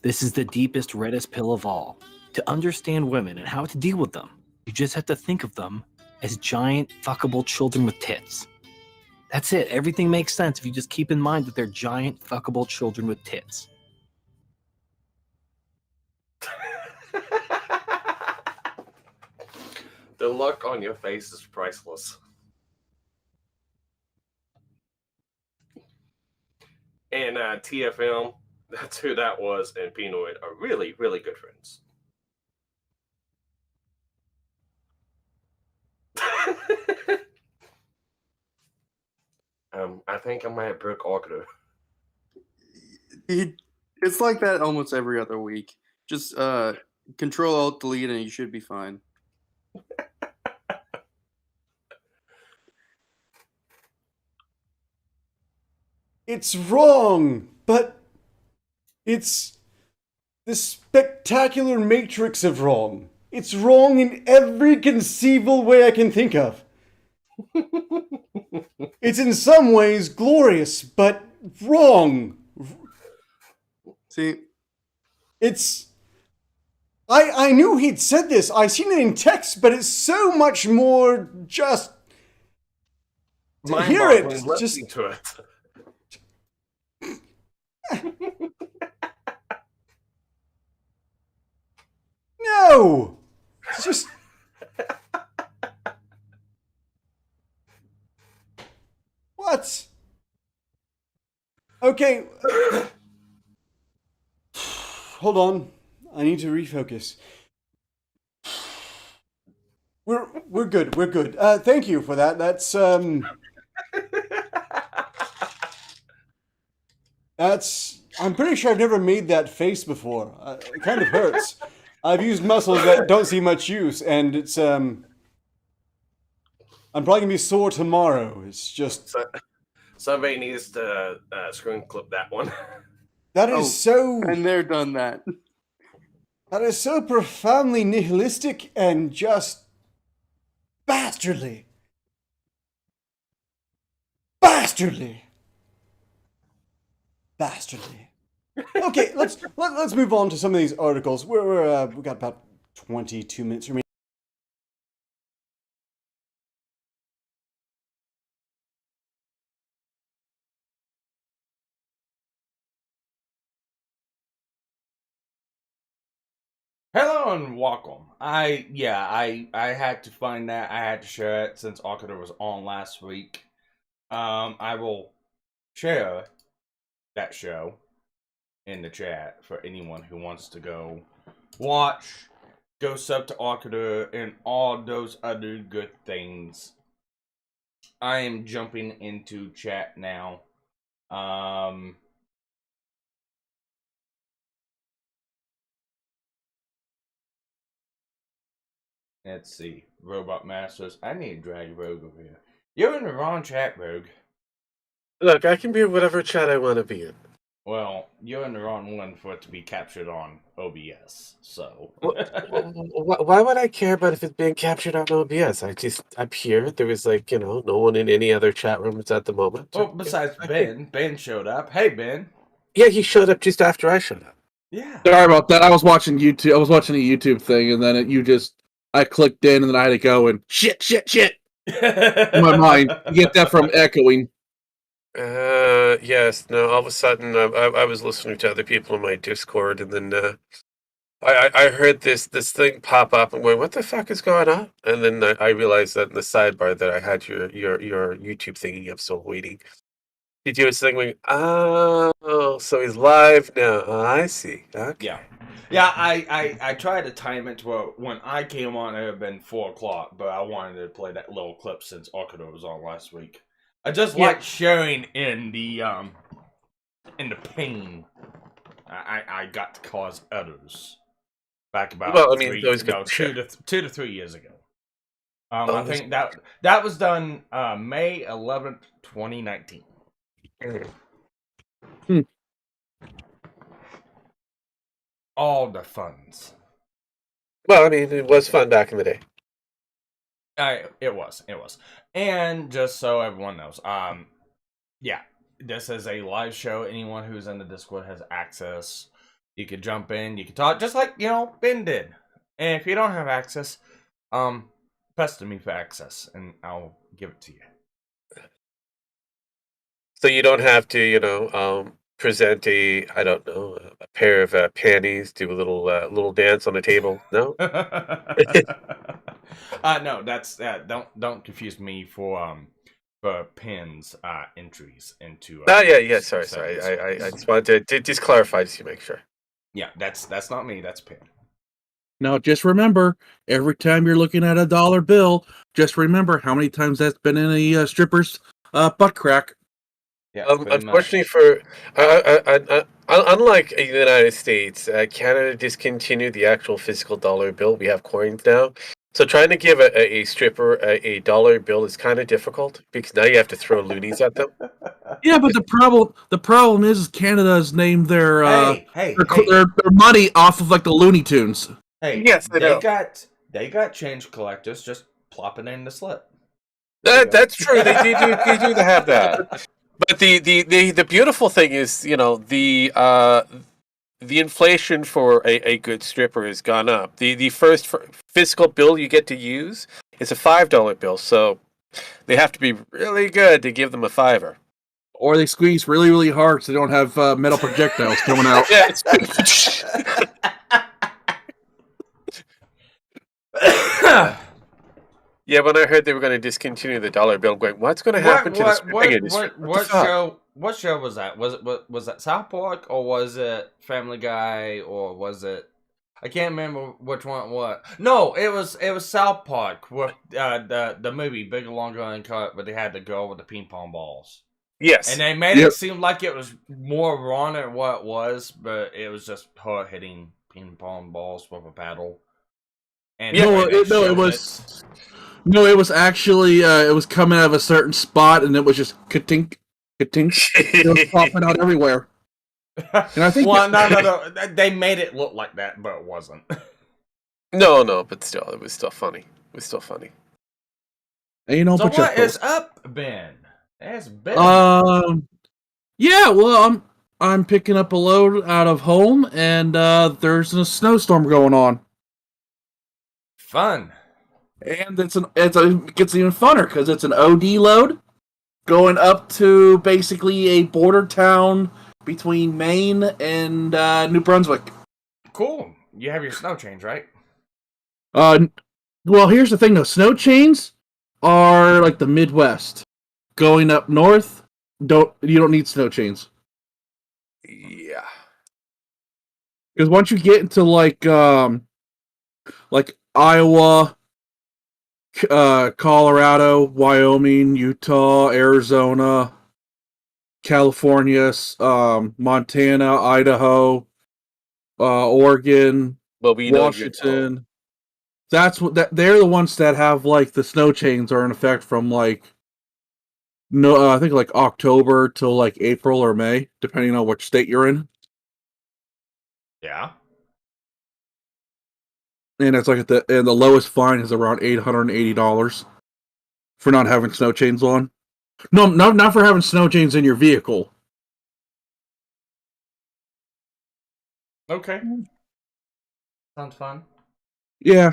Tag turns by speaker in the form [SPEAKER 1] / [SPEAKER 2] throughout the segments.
[SPEAKER 1] This is the deepest, reddest pill of all. To understand women and how to deal with them, you just have to think of them as giant, fuckable children with tits. That's it. Everything makes sense if you just keep in mind that they're giant, fuckable children with tits.
[SPEAKER 2] The look on your face is priceless. And TFM, that's who that was, and Pinoid are really, really good friends. I think I might have broke Order.
[SPEAKER 3] It's like that almost every other week. Just Control Alt Delete and you should be fine.
[SPEAKER 4] It's wrong, but it's the spectacular matrix of wrong. It's wrong in every conceivable way I can think of. It's in some ways glorious, but wrong.
[SPEAKER 3] See,
[SPEAKER 4] it's... I knew he'd said this. I seen it in text, but it's so much more just... To hear it, just...
[SPEAKER 2] To it.
[SPEAKER 4] No! It's just... What? Okay. Hold on. I need to refocus. We're good. We're good. Thank you for that. That's I'm pretty sure I've never made that face before. It kind of hurts. I've used muscles that don't see much use, and it's I'm probably gonna be sore tomorrow. It's just
[SPEAKER 2] somebody needs to screen clip that one.
[SPEAKER 4] That is so.
[SPEAKER 3] And they're done that.
[SPEAKER 4] That is so profoundly nihilistic and just bastardly. Bastardly. Bastardly. Okay, let's move on to some of these articles. We've got about 22 minutes remaining.
[SPEAKER 5] Hello and welcome. I had to find that. I had to share it since Akira was on last week. I will share that show in the chat for anyone who wants to go watch, go sub to Akira, and all those other good things. I am jumping into chat now. Let's see. Robot Masters. I need to drag Rogue over here. You're in the wrong chat, Rogue.
[SPEAKER 6] Look, I can be in whatever chat I want to be in.
[SPEAKER 5] Well, you're in the wrong one for it to be captured on OBS, so...
[SPEAKER 6] Why would I care about if it's being captured on OBS? I'm here. There was, no one in any other chat rooms at the moment.
[SPEAKER 5] Well, besides Ben. Ben showed up. Hey, Ben.
[SPEAKER 6] Yeah, he showed up just after I showed up.
[SPEAKER 5] Yeah.
[SPEAKER 7] Sorry about that. I was watching YouTube. I was watching a YouTube thing, and then I clicked in, and then I had to go and shit in my mind. You get that from echoing.
[SPEAKER 6] Yes. No, all of a sudden, I was listening to other people in my Discord, and then I heard this thing pop up, and went, "What the fuck is going on?" And then I realized that in the sidebar that I had your YouTube thingy up, so waiting. Did you do a thing going, oh, so he's live now? Oh, I see. Okay.
[SPEAKER 5] Yeah, I tried to time it to where when I came on, it had been 4 o'clock, but I wanted to play that little clip since Akira was on last week. I just like sharing in the pain I got to cause others back about 2 to 3 years ago. I think that was done May 11th, 2019. All the funds.
[SPEAKER 6] Well, I mean, it was fun back in the day.
[SPEAKER 5] It was. And just so everyone knows, this is a live show. Anyone who's in the Discord has access. You could jump in, you could talk, just like, Ben did. And if you don't have access, pester me for access, and I'll give it to you.
[SPEAKER 6] So you don't have to, present I don't know, a pair of panties, do a little dance on the table. No.
[SPEAKER 5] No, that's don't confuse me for pins entries into
[SPEAKER 6] Oh yeah. Sorry.
[SPEAKER 5] settings.
[SPEAKER 6] I just wanted to just clarify just to make sure.
[SPEAKER 5] Yeah, that's not me, that's Pin.
[SPEAKER 7] Now, just remember, every time you're looking at a dollar bill, just remember how many times that's been in a stripper's butt crack.
[SPEAKER 5] Yeah,
[SPEAKER 6] Unfortunately for unlike the United States, Canada discontinued the actual physical dollar bill. We have coins now, so trying to give a stripper a dollar bill is kind of difficult because now you have to throw loonies at them.
[SPEAKER 7] Yeah, but the problem is Canada has named their
[SPEAKER 5] hey,
[SPEAKER 7] their money off of like the Looney Tunes.
[SPEAKER 5] hey,
[SPEAKER 6] Yes, I know.
[SPEAKER 5] they got change collectors, just plop it in the slip.
[SPEAKER 6] That's true. They do have that. But the beautiful thing is, the inflation for a good stripper has gone up. The first physical bill you get to use is a $5 bill, so they have to be really good to give them a $5.
[SPEAKER 7] Or they squeeze really, really hard so they don't have metal projectiles coming out.
[SPEAKER 6] Yeah, when I heard they were going to discontinue the dollar bill, I'm going, what's going to happen to the stripping industry?
[SPEAKER 5] What show was that? Was that South Park, or was it Family Guy, or was it? I can't remember which one it was. No, it was South Park with the movie Bigger, Longer, Uncut, where they had the girl with the ping pong balls.
[SPEAKER 6] Yes,
[SPEAKER 5] and they made it seem like it was more wrong than what it was, but it was just her hitting ping pong balls with a paddle. And
[SPEAKER 7] it was actually it was coming out of a certain spot, and it was just ka-tink, ka-tink, it was popping out everywhere. And I think
[SPEAKER 5] no, they made it look like that, but it wasn't.
[SPEAKER 6] No, but still, it was still funny. It was still funny.
[SPEAKER 7] And
[SPEAKER 5] so what is up, Ben? It's Ben.
[SPEAKER 7] Yeah, well, I'm picking up a load out of home, and there's a snowstorm going on.
[SPEAKER 5] Fun.
[SPEAKER 7] And it gets even funner because it's an OD load going up to basically a border town between Maine and New Brunswick.
[SPEAKER 5] Cool. You have your snow chains, right?
[SPEAKER 7] Well, here's the thing though. Snow chains are like the Midwest. Going up north, you don't need snow chains.
[SPEAKER 6] Yeah.
[SPEAKER 7] Because once you get into like Iowa, Colorado, Wyoming, Utah, Arizona, California, Montana, Idaho, Oregon, Washington. They're the ones that have like the snow chains are in effect from like I think like October till like April or May, depending on which state you're in.
[SPEAKER 5] Yeah.
[SPEAKER 7] And it's like the lowest fine is around $880 for not having snow chains on. No, not for having snow chains in your vehicle.
[SPEAKER 5] Okay. Sounds fun.
[SPEAKER 7] Yeah.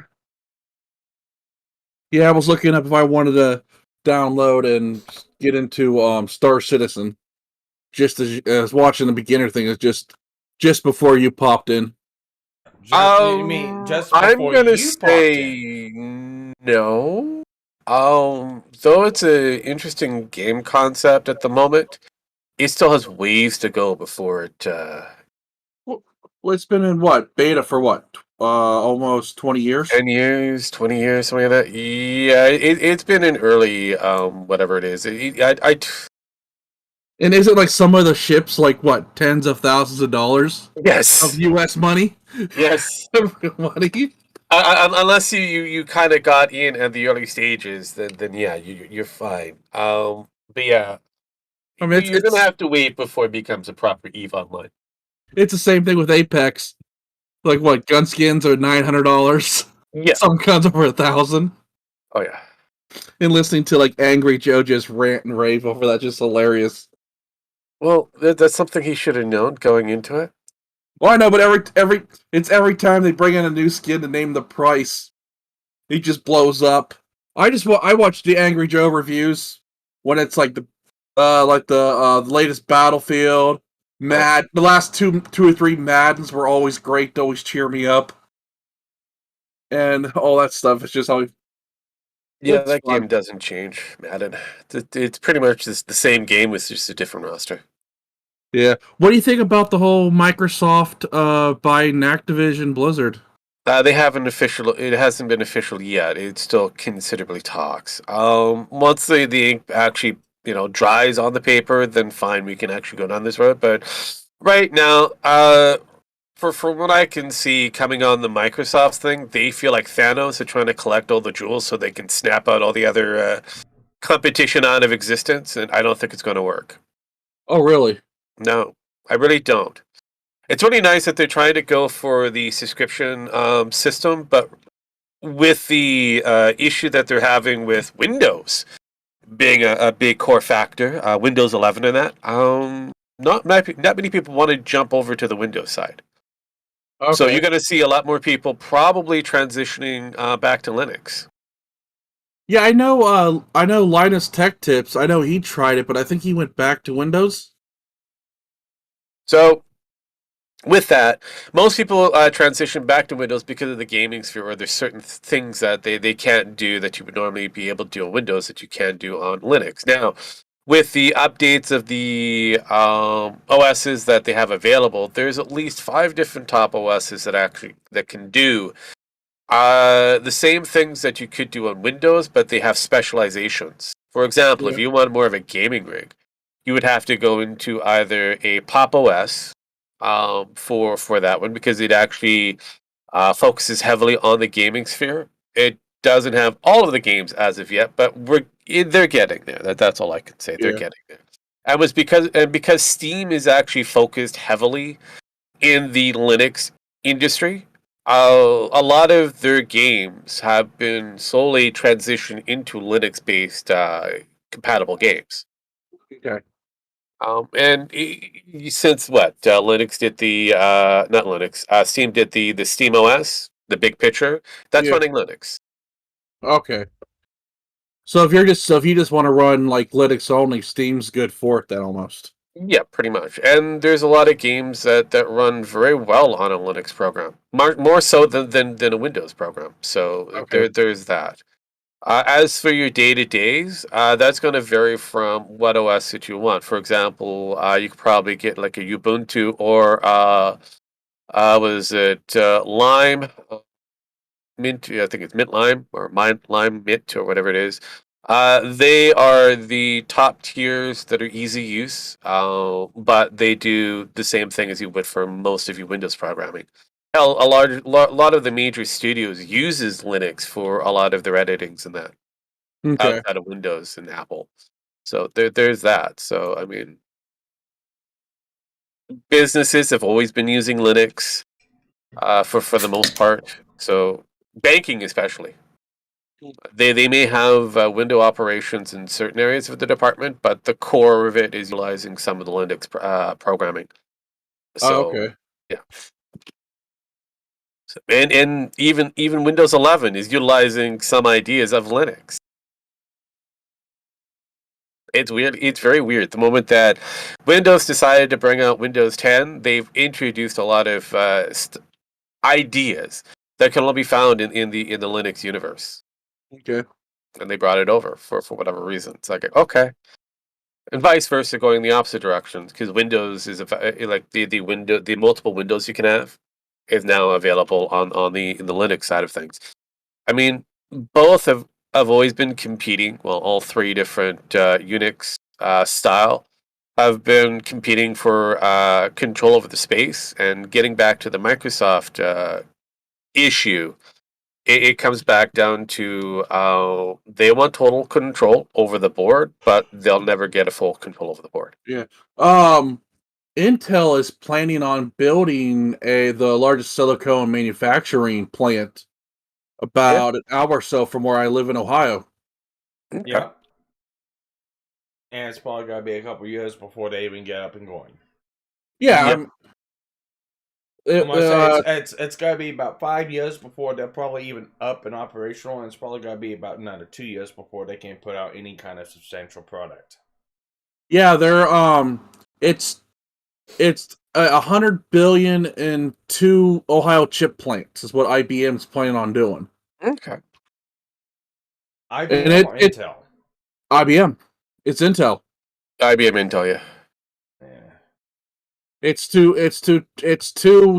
[SPEAKER 7] Yeah, I was looking up if I wanted to download and get into Star Citizen. Just as I was watching the beginner thing, is just before you popped in.
[SPEAKER 5] You mean just before
[SPEAKER 6] I'm gonna
[SPEAKER 5] you popped
[SPEAKER 6] say no. Though it's an interesting game concept at the moment, it still has ways to go before it.
[SPEAKER 7] Well, it's been in what beta for what? Almost 20 years.
[SPEAKER 6] 10 years, 20 years, something like that. Yeah, it's been in early, whatever it is.
[SPEAKER 7] And is it like some of the ships, like what, tens of thousands of dollars?
[SPEAKER 6] Yes.
[SPEAKER 7] Of U.S. money?
[SPEAKER 6] Yes.
[SPEAKER 7] Money?
[SPEAKER 6] Unless you kind of got in at the early stages, then yeah, you're fine. But yeah,
[SPEAKER 7] I mean,
[SPEAKER 6] you're gonna have to wait before it becomes a proper EVE Online.
[SPEAKER 7] It's the same thing with Apex. Like what, gun skins are $900.
[SPEAKER 6] Yeah.
[SPEAKER 7] Some guns are over $1,000.
[SPEAKER 6] Oh yeah.
[SPEAKER 7] And listening to like Angry Joe just rant and rave over that, just hilarious.
[SPEAKER 6] Well, that's something he should have known going into it.
[SPEAKER 7] Well, I know, but every time they bring in a new skin to name the price, it just blows up. I watch the Angry Joe reviews when it's like the latest Battlefield, the last two or three Maddens were always great, to always cheer me up, and all that stuff. It's just always
[SPEAKER 6] Yeah,
[SPEAKER 7] it's
[SPEAKER 6] that
[SPEAKER 7] fun.
[SPEAKER 6] game doesn't change, Madden. It's pretty much the same game with just a different roster.
[SPEAKER 7] Yeah. What do you think about the whole Microsoft buying Activision Blizzard?
[SPEAKER 6] They haven't official. It hasn't been official yet. It's still considerably talks. Once the ink actually dries on the paper, then fine, we can actually go down this road. But right now, for what I can see coming on the Microsoft thing, they feel like Thanos are trying to collect all the jewels so they can snap out all the other competition out of existence, and I don't think it's going to work.
[SPEAKER 7] Oh, really?
[SPEAKER 6] No, I really don't. It's really nice that they're trying to go for the subscription system, but with the issue that they're having with Windows being a big core factor, Windows 11 and that, not many people want to jump over to the Windows side.
[SPEAKER 7] Okay.
[SPEAKER 6] So you're going to see a lot more people probably transitioning back to Linux.
[SPEAKER 7] Yeah, I know. I know Linus Tech Tips. I know he tried it, but I think he went back to Windows.
[SPEAKER 6] So with that, most people transition back to Windows because of the gaming sphere, or there's certain things that they can't do that you would normally be able to do on Windows that you can do on Linux. Now, with the updates of the OSs that they have available, there's at least 5 different top OSs that can do the same things that you could do on Windows, but they have specializations. For example, if you want more of a gaming rig, you would have to go into either a Pop OS for that one, because it actually focuses heavily on the gaming sphere. It doesn't have all of the games as of yet, but they're getting there. That's all I can say. They're getting there. And because Steam is actually focused heavily in the Linux industry, a lot of their games have been solely transitioned into Linux-based compatible games.
[SPEAKER 7] Okay.
[SPEAKER 6] And since Linux did the not Linux, Steam did the Steam OS, the big picture, that's running Linux.
[SPEAKER 7] Okay. So if you just want to run like Linux only, Steam's good for it then almost.
[SPEAKER 6] Yeah, pretty much. And there's a lot of games that run very well on a Linux program, more so than a Windows program. So there's that. As for your day-to-days, that's going to vary from what OS that you want. For example, you could probably get like a Ubuntu or was it Lime Mint? I think it's Mint Lime or Lime Mint or whatever it is. They are the top tiers that are easy use, but they do the same thing as you would for most of your Windows programming. Hell, a lot of the major studios uses Linux for a lot of their editings and that.
[SPEAKER 7] Okay.
[SPEAKER 6] Outside of Windows and Apple. So there's that. So I mean, businesses have always been using Linux for the most part. So banking especially. They may have window operations in certain areas of the department, but the core of it is utilizing some of the Linux programming. So
[SPEAKER 7] okay.
[SPEAKER 6] yeah. So, and even Windows 11 is utilizing some ideas of Linux. It's weird. It's very weird. The moment that Windows decided to bring out Windows 10, they've introduced a lot of ideas that can only be found in the Linux universe.
[SPEAKER 7] Okay.
[SPEAKER 6] And they brought it over for whatever reason. It's like, okay, and vice versa, going the opposite direction, because Windows is like the multiple windows you can have is now available on in the Linux side of things. I mean, both have always been competing. Well, all 3 different Unix style have been competing for control over the space. And getting back to the Microsoft issue, it comes back down to they want total control over the board, but they'll never get a full control over the board.
[SPEAKER 7] Yeah. Intel is planning on building the largest silicone manufacturing plant about an hour or so from where I live in Ohio.
[SPEAKER 5] Yeah. And it's probably going to be a couple years before they even get up and going.
[SPEAKER 7] Yeah.
[SPEAKER 6] Yep.
[SPEAKER 5] I'm gonna say it's gonna be about 5 years before they're probably even up and operational, and it's probably gonna be about another 2 years before they can put out any kind of substantial product.
[SPEAKER 7] Yeah, they're it's $100 billion in 2 Ohio chip plants is what IBM's planning on doing.
[SPEAKER 6] Okay.
[SPEAKER 5] IBM or Intel?
[SPEAKER 7] IBM. It's Intel.
[SPEAKER 6] IBM Intel, yeah.
[SPEAKER 5] Yeah.
[SPEAKER 7] It's two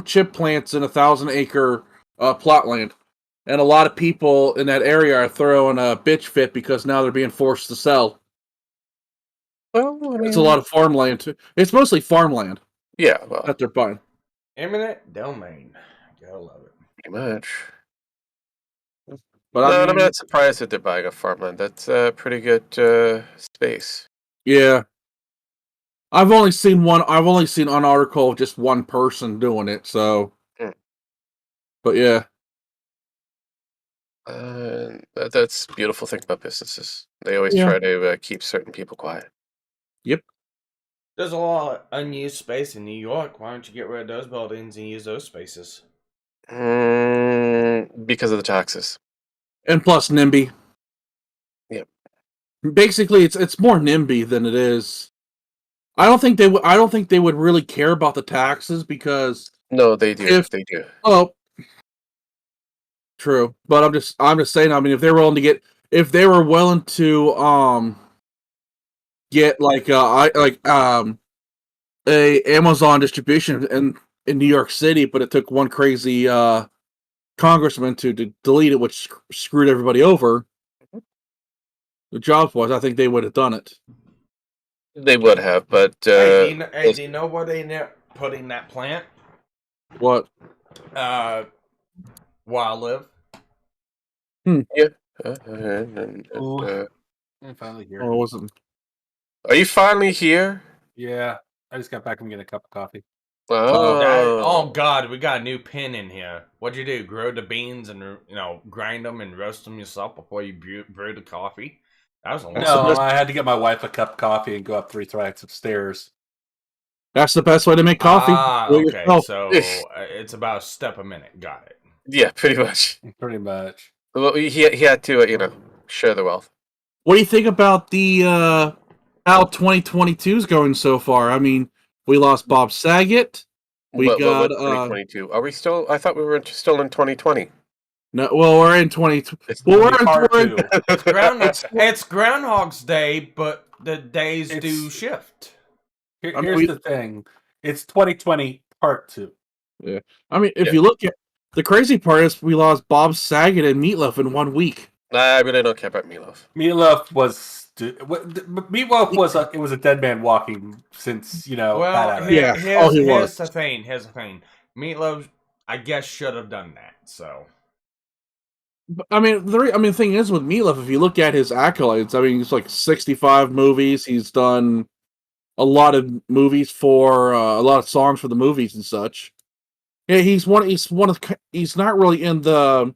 [SPEAKER 7] chip plants in a 1,000-acre plot land, and a lot of people in that area are throwing a bitch fit because now they're being forced to sell.
[SPEAKER 6] Well, I mean,
[SPEAKER 7] It's a lot of farmland too. It's mostly farmland.
[SPEAKER 6] Yeah, well,
[SPEAKER 7] that they're buying.
[SPEAKER 5] Eminent domain. Gotta love it.
[SPEAKER 6] pretty much.
[SPEAKER 7] But
[SPEAKER 6] No,
[SPEAKER 7] I
[SPEAKER 6] I'm
[SPEAKER 7] mean,
[SPEAKER 6] not surprised that they're buying a farmland. That's pretty good space.
[SPEAKER 7] yeah. I've only seen an article of just one person doing it, so. But yeah.
[SPEAKER 6] That's the beautiful thing about businesses. They always
[SPEAKER 7] Yeah.
[SPEAKER 6] try to keep certain people quiet.
[SPEAKER 7] Yep.
[SPEAKER 5] There's a lot of unused space in New York. Why don't you get rid of those buildings and use those spaces?
[SPEAKER 6] Because of the taxes.
[SPEAKER 7] And plus NIMBY.
[SPEAKER 6] Yep.
[SPEAKER 7] Basically, it's more NIMBY than it is. I don't think they would really care about the taxes because
[SPEAKER 6] No, they do. They do.
[SPEAKER 7] Oh, true. But I'm just saying. I mean, if they were willing to get a Amazon distribution in New York City, but it took one crazy congressman to delete it, which screwed everybody over. The jobs wise, I think they would have done it.
[SPEAKER 6] They would have, but
[SPEAKER 5] do you know where they putting that plant?
[SPEAKER 7] What?
[SPEAKER 5] Where I live.
[SPEAKER 6] Yeah.
[SPEAKER 8] I'm finally here.
[SPEAKER 7] Oh, it wasn't.
[SPEAKER 6] Are you finally here?
[SPEAKER 8] Yeah, I just got back from getting a cup of coffee.
[SPEAKER 5] Oh God, we got a new pin in here. What'd you do? Grow the beans and grind them and roast them yourself before you brew the coffee? That was a long
[SPEAKER 8] No, I had to get my wife a cup of coffee and go up 3 flights of stairs.
[SPEAKER 7] That's the best way to make coffee.
[SPEAKER 5] Okay, so it's about a step a minute. Got it.
[SPEAKER 6] Yeah, pretty much.
[SPEAKER 8] Pretty much.
[SPEAKER 6] Well, he had to, share the wealth.
[SPEAKER 7] What do you think about the how 2022 is going so far? I mean, we lost Bob Saget. We got
[SPEAKER 6] 2022. Are we still? I thought we were still in 2020.
[SPEAKER 7] No, well, we're in 2020.
[SPEAKER 5] It's Groundhog's Day, but the days do shift.
[SPEAKER 8] Here's the thing: it's 2020 Part 2.
[SPEAKER 7] Yeah, I mean, if you look at the crazy part is we lost Bob Saget and Meatloaf in 1 week.
[SPEAKER 6] I really don't care about Meatloaf.
[SPEAKER 8] Meatloaf was a dead man walking since
[SPEAKER 5] Well, here's the thing. Meatloaf, I guess, should have done that. So.
[SPEAKER 7] I mean, the thing is with Meatloaf, if you look at his accolades, I mean, he's like 65 movies. He's done a lot of movies for a lot of songs for the movies and such. Yeah, he's not really in the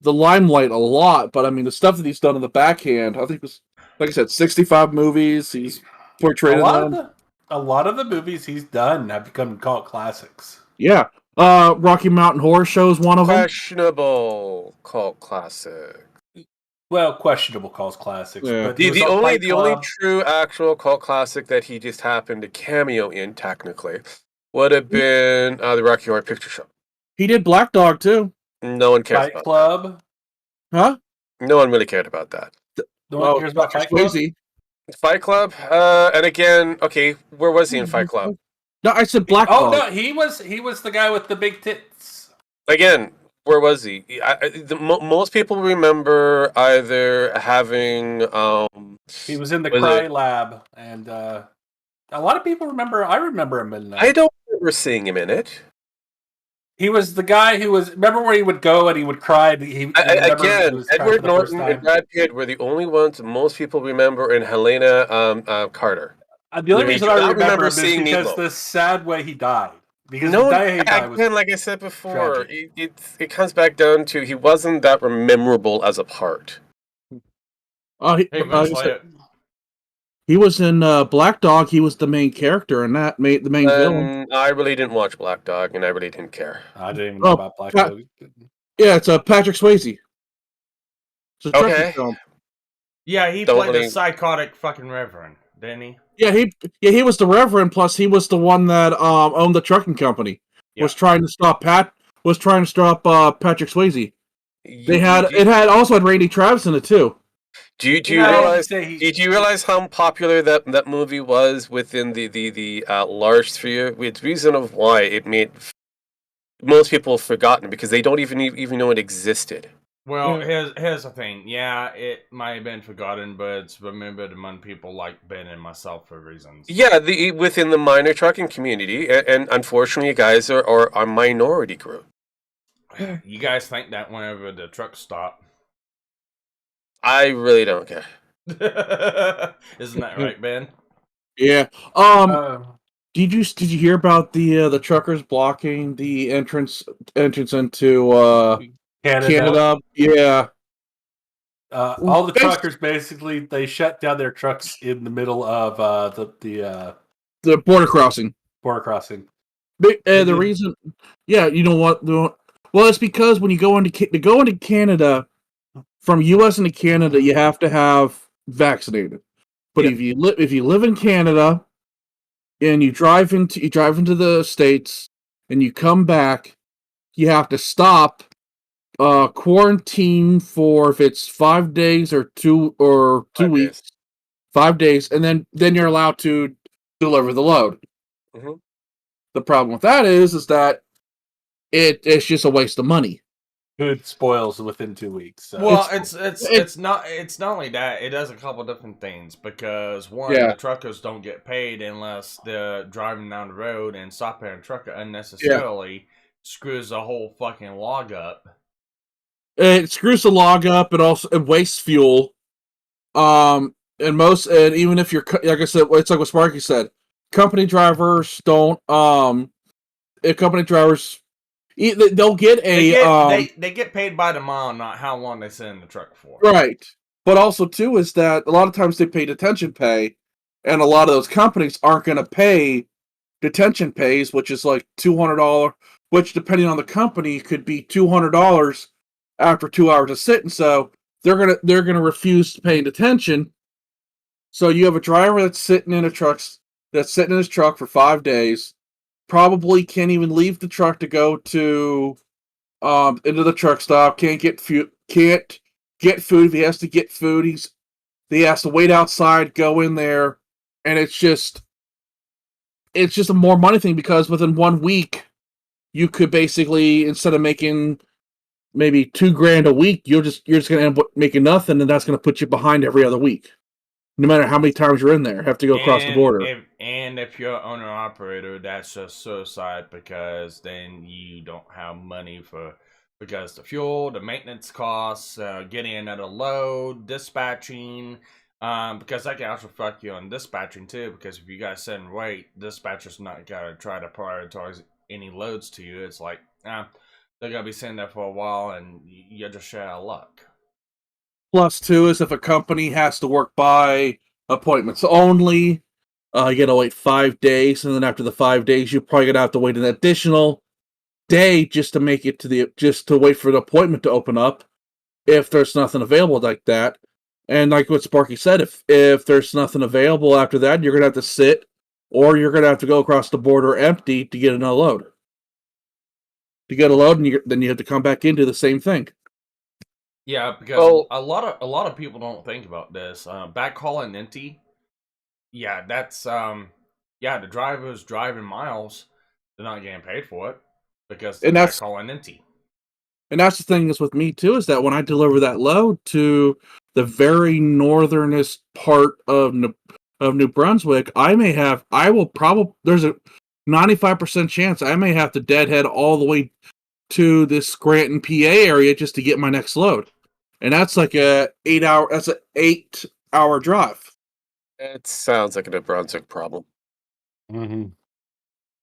[SPEAKER 7] limelight a lot, but I mean, the stuff that he's done in the backhand, I think was, like I said, 65 movies. He's portrayed
[SPEAKER 8] a lot of the movies he's done have become cult classics.
[SPEAKER 7] Yeah. Rocky Mountain Horror Show is one of them.
[SPEAKER 6] Questionable cult classic.
[SPEAKER 8] Well, questionable cult classics.
[SPEAKER 7] Yeah.
[SPEAKER 8] But
[SPEAKER 6] The only true actual cult classic that he just happened to cameo in, technically, would have been the Rocky Horror Picture Show.
[SPEAKER 7] He did Black Dog too.
[SPEAKER 6] No one cares
[SPEAKER 8] Fight
[SPEAKER 6] about
[SPEAKER 8] Club.
[SPEAKER 6] That.
[SPEAKER 7] Huh?
[SPEAKER 6] No one really cared about that.
[SPEAKER 8] No one cares about Fight Club.
[SPEAKER 6] Fight Club, and again, okay, where was he in Fight Club?
[SPEAKER 7] No, I said Black Dog.
[SPEAKER 8] Oh no, he was the guy with the big tits.
[SPEAKER 6] Again, where was he? Most people remember either having.
[SPEAKER 8] He was in the Cry Lab, and a lot of people remember. I remember him in that.
[SPEAKER 6] I don't remember seeing him in it.
[SPEAKER 8] He was the guy who was. Remember where he would go and he would cry.
[SPEAKER 6] Again, Edward Norton and Brad Pitt were the only ones most people remember in Helena Carter.
[SPEAKER 8] The only reason I remember him is
[SPEAKER 6] seeing
[SPEAKER 8] because
[SPEAKER 6] Meatloaf.
[SPEAKER 8] the sad way he died. Because
[SPEAKER 6] No,
[SPEAKER 8] the day he died was
[SPEAKER 6] again, like I said before,
[SPEAKER 8] tragic.
[SPEAKER 6] it comes back down to he wasn't that memorable as a part.
[SPEAKER 7] He was in Black Dog. He was the main character in that, the main villain.
[SPEAKER 6] I really didn't watch Black Dog, and I really didn't care.
[SPEAKER 8] I didn't even know
[SPEAKER 7] Oh,
[SPEAKER 8] about Black Dog.
[SPEAKER 7] Yeah, it's Patrick Swayze. It's a trucking
[SPEAKER 6] Okay.
[SPEAKER 7] film.
[SPEAKER 5] Yeah, he
[SPEAKER 6] Don't
[SPEAKER 5] played
[SPEAKER 6] really-
[SPEAKER 5] the psychotic fucking reverend, didn't he?
[SPEAKER 7] Yeah, he was the Reverend. Plus, he was the one that owned the trucking company.
[SPEAKER 5] Yeah.
[SPEAKER 7] Was trying to stop Patrick Swayze.
[SPEAKER 6] You-
[SPEAKER 7] It had also had Randy Travis in it too.
[SPEAKER 6] Do you
[SPEAKER 8] No,
[SPEAKER 6] realize?
[SPEAKER 8] say he-
[SPEAKER 6] Did you realize how popular that movie was within the large sphere? It's reason of why it made most people have forgotten because they don't even know it existed.
[SPEAKER 5] Well, here's the thing. Yeah, it might have been forgotten, but it's remembered among people like Ben and myself for reasons.
[SPEAKER 6] Yeah, within the minor trucking community, and unfortunately, you guys are a minority group.
[SPEAKER 5] You guys think that whenever the trucks stop.
[SPEAKER 6] I really don't care.
[SPEAKER 5] Isn't that right, Ben?
[SPEAKER 7] Yeah.
[SPEAKER 8] Uh,
[SPEAKER 7] Did you hear about the truckers blocking the entrance into Canada? Yeah.
[SPEAKER 8] all the truckers basically they shut down their trucks in the middle of
[SPEAKER 7] The border crossing.
[SPEAKER 8] border crossing.
[SPEAKER 7] The reason, yeah, you know what? Well, it's because when you go into Canada, from U.S. into Canada, you have to have vaccinated. But if you live in Canada and you drive into the States and you come back, you have to stop, quarantine for if it's 5 days or 2 weeks, 5 days, and then you're allowed to deliver the load.
[SPEAKER 6] Mhm.
[SPEAKER 7] The problem with that is that it's just a waste of money.
[SPEAKER 8] Food spoils within 2 weeks. So.
[SPEAKER 5] Well, it's not only that, it does a couple different things because one,
[SPEAKER 7] Yeah.
[SPEAKER 5] the truckers don't get paid unless they're driving down the road and stopping a trucker unnecessarily screws the whole fucking log up.
[SPEAKER 7] It screws the log up. It wastes fuel. And even if you're, like I said, it's like what Sparky said. Company drivers don't. Company drivers, they'll get
[SPEAKER 5] They get paid by the mile, not how long they sit in the truck for.
[SPEAKER 7] right. But also too is that a lot of times they pay detention pay, and a lot of those companies aren't going to pay detention pays, which is like $200, which depending on the company could be $200 after 2 hours of sitting. So they're gonna refuse to pay detention. So you have a driver that's sitting in his truck for 5 days, probably can't even leave the truck to go to into the truck stop, can't get food. If he has to get food, he has to wait outside, go in there, and it's just a more money thing because within 1 week you could basically, instead of making maybe $2,000 a week, you're just gonna end up making nothing, and that's gonna put you behind every other week. No matter how many times you're in there, have to go across the border.
[SPEAKER 5] If you're owner operator, that's just suicide because then you don't have money because the fuel, the maintenance costs, getting another load, dispatching. Because that can also fuck you on dispatching too. Because if you guys sit and wait, dispatcher's not gonna try to prioritize any loads to you. It's like, they're gonna be sitting there for a while, and you're just shit out of luck.
[SPEAKER 7] Plus, two is if a company has to work by appointments only, you gotta wait 5 days, and then after the 5 days, you're probably gonna have to wait an additional day just to make it just to wait for the appointment to open up, if there's nothing available like that. And like what Sparky said, if there's nothing available after that, you're gonna have to sit, or you're gonna have to go across the border empty to get another load. To get a load, and then you have to come back into the same thing.
[SPEAKER 5] Yeah, because a lot of people don't think about this. Backhauling empty. Yeah, that's the drivers driving miles, they're not getting paid for it because they're backhauling empty.
[SPEAKER 7] And that's the thing is with me too, is that when I deliver that load to the very northernest part of New Brunswick, there's a 95% chance I may have to deadhead all the way to this Scranton, PA area just to get my next load. And that's like an 8-hour drive.
[SPEAKER 6] It sounds like a New Brunswick problem.
[SPEAKER 8] Mm-hmm.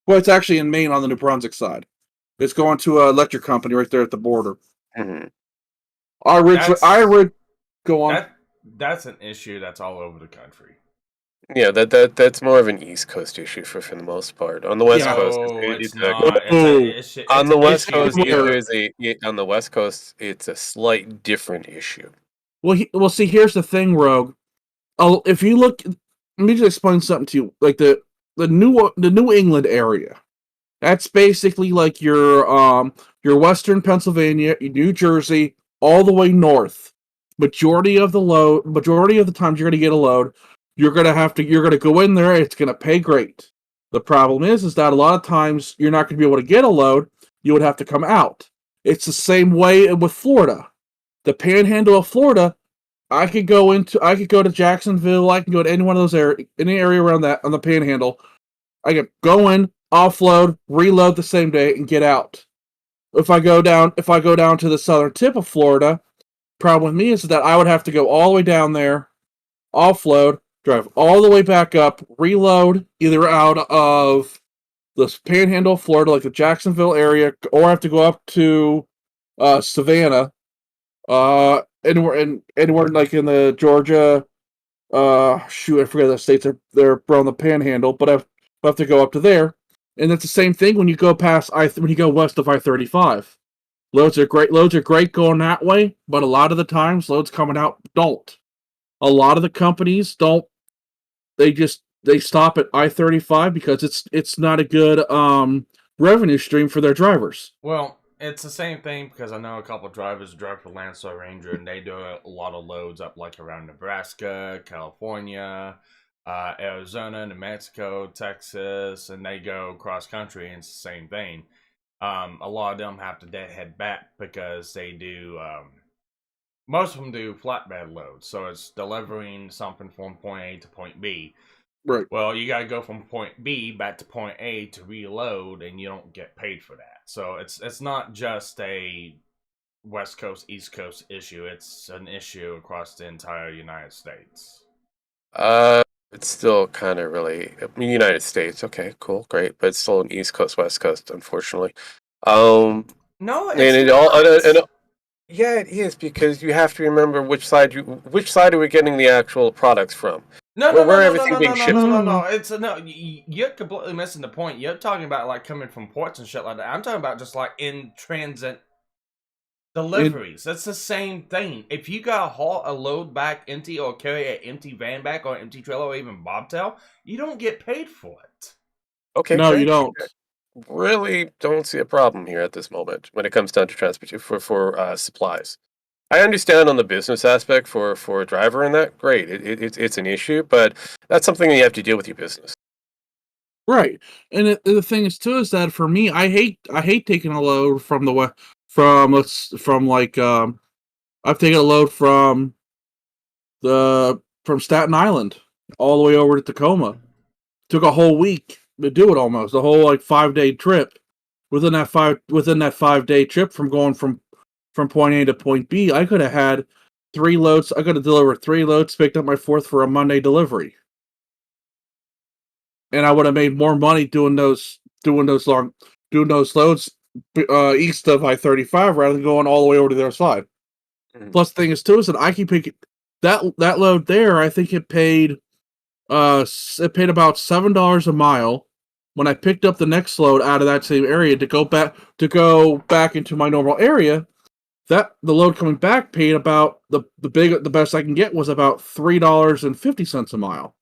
[SPEAKER 7] Well, it's actually in Maine on the New Brunswick side. It's going to an electric company right there at the border.
[SPEAKER 6] Mm-hmm.
[SPEAKER 7] Go on.
[SPEAKER 5] That's an issue that's all over the country.
[SPEAKER 6] Yeah, that's more of an East Coast issue for the most part. On the West
[SPEAKER 7] Yeah.
[SPEAKER 6] Coast,
[SPEAKER 5] No, it's
[SPEAKER 6] it's a
[SPEAKER 5] not.
[SPEAKER 7] No.
[SPEAKER 6] on
[SPEAKER 5] It's
[SPEAKER 6] the
[SPEAKER 5] an
[SPEAKER 6] West
[SPEAKER 5] issue
[SPEAKER 6] Coast,
[SPEAKER 7] everywhere.
[SPEAKER 6] on the West Coast, it's a slight different issue.
[SPEAKER 7] Well, see, here's the thing, Rogue. If you look, let me just explain something to you. Like the New England area, that's basically like your Western Pennsylvania, your New Jersey, all the way north. Majority of the times you're gonna get a load, you're gonna go in there. It's gonna pay great. The problem is that a lot of times you're not gonna be able to get a load. You would have to come out. It's the same way with Florida. The Panhandle of Florida, I could go to Jacksonville. I can go to any one of those any area around that on the Panhandle. I could go in, offload, reload the same day, and get out. If I go down to the southern tip of Florida, problem with me is that I would have to go all the way down there, offload, drive all the way back up, reload either out of the Panhandle of Florida, like the Jacksonville area, or I have to go up to Savannah, anywhere like in the Georgia. Shoot, I forget the states they're around the Panhandle, but I have to go up to there, and it's the same thing when you go when you go west of I-35. Loads are great going that way, but a lot of the times loads coming out don't. A lot of the companies don't. They stop at I-35 because it's not a good revenue stream for their drivers.
[SPEAKER 5] Well, it's the same thing because I know a couple of drivers who drive for Landstar Ranger, and they do a lot of loads up like around Nebraska, California, Arizona, New Mexico, Texas, and they go cross country, and it's the same thing. A lot of them have to head back because they do. Most of them do flatbed loads, so it's delivering something from point A to point B.
[SPEAKER 7] Right.
[SPEAKER 5] Well, you gotta go from point B back to point A to reload, and you don't get paid for that. So it's not just a West Coast East Coast issue; it's an issue across the entire United States.
[SPEAKER 6] It's still kind of really United States. Okay, cool, great, but it's still an East Coast West Coast, unfortunately.
[SPEAKER 5] No,
[SPEAKER 6] And
[SPEAKER 5] it's
[SPEAKER 6] it
[SPEAKER 5] not.
[SPEAKER 6] and yeah, it is because you have to remember which side are we getting the actual products from?
[SPEAKER 5] No,
[SPEAKER 6] Where everything being shipped from?
[SPEAKER 5] no. It's no. You're completely missing the point. You're talking about like coming from ports and shit like that. I'm talking about just like in transit deliveries. That's the same thing. If you gotta haul a load back empty or carry an empty van back or empty trailer or even bobtail, you don't get paid for it.
[SPEAKER 6] Okay,
[SPEAKER 7] No, you
[SPEAKER 6] great.
[SPEAKER 7] don't.
[SPEAKER 6] Really don't see a problem here at this moment when it comes down to transportation for supplies. I understand on the business aspect for a driver and that great. It's an issue, but that's something that you have to deal with your business.
[SPEAKER 7] Right, and the thing is too is that for me, I hate taking a load from from like I've taken a load from Staten Island all the way over to Tacoma. Took a whole week to do it, almost a whole like 5 day trip. Within that 5 day trip from going from point A to point B, I could have had 3 loads. I could have delivered 3 loads, picked up my fourth for a Monday delivery, and I would have made more money doing those loads east of I-35 rather than going all the way over to the other side.
[SPEAKER 6] Mhm.
[SPEAKER 7] Plus, the thing is too is that I can pick that load there. I think it paid about $7 a mile. When I picked up the next load out of that same area to go back into my normal area, that the load coming back paid about the best I can get was about $3.50 a mile.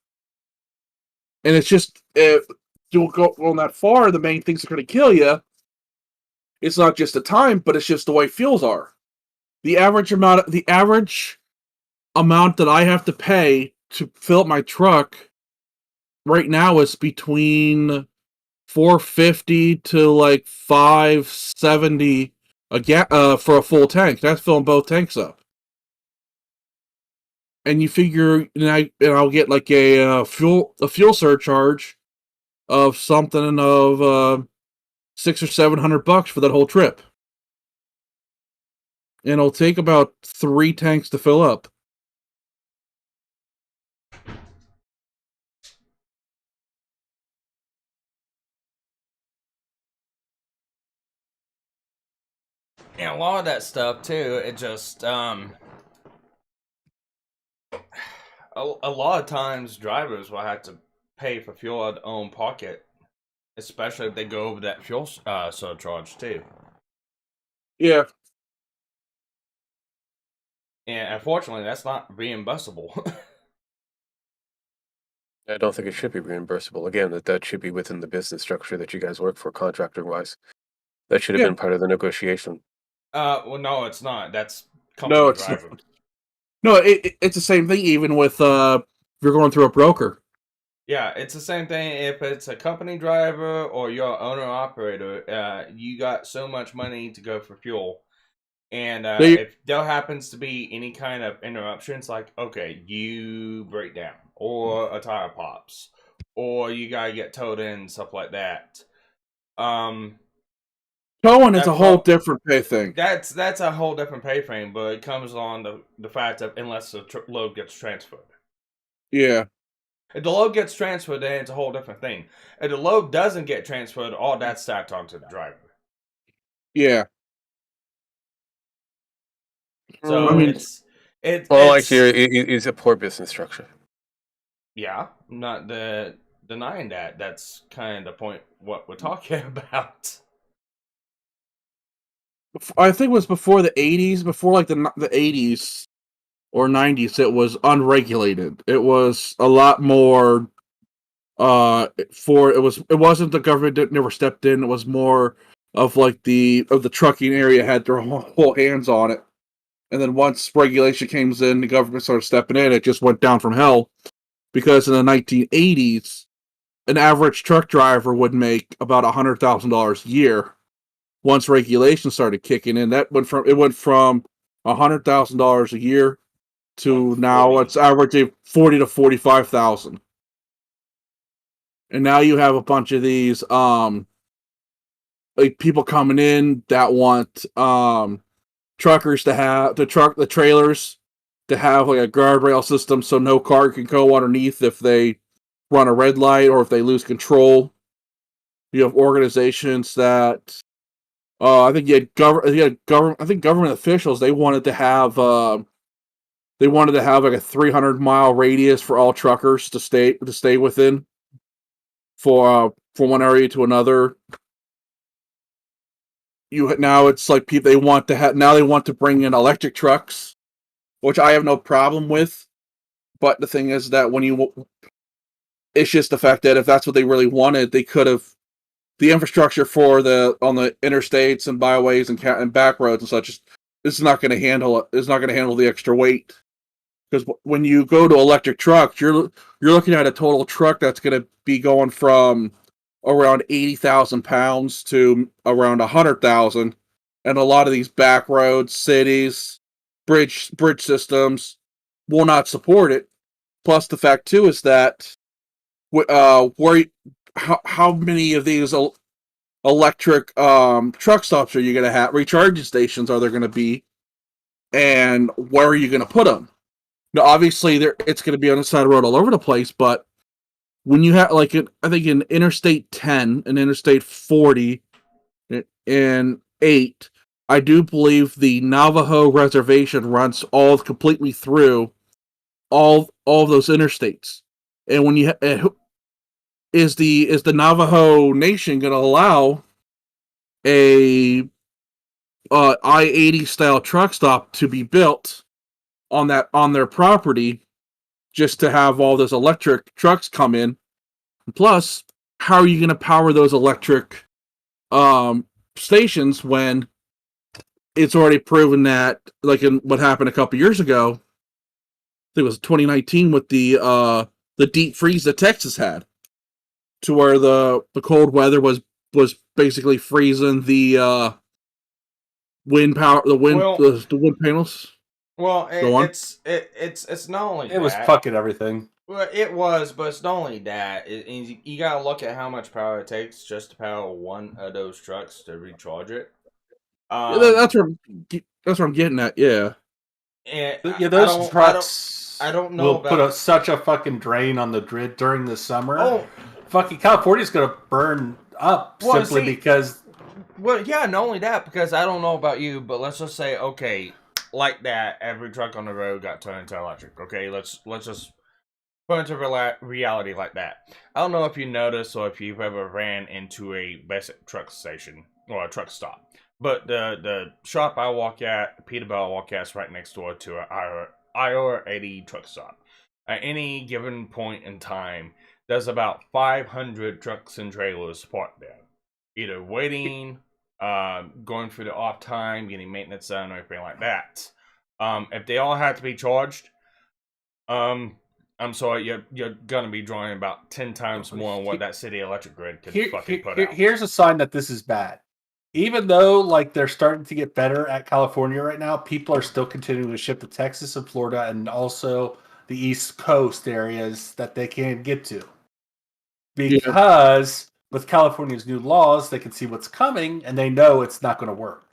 [SPEAKER 7] And it's just going that far, the main things that are going to kill you. It's not just the time, but it's just the way fuels are. The average amount that I have to pay to fill up my truck right now is between $4.50 to like $5.70 for a full tank. That's filling both tanks up. And you figure, I'll get like a fuel surcharge of something of $600 or $700 for that whole trip. And it'll take about 3 tanks to fill up.
[SPEAKER 5] And a lot of that stuff too, it just a lot of times drivers will have to pay for fuel out of their own pocket, especially if they go over that fuel surcharge too.
[SPEAKER 7] Yeah.
[SPEAKER 5] And unfortunately, that's not reimbursable.
[SPEAKER 6] I don't think it should be reimbursable. Again, that should be within the business structure that you guys work for, contractor-wise. That should have
[SPEAKER 7] Yeah.
[SPEAKER 6] been part of the negotiation.
[SPEAKER 5] Well, no, it's not. That's company
[SPEAKER 7] No, it's
[SPEAKER 5] driver.
[SPEAKER 7] No, it's the same thing even with if you're going through a broker.
[SPEAKER 5] Yeah, it's the same thing if it's a company driver or you're owner operator. You got so much money to go for fuel, and if there happens to be any kind of interruptions, like okay, you break down or a tire pops, or you gotta get towed in, stuff like that.
[SPEAKER 7] Towing is a whole different pay thing.
[SPEAKER 5] That's a whole different pay frame, but it comes on the fact of unless the load gets transferred.
[SPEAKER 7] Yeah.
[SPEAKER 5] If the load gets transferred, then it's a whole different thing. If the load doesn't get transferred, all that's stacked onto the driver.
[SPEAKER 7] Yeah.
[SPEAKER 5] So
[SPEAKER 7] I mean,
[SPEAKER 5] it's
[SPEAKER 6] all I hear is a poor business structure.
[SPEAKER 5] Yeah, I'm not denying that. That's kind of the point what we're talking about.
[SPEAKER 7] I think it was before the 80s, before like the 80s or 90s, it was unregulated. It was a lot more it wasn't the government that never stepped in. It was more of like the trucking area had their whole hands on it. And then once regulation came in, the government started stepping in, it just went down from hell. Because in the 1980s, an average truck driver would make about $100,000 a year. Once regulation started kicking in, it went from $100,000 a year to now it's averaging $40,000 to $45,000. And now you have a bunch of these like people coming in that want truckers to have the trailers to have like a guardrail system so no car can go underneath if they run a red light or if they lose control. You have organizations that I think government officials, they wanted to have like a 300-mile radius for all truckers to stay within from one area to another. Now it's like they want to bring in electric trucks, which I have no problem with. But the thing is that it's just the fact that if that's what they really wanted, they could have the infrastructure on the interstates and byways and back roads and such. It's not going to handle the extra weight. Because when you go to electric trucks, you're looking at a total truck that's going to be going from around 80,000 pounds to around 100,000, and a lot of these back roads, cities, bridge systems will not support it. Plus, the fact too is that how many of these electric truck stops are you going to have? Recharging stations are there going to be, and where are you going to put them? Now, obviously, it's going to be on the side of the road all over the place, but when you have, like, I think in Interstate 10 and Interstate 40 and 8, I do believe the Navajo Reservation runs all completely through all those interstates. And when you is the Navajo Nation going to allow a I-80 style truck stop to be built on their property just to have all those electric trucks come in? Plus, how are you going to power those electric stations when it's already proven that, like in what happened a couple years ago, I think it was 2019 with the deep freeze that Texas had, to where the cold weather was basically freezing the wind power, the wind panels.
[SPEAKER 5] Well, it's not only that.
[SPEAKER 8] It was fucking everything.
[SPEAKER 5] Well, it was, but it's not only that. You gotta look at how much power it takes just to power one of those trucks to recharge it.
[SPEAKER 7] That's what I'm getting at. Yeah.
[SPEAKER 5] And
[SPEAKER 8] those trucks.
[SPEAKER 5] I don't know.
[SPEAKER 8] Will put such a fucking drain on the grid during the summer.
[SPEAKER 5] Oh,
[SPEAKER 8] fucking California's gonna burn up simply because.
[SPEAKER 5] Well, yeah, not only that, because I don't know about you, but let's just say, okay, like that, every truck on the road got turned into electric. Okay, let's just into reality like that. I don't know if you noticed or if you've ever ran into a basic truck station or a truck stop, but the shop I walk at, Peterbilt I walk at, is right next door to our IR-80 truck stop. At any given point in time, there's about 500 trucks and trailers parked there, either waiting, going through the off time, getting maintenance done, or anything like that. If they all had to be charged, I'm sorry, you're gonna be drawing about 10 times more on what that city electric grid could fucking put out.
[SPEAKER 8] Here's a sign that this is bad. Even though like they're starting to get better at California right now, people are still continuing to ship to Texas and Florida and also the East Coast areas that they can't get to. Because with California's new laws, they can see what's coming and they know it's not going to work.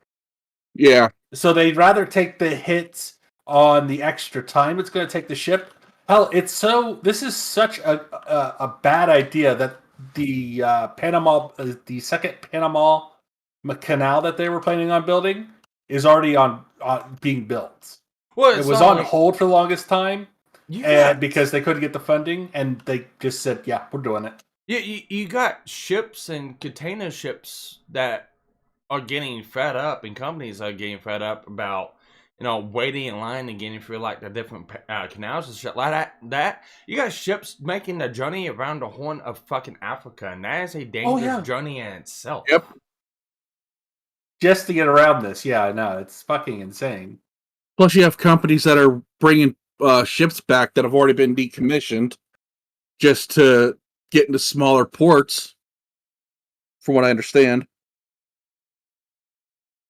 [SPEAKER 7] Yeah.
[SPEAKER 8] So they'd rather take the hits on the extra time it's going to take to ship. Hell, this is such a bad idea that the the second Panama Canal that they were planning on building is already on being built.
[SPEAKER 5] Well,
[SPEAKER 8] it was on hold for the longest time, because they couldn't get the funding, and they just said, "Yeah, we're doing it."
[SPEAKER 5] You got ships and container ships that are getting fed up, and companies are getting fed up about waiting in line and getting through like the different canals and shit like that. You got ships making the journey around the Horn of fucking Africa, and that is a dangerous journey in itself.
[SPEAKER 7] Yep.
[SPEAKER 8] Just to get around this, no, it's fucking insane.
[SPEAKER 7] Plus, you have companies that are bringing ships back that have already been decommissioned just to get into smaller ports, from what I understand.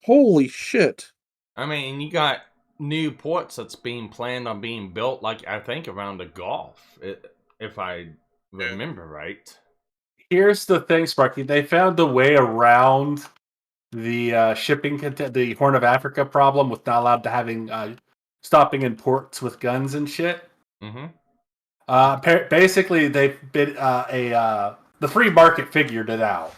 [SPEAKER 7] Holy shit.
[SPEAKER 5] I mean, you got new ports that's being planned on being built, like, I think, around the Gulf, if I remember right.
[SPEAKER 8] Here's the thing, Sparky. They found a way around the shipping, the Horn of Africa problem with not allowed to having stopping in ports with guns and shit.
[SPEAKER 5] Mm-hmm.
[SPEAKER 8] Basically, they've been the free market figured it out.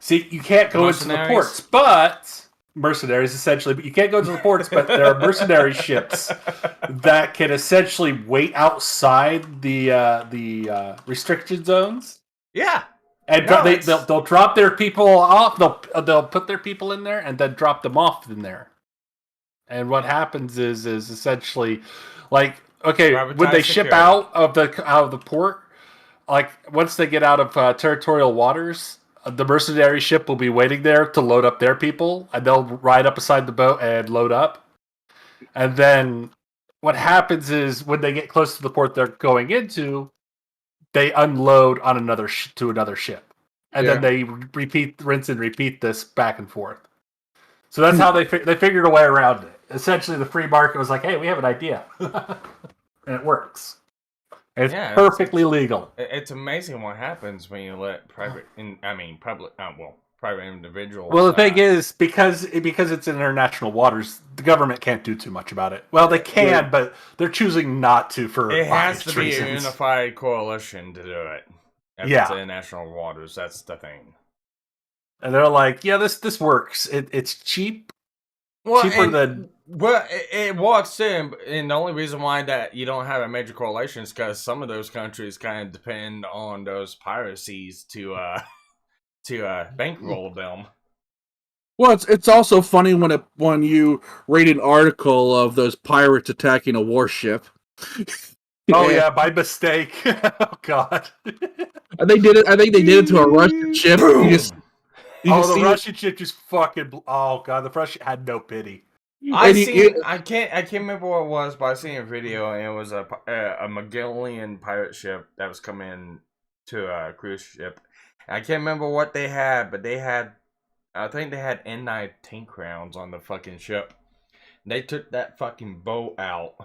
[SPEAKER 8] See, you can't go into the ports, but mercenaries essentially, but you can't go to the ports, but there are mercenary ships that can essentially wait outside the restriction zones.
[SPEAKER 5] Yeah.
[SPEAKER 8] And they'll drop their people off. They'll put their people in there and then drop them off in there. And what happens is essentially, like, okay, when they ship out of the port, like once they get out of territorial waters, the mercenary ship will be waiting there to load up their people, and they'll ride up beside the boat and load up. And then what happens is when they get close to the port they're going into, they unload on another ship, and then they rinse and repeat this back and forth. So that's how they figured a way around it. Essentially, the free market was like, "Hey, we have an idea," and it works. It's perfectly legal.
[SPEAKER 5] It's amazing what happens when you let private individuals.
[SPEAKER 8] Well, the thing is, because it's in international waters, the government can't do too much about it. Well, they can, but they're choosing not to for
[SPEAKER 5] it has to be
[SPEAKER 8] reasons.
[SPEAKER 5] a unified coalition to do it. If it's international waters, that's the thing.
[SPEAKER 8] And they're like, "Yeah, this works. It's cheap."
[SPEAKER 5] Cheaper than... Well, it works too, and the only reason why that you don't have a major coalition is because some of those countries kind of depend on those piracies to bankroll them.
[SPEAKER 7] Well, it's also funny when you read an article of those pirates attacking a warship.
[SPEAKER 8] Oh yeah, by mistake. Oh god.
[SPEAKER 7] And they did it. I think they did it to a Russian ship.
[SPEAKER 8] The Russian ship just fucking. Oh god, the Russian had no pity.
[SPEAKER 5] I can't remember what it was, but I seen a video and it was a Magellan pirate ship that was coming to a cruise ship. I can't remember what they had, but I think they had N9 tank rounds on the fucking ship. They took that fucking boat out.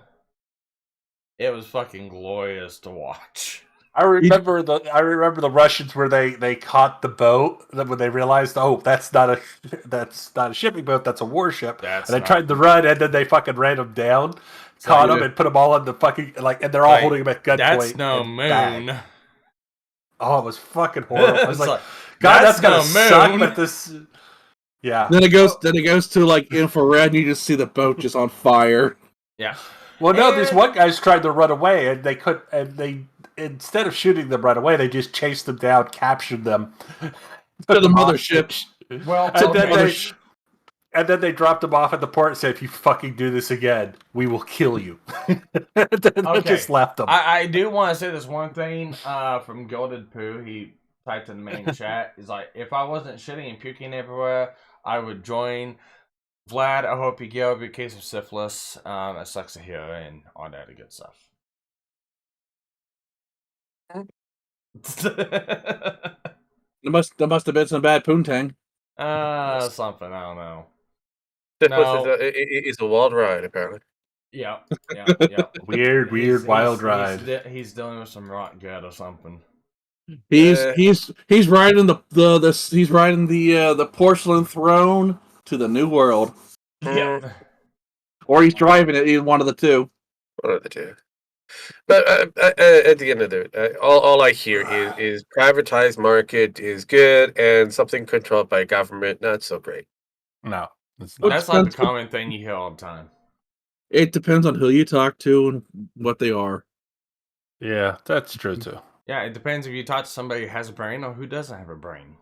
[SPEAKER 5] It was fucking glorious to watch.
[SPEAKER 8] I remember the Russians where they caught the boat when they realized, oh, that's not a shipping boat, that's a warship. And they tried to run, and then they fucking ran them down, caught them, and put them all on the fucking and they're all holding them at gunpoint.
[SPEAKER 5] That's no moon.
[SPEAKER 8] Died. Oh, it was fucking horrible. I was like, God, that's gonna suck. But this, yeah.
[SPEAKER 7] Then it goes to like infrared, and you just see the boat just on fire.
[SPEAKER 5] Yeah.
[SPEAKER 8] Well, no, these one guys tried to run away, and they could, and instead of shooting them right away, they just chased them down, captured them
[SPEAKER 7] To the mothership.
[SPEAKER 5] Well,
[SPEAKER 8] and then they dropped them off at the port and said, "If you fucking do this again, we will kill you." And then they just left them.
[SPEAKER 5] I do want to say this one thing from Gilded Poo. He typed in the main chat. He's like, if I wasn't shitting and puking everywhere, I would join. Vlad, I hope you get over your case of syphilis. It sucks to hear and all that good stuff.
[SPEAKER 7] There must have been some bad poontang.
[SPEAKER 5] Something, I don't know.
[SPEAKER 6] Syphilis is a wild ride, apparently.
[SPEAKER 5] Yeah.
[SPEAKER 8] Weird wild ride.
[SPEAKER 5] He's dealing with some rot gut or something.
[SPEAKER 7] He's riding the porcelain throne to the new world.
[SPEAKER 5] Yeah.
[SPEAKER 7] Or he's driving it. Either one of the two.
[SPEAKER 6] One of the two. But at the end of it, all I hear is privatized market is good, and something controlled by government not so great.
[SPEAKER 8] No, it's not.
[SPEAKER 5] That's like the common thing you hear all the time.
[SPEAKER 7] It depends on who you talk to and what they are.
[SPEAKER 8] Yeah, that's true too.
[SPEAKER 5] Yeah, it depends if you talk to somebody who has a brain or who doesn't have a brain.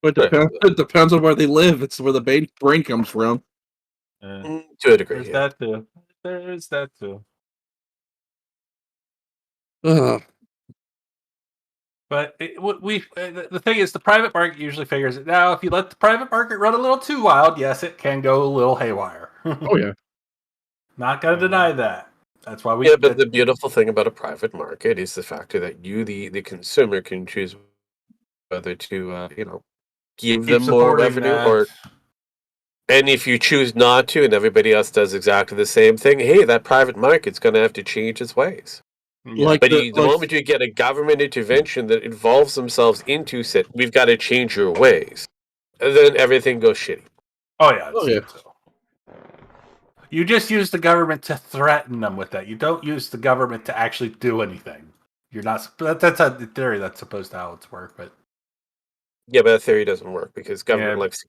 [SPEAKER 7] But it depends on where they live. It's where the brain comes from.
[SPEAKER 6] To a degree.
[SPEAKER 8] There's
[SPEAKER 6] Yeah.
[SPEAKER 8] that too. There's that too.
[SPEAKER 7] Ugh.
[SPEAKER 8] But the thing is, the private market usually figures it out. If you let the private market run a little too wild, yes, it can go a little haywire.
[SPEAKER 7] Oh yeah.
[SPEAKER 8] Not gonna deny that. That's why we.
[SPEAKER 6] Yeah, but the beautiful thing about a private market is the factor that you, the consumer, can choose whether to, give them more revenue or. And if you choose not to, and everybody else does exactly the same thing, hey, that private market's going to have to change its ways.
[SPEAKER 8] Yeah.
[SPEAKER 6] But the moment you get a government intervention that involves themselves into it, we've got to change your ways, and then everything goes shitty.
[SPEAKER 8] Oh yeah.
[SPEAKER 7] Oh, yeah.
[SPEAKER 8] You just use the government to threaten them with that. You don't use the government to actually do anything. You're not. That's a theory. That's supposed to how it's work, but.
[SPEAKER 6] Yeah, but that theory doesn't work because government likes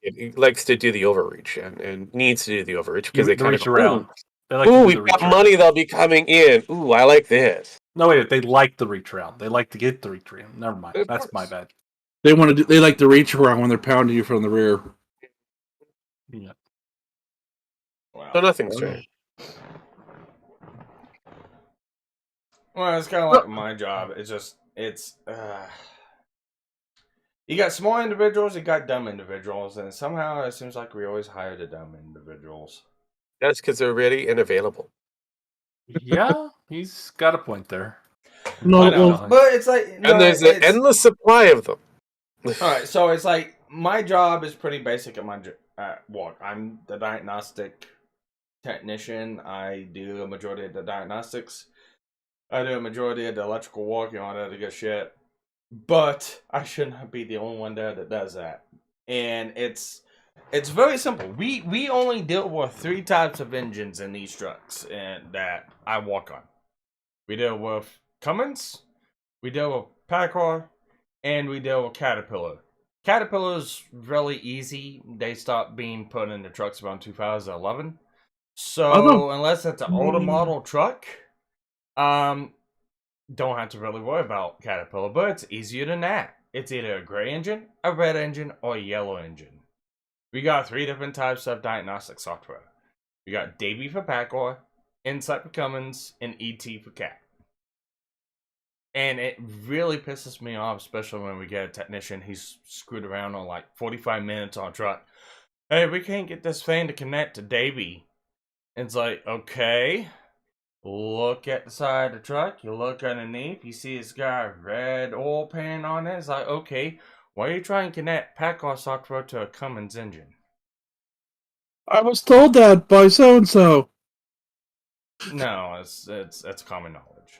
[SPEAKER 6] to do the overreach and needs to do the overreach because they kind of
[SPEAKER 8] around.
[SPEAKER 6] We've got money that'll be coming in. Ooh, I like this.
[SPEAKER 8] No, wait, they like the reach around. They like to get the reach around. Never mind. That's my bad.
[SPEAKER 7] They like to reach around when they're pounding you from the rear.
[SPEAKER 8] Yeah.
[SPEAKER 5] Wow.
[SPEAKER 6] So nothing's strange.
[SPEAKER 5] Well, it's kind of like my job. It's you got small individuals, you got dumb individuals, and somehow it seems like we always hire the dumb individuals.
[SPEAKER 6] That's because they're ready and available.
[SPEAKER 8] Yeah, he's got a point there.
[SPEAKER 7] No,
[SPEAKER 5] But it's like,
[SPEAKER 6] And there's an endless supply of them.
[SPEAKER 5] all right, so it's like my job is pretty basic at my work. I'm the diagnostic technician. I do a majority of the diagnostics. I do a majority of the electrical work and all that good shit. But I should not be the only one there that does that. And it's very simple. We only deal with 3 types of engines in these trucks and that I walk on. We deal with Cummins, we deal with PACCAR, and we deal with Caterpillar. Caterpillar's really easy. They stopped being put in the trucks around 2011. So unless it's an older model truck, don't have to really worry about Caterpillar, but it's easier than that. It's either a gray engine, a red engine, or a yellow engine. We got 3 different types of diagnostic software. We got Davy for PACCAR, Insight for Cummins, and ET for Cat. And it really pisses me off, especially when we get a technician. He's screwed around on like 45 minutes on a truck. Hey, we can't get this thing to connect to Davy. And it's like, okay. Look at the side of the truck. You look underneath. You see it's got a red oil pan on it. It's like, okay, why are you trying to connect PACCAR software to a Cummins engine?
[SPEAKER 7] I was told that by so and so.
[SPEAKER 5] No, it's common knowledge.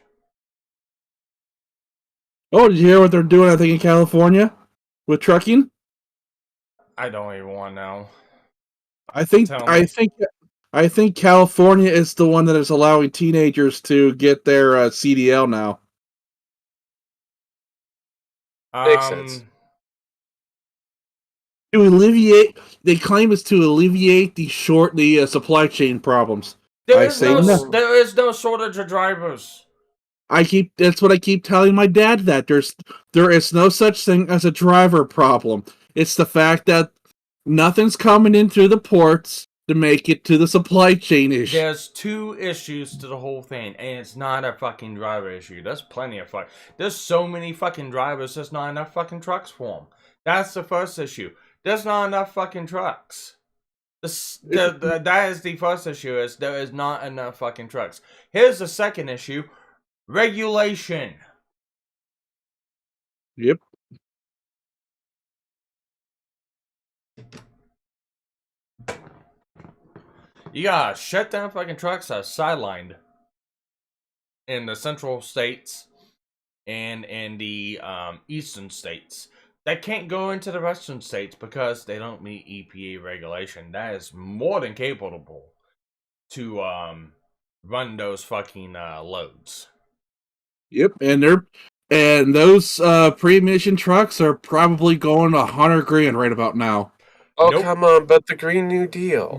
[SPEAKER 7] Oh, did you hear what they're doing? I think in California with trucking.
[SPEAKER 5] I don't even want to know.
[SPEAKER 7] I think California is the one that is allowing teenagers to get their CDL now.
[SPEAKER 6] Makes sense.
[SPEAKER 7] They claim it's to alleviate the supply chain problems.
[SPEAKER 5] There is no shortage of drivers.
[SPEAKER 7] That's what I keep telling my dad, that there is no such thing as a driver problem. It's the fact that nothing's coming in through the ports to make it to the supply chain issue.
[SPEAKER 5] There's two issues to the whole thing, and it's not a fucking driver issue. There's plenty of There's so many fucking drivers, there's not enough fucking trucks for them. That's the first issue. There's not enough fucking trucks. That is the first issue, is there is not enough fucking trucks. Here's the second issue. Regulation.
[SPEAKER 7] Yep.
[SPEAKER 5] You gotta shut down fucking trucks that are sidelined in the central states and in the eastern states. That can't go into the western states because they don't meet EPA regulation. That is more than capable to run those fucking loads.
[SPEAKER 7] Yep, and those pre-emission trucks are probably going $100,000 right about now.
[SPEAKER 6] Oh,
[SPEAKER 5] Nope.
[SPEAKER 6] come on, but the Green New Deal.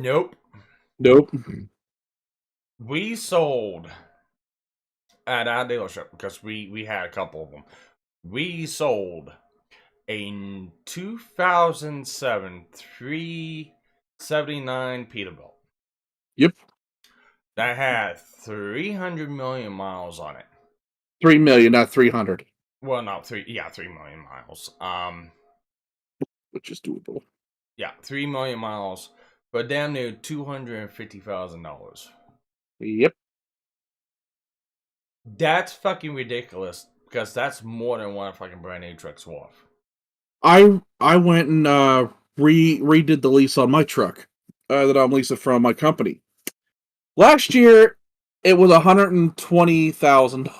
[SPEAKER 5] Nope. We sold at our dealership, because we had a couple of them. We sold a 2007 379 Peterbilt.
[SPEAKER 7] Yep.
[SPEAKER 5] That had 300 million miles on it.
[SPEAKER 7] 3 million, not 300.
[SPEAKER 5] Well, not 3 million miles.
[SPEAKER 7] Which is doable.
[SPEAKER 5] Yeah, 3 million miles for damn near $250,000.
[SPEAKER 7] Yep.
[SPEAKER 5] That's fucking ridiculous, because that's more than one fucking brand new truck's worth.
[SPEAKER 7] I went and redid the lease on my truck that I'm leasing from my company. Last year, it was $120,000.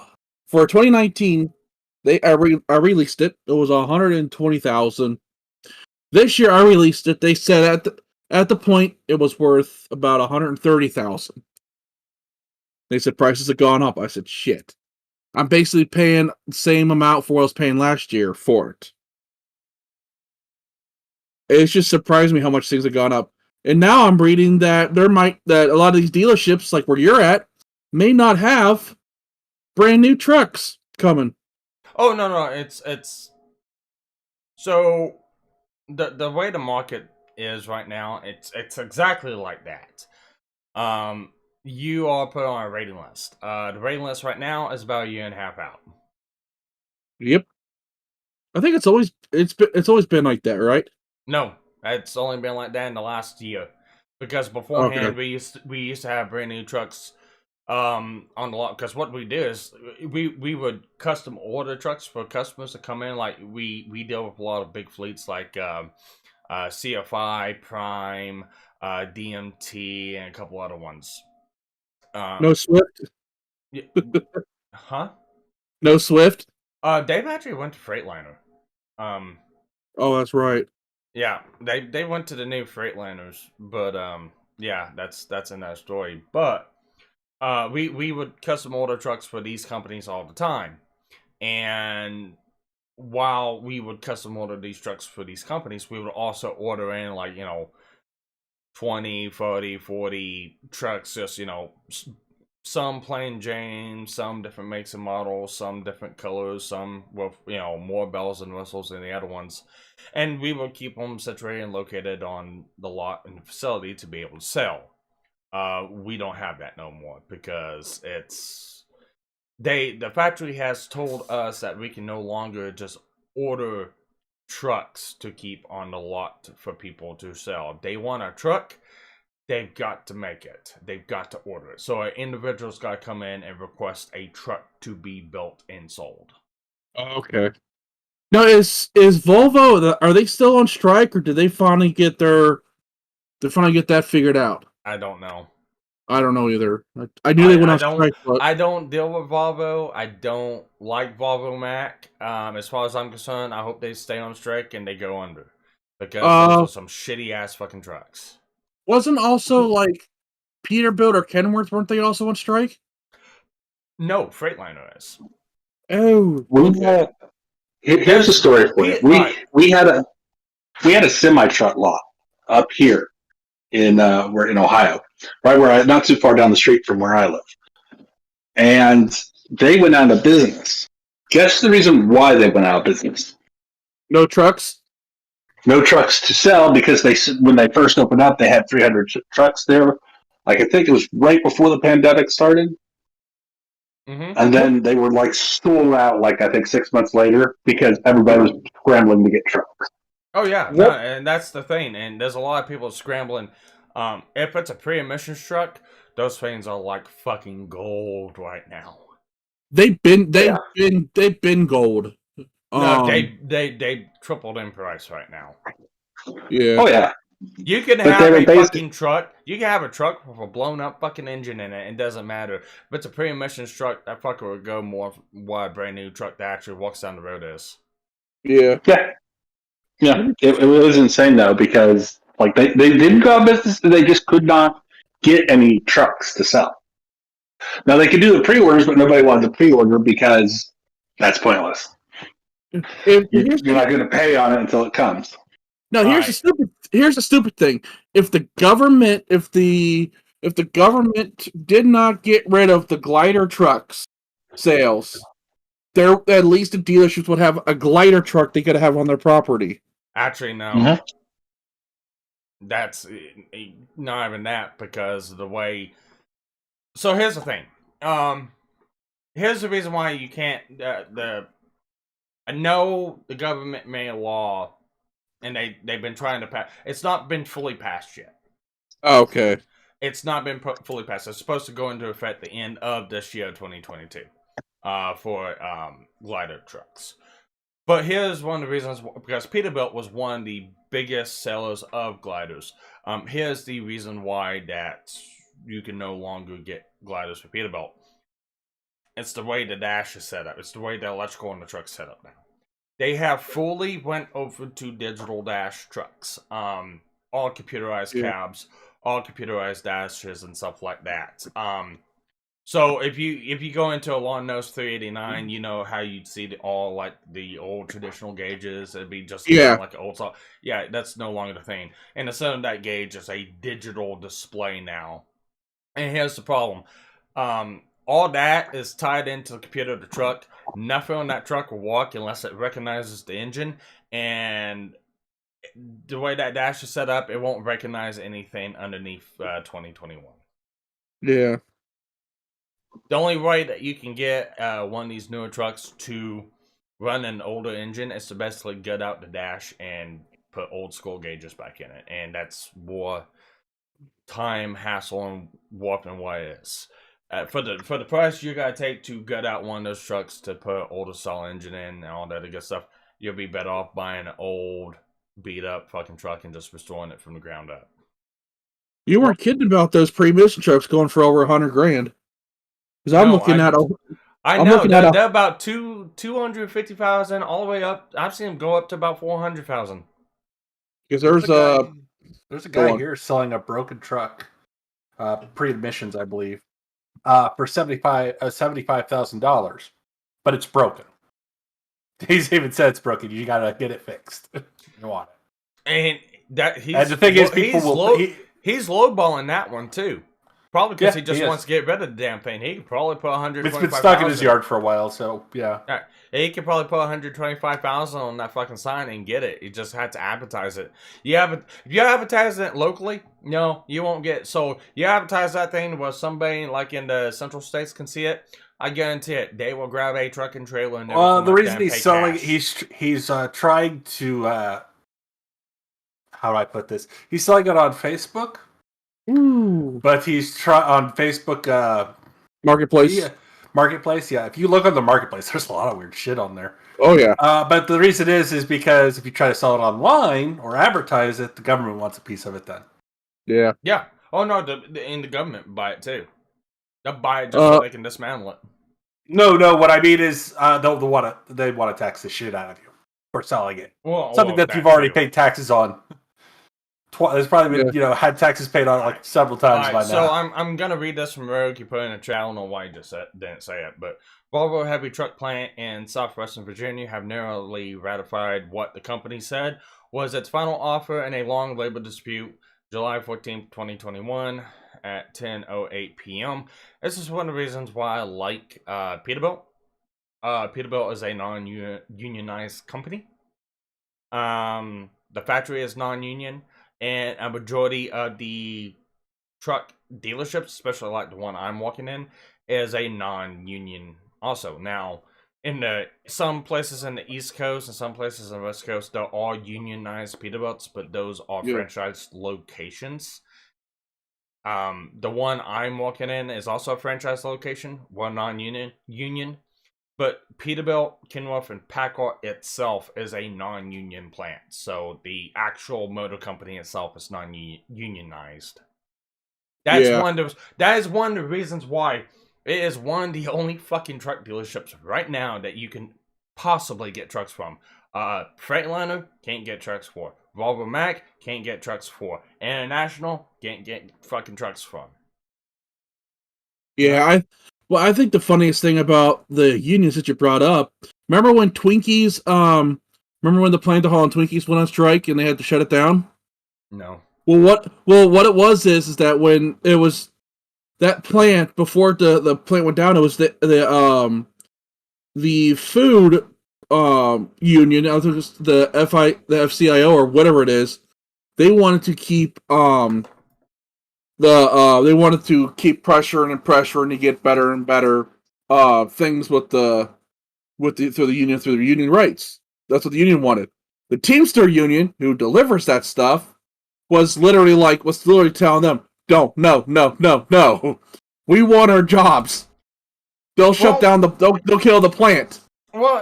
[SPEAKER 7] For 2019, I released it. It was $120,000. This year, I released it. They said at the point it was worth about $130,000. They said prices have gone up. I said, shit. I'm basically paying the same amount for what I was paying last year for it. It's just surprised me how much things have gone up. And now I'm reading that that a lot of these dealerships, like where you're at, may not have brand new trucks coming.
[SPEAKER 5] Oh no, it's so the way the market is right now, it's exactly like that. You are put on a rating list. The rating list right now is about a year and a half out.
[SPEAKER 7] Yep. I think it's always been like that, right?
[SPEAKER 5] No, it's only been like that in the last year. Because beforehand,
[SPEAKER 7] Okay.
[SPEAKER 5] we used to have brand new trucks on the lot. Because what we did is we would custom order trucks for customers to come in. Like we deal with a lot of big fleets like CFI, Prime, DMT, and a couple other ones.
[SPEAKER 7] No Swift.
[SPEAKER 5] Huh?
[SPEAKER 7] No Swift.
[SPEAKER 5] Dave actually went to Freightliner.
[SPEAKER 7] Oh, that's right.
[SPEAKER 5] Yeah, they went to the new Freightliners, but yeah, that's another story. But we would custom order trucks for these companies all the time, and while we would custom order these trucks for these companies, we would also order in 20, 30, 40 trucks, just some plain Jane, some different makes and models, some different colors, some with more bells and whistles than the other ones, and we will keep them situated and located on the lot and the facility to be able to sell. We don't have that no more because the factory has told us that we can no longer just order trucks to keep on the lot for people to sell. If they want a truck, they've got to make it. They've got to order it. So an individual's got to come in and request a truck to be built and sold.
[SPEAKER 7] Okay. Now, is Volvo? Are they still on strike, or did they finally get that figured out?
[SPEAKER 5] I don't know.
[SPEAKER 7] I don't know either. I knew they went on strike, but
[SPEAKER 5] I don't deal with Volvo. I don't like Volvo Mac. As far as I'm concerned, I hope they stay on strike and they go under, because those are some shitty ass fucking trucks.
[SPEAKER 7] Wasn't also like Peterbilt or Kenworth, weren't they also on strike?
[SPEAKER 5] No, Freightliner is.
[SPEAKER 7] Oh,
[SPEAKER 9] Here's a story for you. We had a semi truck lot up here we're in Ohio, right not too far down the street from where I live, and they went out of business. Guess the reason why they went out of business?
[SPEAKER 7] No trucks.
[SPEAKER 9] No trucks to sell because when they first opened up, they had 300 trucks there. Like I think it was right before the pandemic started.
[SPEAKER 5] Mm-hmm.
[SPEAKER 9] And then they were like sold out, like I think 6 months later, because everybody was scrambling to get trucks.
[SPEAKER 5] Oh yeah, no, and that's the thing. And there's a lot of people scrambling. If it's a pre-emissions truck, those things are like fucking gold right now.
[SPEAKER 7] They've been gold.
[SPEAKER 5] No, they tripled in price right now.
[SPEAKER 7] Yeah.
[SPEAKER 9] Oh yeah.
[SPEAKER 5] You can
[SPEAKER 9] But
[SPEAKER 5] have
[SPEAKER 9] they
[SPEAKER 5] a
[SPEAKER 9] were
[SPEAKER 5] fucking truck. You can have a truck with a blown up fucking engine in it. It doesn't matter. If it's a pre-emissions truck, that fucker would go more what a brand new truck that actually walks down the road is.
[SPEAKER 7] Yeah.
[SPEAKER 9] Yeah. It was insane though, because like they didn't go out of business, they just could not get any trucks to sell. Now they could do the pre-orders, but nobody wanted to pre-order because that's pointless. You're not going to pay on it until it comes.
[SPEAKER 7] No, here's the stupid thing. If the government did not get rid of the glider trucks sales, there at least the dealerships would have a glider truck they could have on their property.
[SPEAKER 5] Actually, no.
[SPEAKER 9] Mm-hmm.
[SPEAKER 5] That's not even that, because of the way. So here's the thing. Here's the reason why you can't. I know the government made a law, and they've been trying to pass. It's not been fully passed yet.
[SPEAKER 7] Oh, okay.
[SPEAKER 5] It's not been fully passed. It's supposed to go into effect the end of this year, 2022, for glider trucks. But here's one of the reasons, because Peterbilt was one of the biggest sellers of gliders. Here's the reason why that you can no longer get gliders for Peterbilt. It's the way the dash is set up. It's the way the electrical in the truck's set up now. They have fully went over to digital dash trucks. All computerized cabs, all computerized dashes and stuff like that. So if you go into a long nose 389, you know how you'd see the old traditional gauges. It'd be just like an old saw. Yeah, that's no longer the thing. And instead of that gauge, it's a digital display now. And here's the problem. All that is tied into the computer of the truck. Nothing on that truck will walk unless it recognizes the engine. And the way that dash is set up, it won't recognize anything underneath 2021.
[SPEAKER 7] Yeah.
[SPEAKER 5] The only way that you can get one of these newer trucks to run an older engine is to basically gut out the dash and put old school gauges back in it. And that's more time, hassle, and warping what it is. For the price you gotta take to gut out one of those trucks to put older style engine in and all that other good stuff, you'll be better off buying an old, beat up fucking truck and just restoring it from the ground up.
[SPEAKER 7] You weren't kidding about those pre-emission trucks going for over $100,000. Because I'm looking at.
[SPEAKER 5] I know they're about 250,000 all the way up. I've seen them go up to about 400,000.
[SPEAKER 7] Because
[SPEAKER 8] there's a guy here selling a broken truck, pre-emissions, I believe, for $75,000, but it's broken. He's even said it's broken. You gotta get it fixed. You want it.
[SPEAKER 5] And
[SPEAKER 8] the thing is,
[SPEAKER 5] he's lowballing that one too. Probably because he just wants to get rid of the damn thing. He could probably put 125,000.
[SPEAKER 8] It's been stuck in his yard for a while, so yeah.
[SPEAKER 5] Right. He could probably put 125,000 on that fucking sign and get it. You just had to advertise it. If you advertise it locally, no, you won't get. So you advertise that thing where somebody like in the central states can see it. I guarantee it. They will grab a truck and trailer and.
[SPEAKER 8] Well, the reason he's selling, he's trying to. How do I put this? He's selling it on Facebook.
[SPEAKER 7] Ooh.
[SPEAKER 8] But he's on Facebook
[SPEAKER 7] Marketplace.
[SPEAKER 8] Yeah, Marketplace. Yeah, if you look on the Marketplace, there's a lot of weird shit on there.
[SPEAKER 7] Oh yeah.
[SPEAKER 8] But the reason is because if you try to sell it online or advertise it, the government wants a piece of it. Then.
[SPEAKER 7] Yeah.
[SPEAKER 5] Yeah. Oh no, the government buy it too. They'll buy it just so they can dismantle it.
[SPEAKER 8] No. What I mean is, they want to tax the shit out of you for selling it. Something that you've already paid taxes on. There's probably been, had taxes paid on it like several times by now.
[SPEAKER 5] So I'm gonna read this from Rogue. You put in a chat. I don't know why you just didn't say it, but Volvo Heavy Truck Plant in Southwestern Virginia have narrowly ratified what the company said was its final offer in a long labor dispute, July 14th, 2021. at 10:08 p.m. This is one of the reasons why I like Peterbilt. Peterbilt is a non-unionized company. The factory is non-union, and a majority of the truck dealerships, especially like the one I'm walking in, is a non-union also. Now, in some places in the East Coast and some places on the West Coast, there are unionized Peterbilts, but those are franchise locations. The one I'm walking in is also a franchise location, one non-union. But Peterbilt, Kenworth, and Packard itself is a non-union plant. So the actual motor company itself is non-unionized. That is one of the reasons why it is one of the only fucking truck dealerships right now that you can possibly get trucks from. Freightliner can't get trucks for. Volvo Mac can't get trucks for. International can't get fucking trucks from.
[SPEAKER 7] Yeah, I think the funniest thing about the unions that you brought up, remember when Twinkies, remember when the Plant to Hall and Twinkies went on strike and they had to shut it down?
[SPEAKER 5] No.
[SPEAKER 7] What it was is that when it was that plant, before the plant went down, it was the food union, I think it's the FCIO or whatever it is. They wanted to keep they wanted to keep pressuring to get better and better things through the union rights. That's what the union wanted. The Teamster union, who delivers that stuff, was literally telling them, no. We want our jobs. They'll shut down they'll kill the plant.
[SPEAKER 5] Well,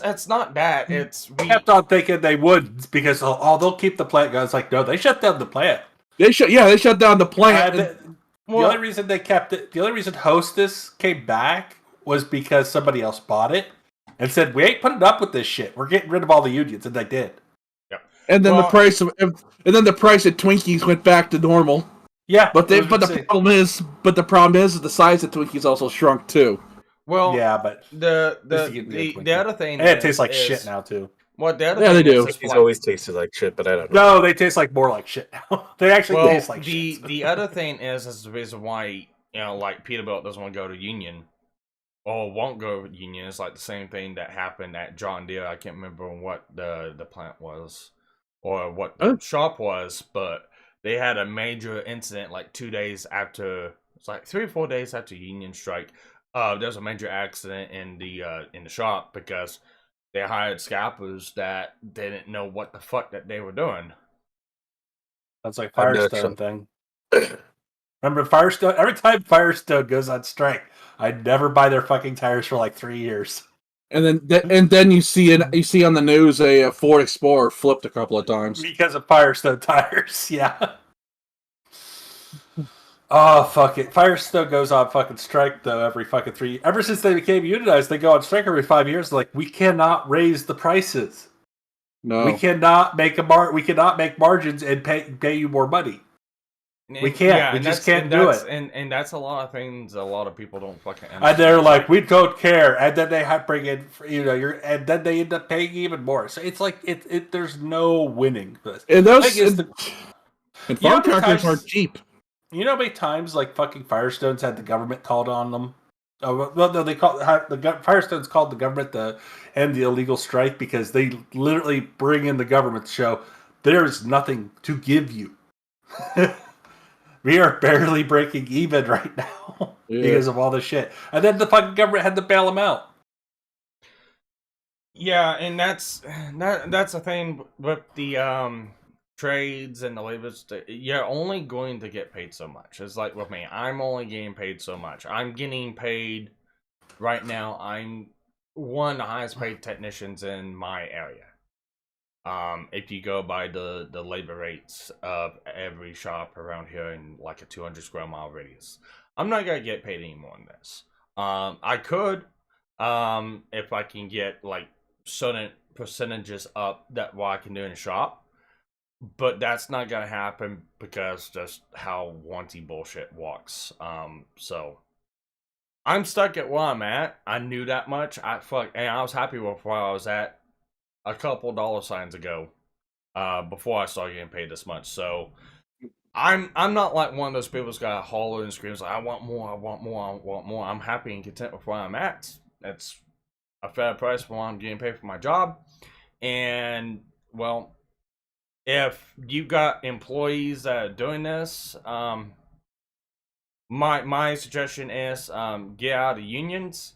[SPEAKER 5] it's not that.
[SPEAKER 8] We kept on thinking they would, because they'll keep the plant going. It's like, no, they shut down the plant.
[SPEAKER 7] They shut down the plant.
[SPEAKER 8] The only reason they kept it, the only reason Hostess came back was because somebody else bought it and said, we ain't putting up with this shit. We're getting rid of all the unions, and they did.
[SPEAKER 5] Yep.
[SPEAKER 7] And then the price of Twinkies went back to normal.
[SPEAKER 8] Yeah,
[SPEAKER 7] but the problem is the size of Twinkies also shrunk too.
[SPEAKER 5] Well,
[SPEAKER 8] yeah, but
[SPEAKER 5] the other thing,
[SPEAKER 8] and it tastes like shit now too.
[SPEAKER 5] Well, the other
[SPEAKER 7] thing
[SPEAKER 6] they do. Twinkies always tasted like shit, but I don't know.
[SPEAKER 8] No, they taste like more like shit now. They actually taste like shit.
[SPEAKER 5] The other thing is the reason why, like Peterbilt doesn't want to go to union or won't go to union. It's like the same thing that happened at John Deere. I can't remember what the plant was or what the shop was, but they had a major incident like 2 days after. It's like 3 or 4 days after union strike. There was a major accident in the shop because they hired scalpers that didn't know what the fuck that they were doing.
[SPEAKER 8] That's like Firestone thing. Remember Firestone? Every time Firestone goes on strike, I never buy their fucking tires for like 3 years.
[SPEAKER 7] And then you see on the news a Ford Explorer flipped a couple of times
[SPEAKER 8] because of Firestone tires. Yeah. Oh, fuck it. Firestone goes on fucking strike, though, every fucking 3 ever since they became unionized, they go on strike every 5 years. Like, we cannot raise the prices.
[SPEAKER 7] No.
[SPEAKER 8] We cannot make we cannot make margins and pay you more money. We can't.
[SPEAKER 5] Yeah,
[SPEAKER 8] we just can't do it.
[SPEAKER 5] And that's a lot of things a lot of people don't fucking understand.
[SPEAKER 8] And they're like, we don't care. And then they bring in, and then they end up paying even more. So it's like, there's no winning.
[SPEAKER 7] And farm tractors are cheap.
[SPEAKER 8] You know how many times like fucking Firestones had the government called on them? Oh, well, no, Firestones called the government to end the illegal strike because they literally bring in the government to show there's nothing to give you. We are barely breaking even right now because of all this shit. And then the fucking government had to bail them out.
[SPEAKER 5] Yeah, and that's the thing with the trades and the labor. You're only going to get paid so much. It's like with me, I'm only getting paid so much. I'm getting paid right now. I'm one of the highest paid technicians in my area. If you go by the labor rates of every shop around here in like a 200 square mile radius, I'm not gonna get paid any more than this. I could, if I can get like certain percentages up that what I can do in a shop, but that's not gonna happen because just how wanty bullshit walks. So I'm stuck at where I'm at. I knew that much. And I was happy with where I was at a couple $signs ago, before I started getting paid this much. So I'm not like one of those people that's got to holler and scream like, I want more, I want more, I want more. I'm happy and content with where I'm at. That's a fair price for what I'm getting paid for my job. And well, if you got employees that are doing this, my suggestion is get out of unions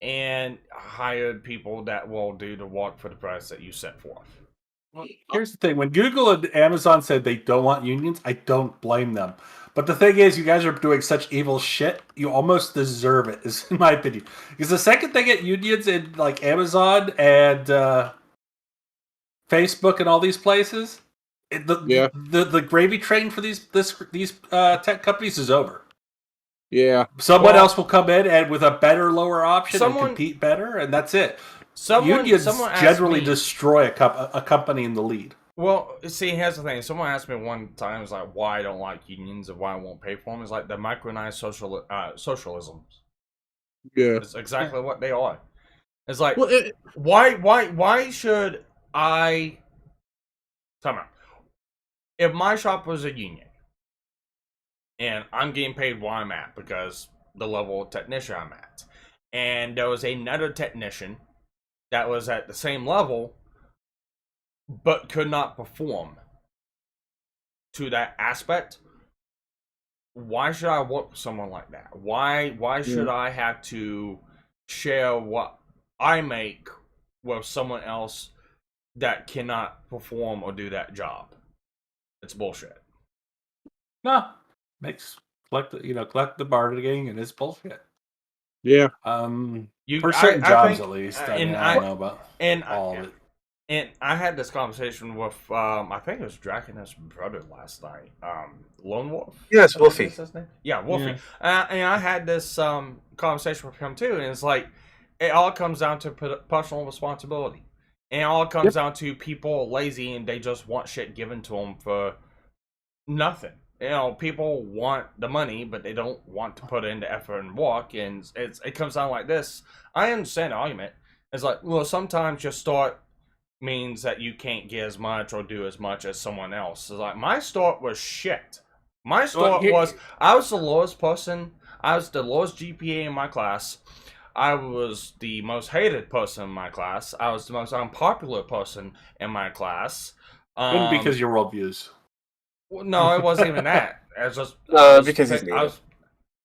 [SPEAKER 5] and hire people that will do the work for the price that you set forth.
[SPEAKER 8] Well, here's the thing. When Google and Amazon said they don't want unions, I don't blame them. But the thing is, you guys are doing such evil shit, you almost deserve it, is in my opinion. Because the second they get unions in like Amazon and Facebook and all these places, the gravy train for these tech companies is over.
[SPEAKER 7] Yeah.
[SPEAKER 8] Someone else will come in and with a better, lower option and compete better, and that's it. Unions generally destroy a company in the lead.
[SPEAKER 5] Well, see, here's the thing. Someone asked me one time, it's like, why I don't like unions and why I won't pay for them. It's like the micronized socialism.
[SPEAKER 7] Yeah.
[SPEAKER 5] It's exactly what they are. It's like, why should I... Time out. If my shop was a union, and I'm getting paid where I'm at because the level of technician I'm at, and there was another technician that was at the same level but could not perform to that aspect, why should I work with someone like that? Why should I have to share what I make with someone else that cannot perform or do that job? It's bullshit.
[SPEAKER 8] No, makes collective bargaining, and it's bullshit.
[SPEAKER 7] Yeah.
[SPEAKER 8] For certain jobs, at least. I don't know about all of it.
[SPEAKER 5] And I had this conversation with, I think it was Draken's brother last night. Lone Wolf?
[SPEAKER 6] Yes, Wolfie.
[SPEAKER 5] Is his name? Yeah, Wolfie. Yeah. And I had this conversation with him too, and it's like, it all comes down to personal responsibility. And it all comes down to people lazy and they just want shit given to them for nothing. You know, people want the money, but they don't want to put in the effort and work. And it comes down like this. I understand the argument. It's like, well, sometimes your start means that you can't get as much or do as much as someone else. It's like, my start was shit. My start was, I was the lowest person. I was the lowest GPA in my class. I was the most hated person in my class. I was the most unpopular person in my class.
[SPEAKER 8] Because of your worldviews.
[SPEAKER 5] Well, no, it wasn't even that. It was just
[SPEAKER 6] because he's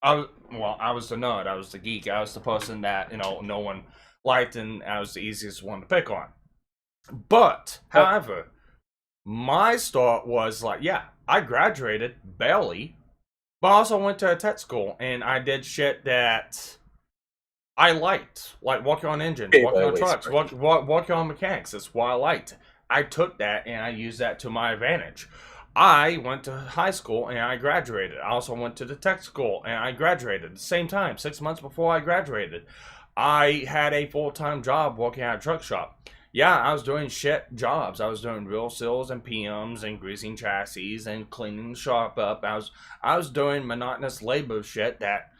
[SPEAKER 5] I was the nerd. I was the geek. I was the person that no one liked, and I was the easiest one to pick on. But, however, my start was like, I graduated barely, but I also went to a tech school, and I did shit that I liked, like working on engines, working on trucks, working on mechanics. That's what I liked. I took that and I used that to my advantage. I went to high school and I graduated. I also went to the tech school and I graduated at the same time, 6 months before I graduated. I had a full-time job working at a truck shop. Yeah, I was doing shit jobs. I was doing real seals and PMs and greasing chassis and cleaning the shop up. I was doing monotonous labor shit that,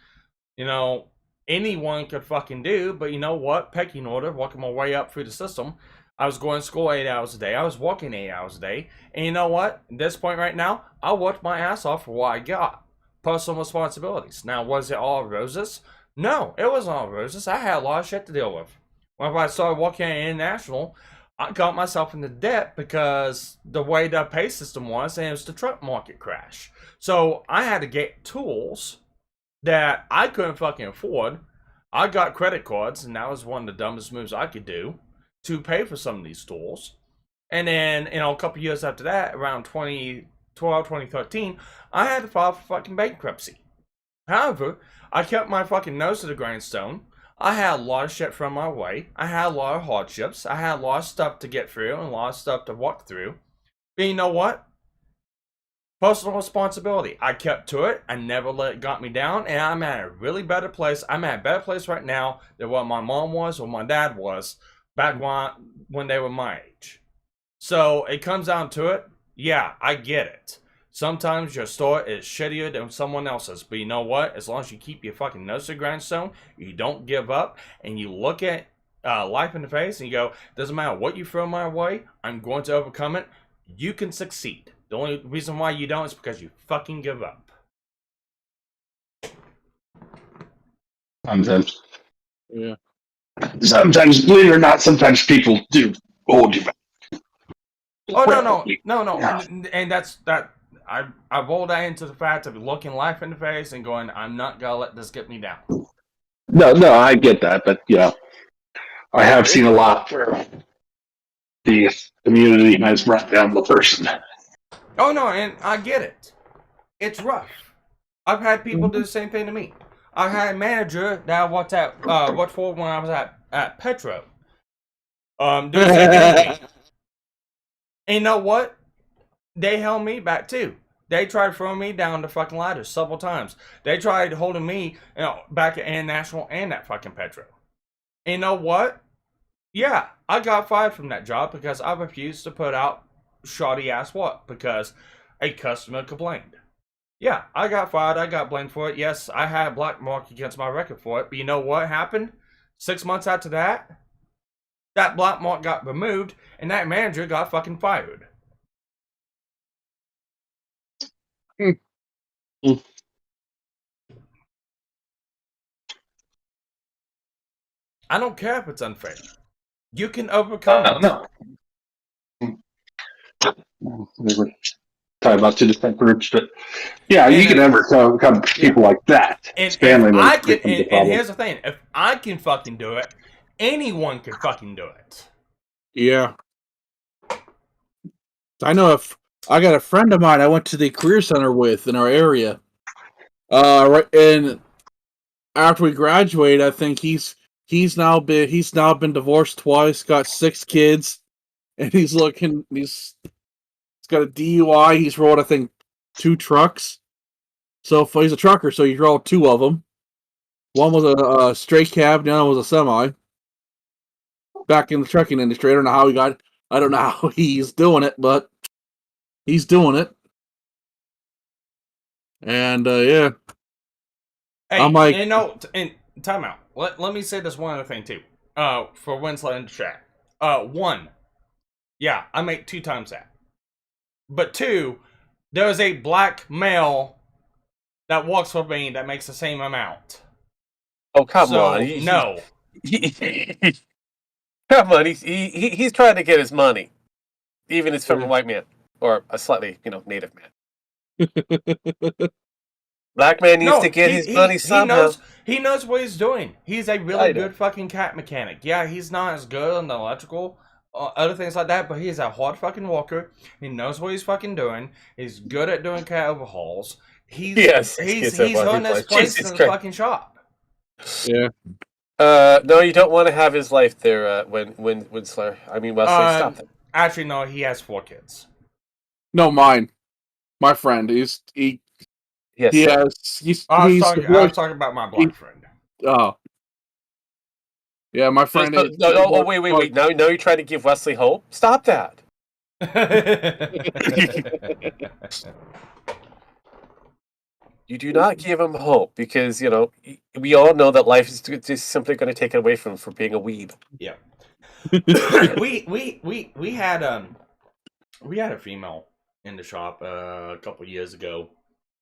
[SPEAKER 5] anyone could fucking do. But you know what? Pecking order, working my way up through the system. I was going to school 8 hours a day. I was working 8 hours a day. And you know what? At this point right now, I worked my ass off for what I got. Personal responsibilities. Now, was it all roses? No, it wasn't all roses. I had a lot of shit to deal with. When I started working at International, I got myself into debt because the way the pay system was, and it was the truck market crash. So I had to get tools that I couldn't fucking afford. I got credit cards, and that was one of the dumbest moves I could do to pay for some of these tools. And then, a couple years after that, around 2012, 2013, I had to file for fucking bankruptcy. However, I kept my fucking nose to the grindstone. I had a lot of shit from my way. I had a lot of hardships. I had a lot of stuff to get through and a lot of stuff to walk through. But you know what? Personal responsibility. I kept to it. I never let it got me down. And I'm at a really better place. I'm at a better place right now than what my mom was or my dad was back when they were my age. So it comes down to it. Yeah, I get it. Sometimes your start is shittier than someone else's. But you know what? As long as you keep your fucking nose to the grindstone, you don't give up, and you look at life in the face and you go, doesn't matter what you throw my way, I'm going to overcome it. You can succeed. The only reason why you don't is because you fucking give up.
[SPEAKER 9] Sometimes.
[SPEAKER 7] Yeah.
[SPEAKER 9] Sometimes, believe it or not, sometimes people do hold you back.
[SPEAKER 5] Oh no,
[SPEAKER 9] Yeah.
[SPEAKER 5] and that's that. I roll that into the fact of looking life in the face and going, I'm not gonna let this get me down.
[SPEAKER 9] No, I get that, but I have seen a lot where the community has brought down the person.
[SPEAKER 5] Oh no, and I get it. It's rough. I've had people do the same thing to me. I had a manager that I worked for when I was at Petro. Do the same thing to me. And you know what? They held me back too. They tried throwing me down the fucking ladder several times. They tried holding me, back at International and at fucking Petro. And you know what? Yeah, I got fired from that job because I refused to put out shoddy ass work because a customer complained. Yeah, I got fired. I got blamed for it. Yes, I had a black mark against my record for it. But you know what happened? 6 months after that, that black mark got removed and that manager got fucking fired. I don't care if it's unfair. You can overcome it.
[SPEAKER 9] No. We were talking about two different groups, but yeah, you can overcome people like that.
[SPEAKER 5] And
[SPEAKER 9] family
[SPEAKER 5] I can,
[SPEAKER 9] becomes a
[SPEAKER 5] and
[SPEAKER 9] problem.
[SPEAKER 5] here's the thing: if I can fucking do it, anyone can fucking do it.
[SPEAKER 7] Yeah. I know if I got a friend of mine I went to the career center with in our area. Right, and after we graduated, I think he's now been divorced twice, got 6 kids, and he's got a DUI. He's rolled, I think, 2 trucks. So if he's a trucker, so he rolled 2 of them. One was a straight cab, the other was a semi. Back in the trucking industry, I don't know how he's doing it, but he's doing it. And yeah.
[SPEAKER 5] Hey,
[SPEAKER 7] I'm like,
[SPEAKER 5] and time out. Let me say this one other thing too. For Winslet in the chat. 1, yeah, I make 2 times that. But 2, there is a black male that works for me that makes the same amount.
[SPEAKER 6] Oh, come
[SPEAKER 5] So,
[SPEAKER 6] on.
[SPEAKER 5] no.
[SPEAKER 6] Come on. He's trying to get his money. Even if it's from a white man. Or a slightly, native man. Black man needs to get his money somehow.
[SPEAKER 5] He knows what he's doing. He's a really good fucking cat mechanic. Yeah, he's not as good on the electrical, other things like that, but he's a hard fucking walker. He knows what he's fucking doing. He's good at doing cat overhauls. He's on this place in the fucking shop.
[SPEAKER 7] Yeah.
[SPEAKER 6] No, you don't want to have his life there, Winsler. I mean, Wesley, stop it.
[SPEAKER 5] Actually, no, he has 4 kids.
[SPEAKER 7] No, mine. My friend. I was
[SPEAKER 5] talking about my black friend.
[SPEAKER 7] Oh. Yeah, my friend.
[SPEAKER 6] Wait. Now you're trying to give Wesley hope? Stop that. You do not give him hope because, we all know that life is just simply going to take it away from him for being a weeb.
[SPEAKER 5] Yeah. we had a female in the shop a couple years ago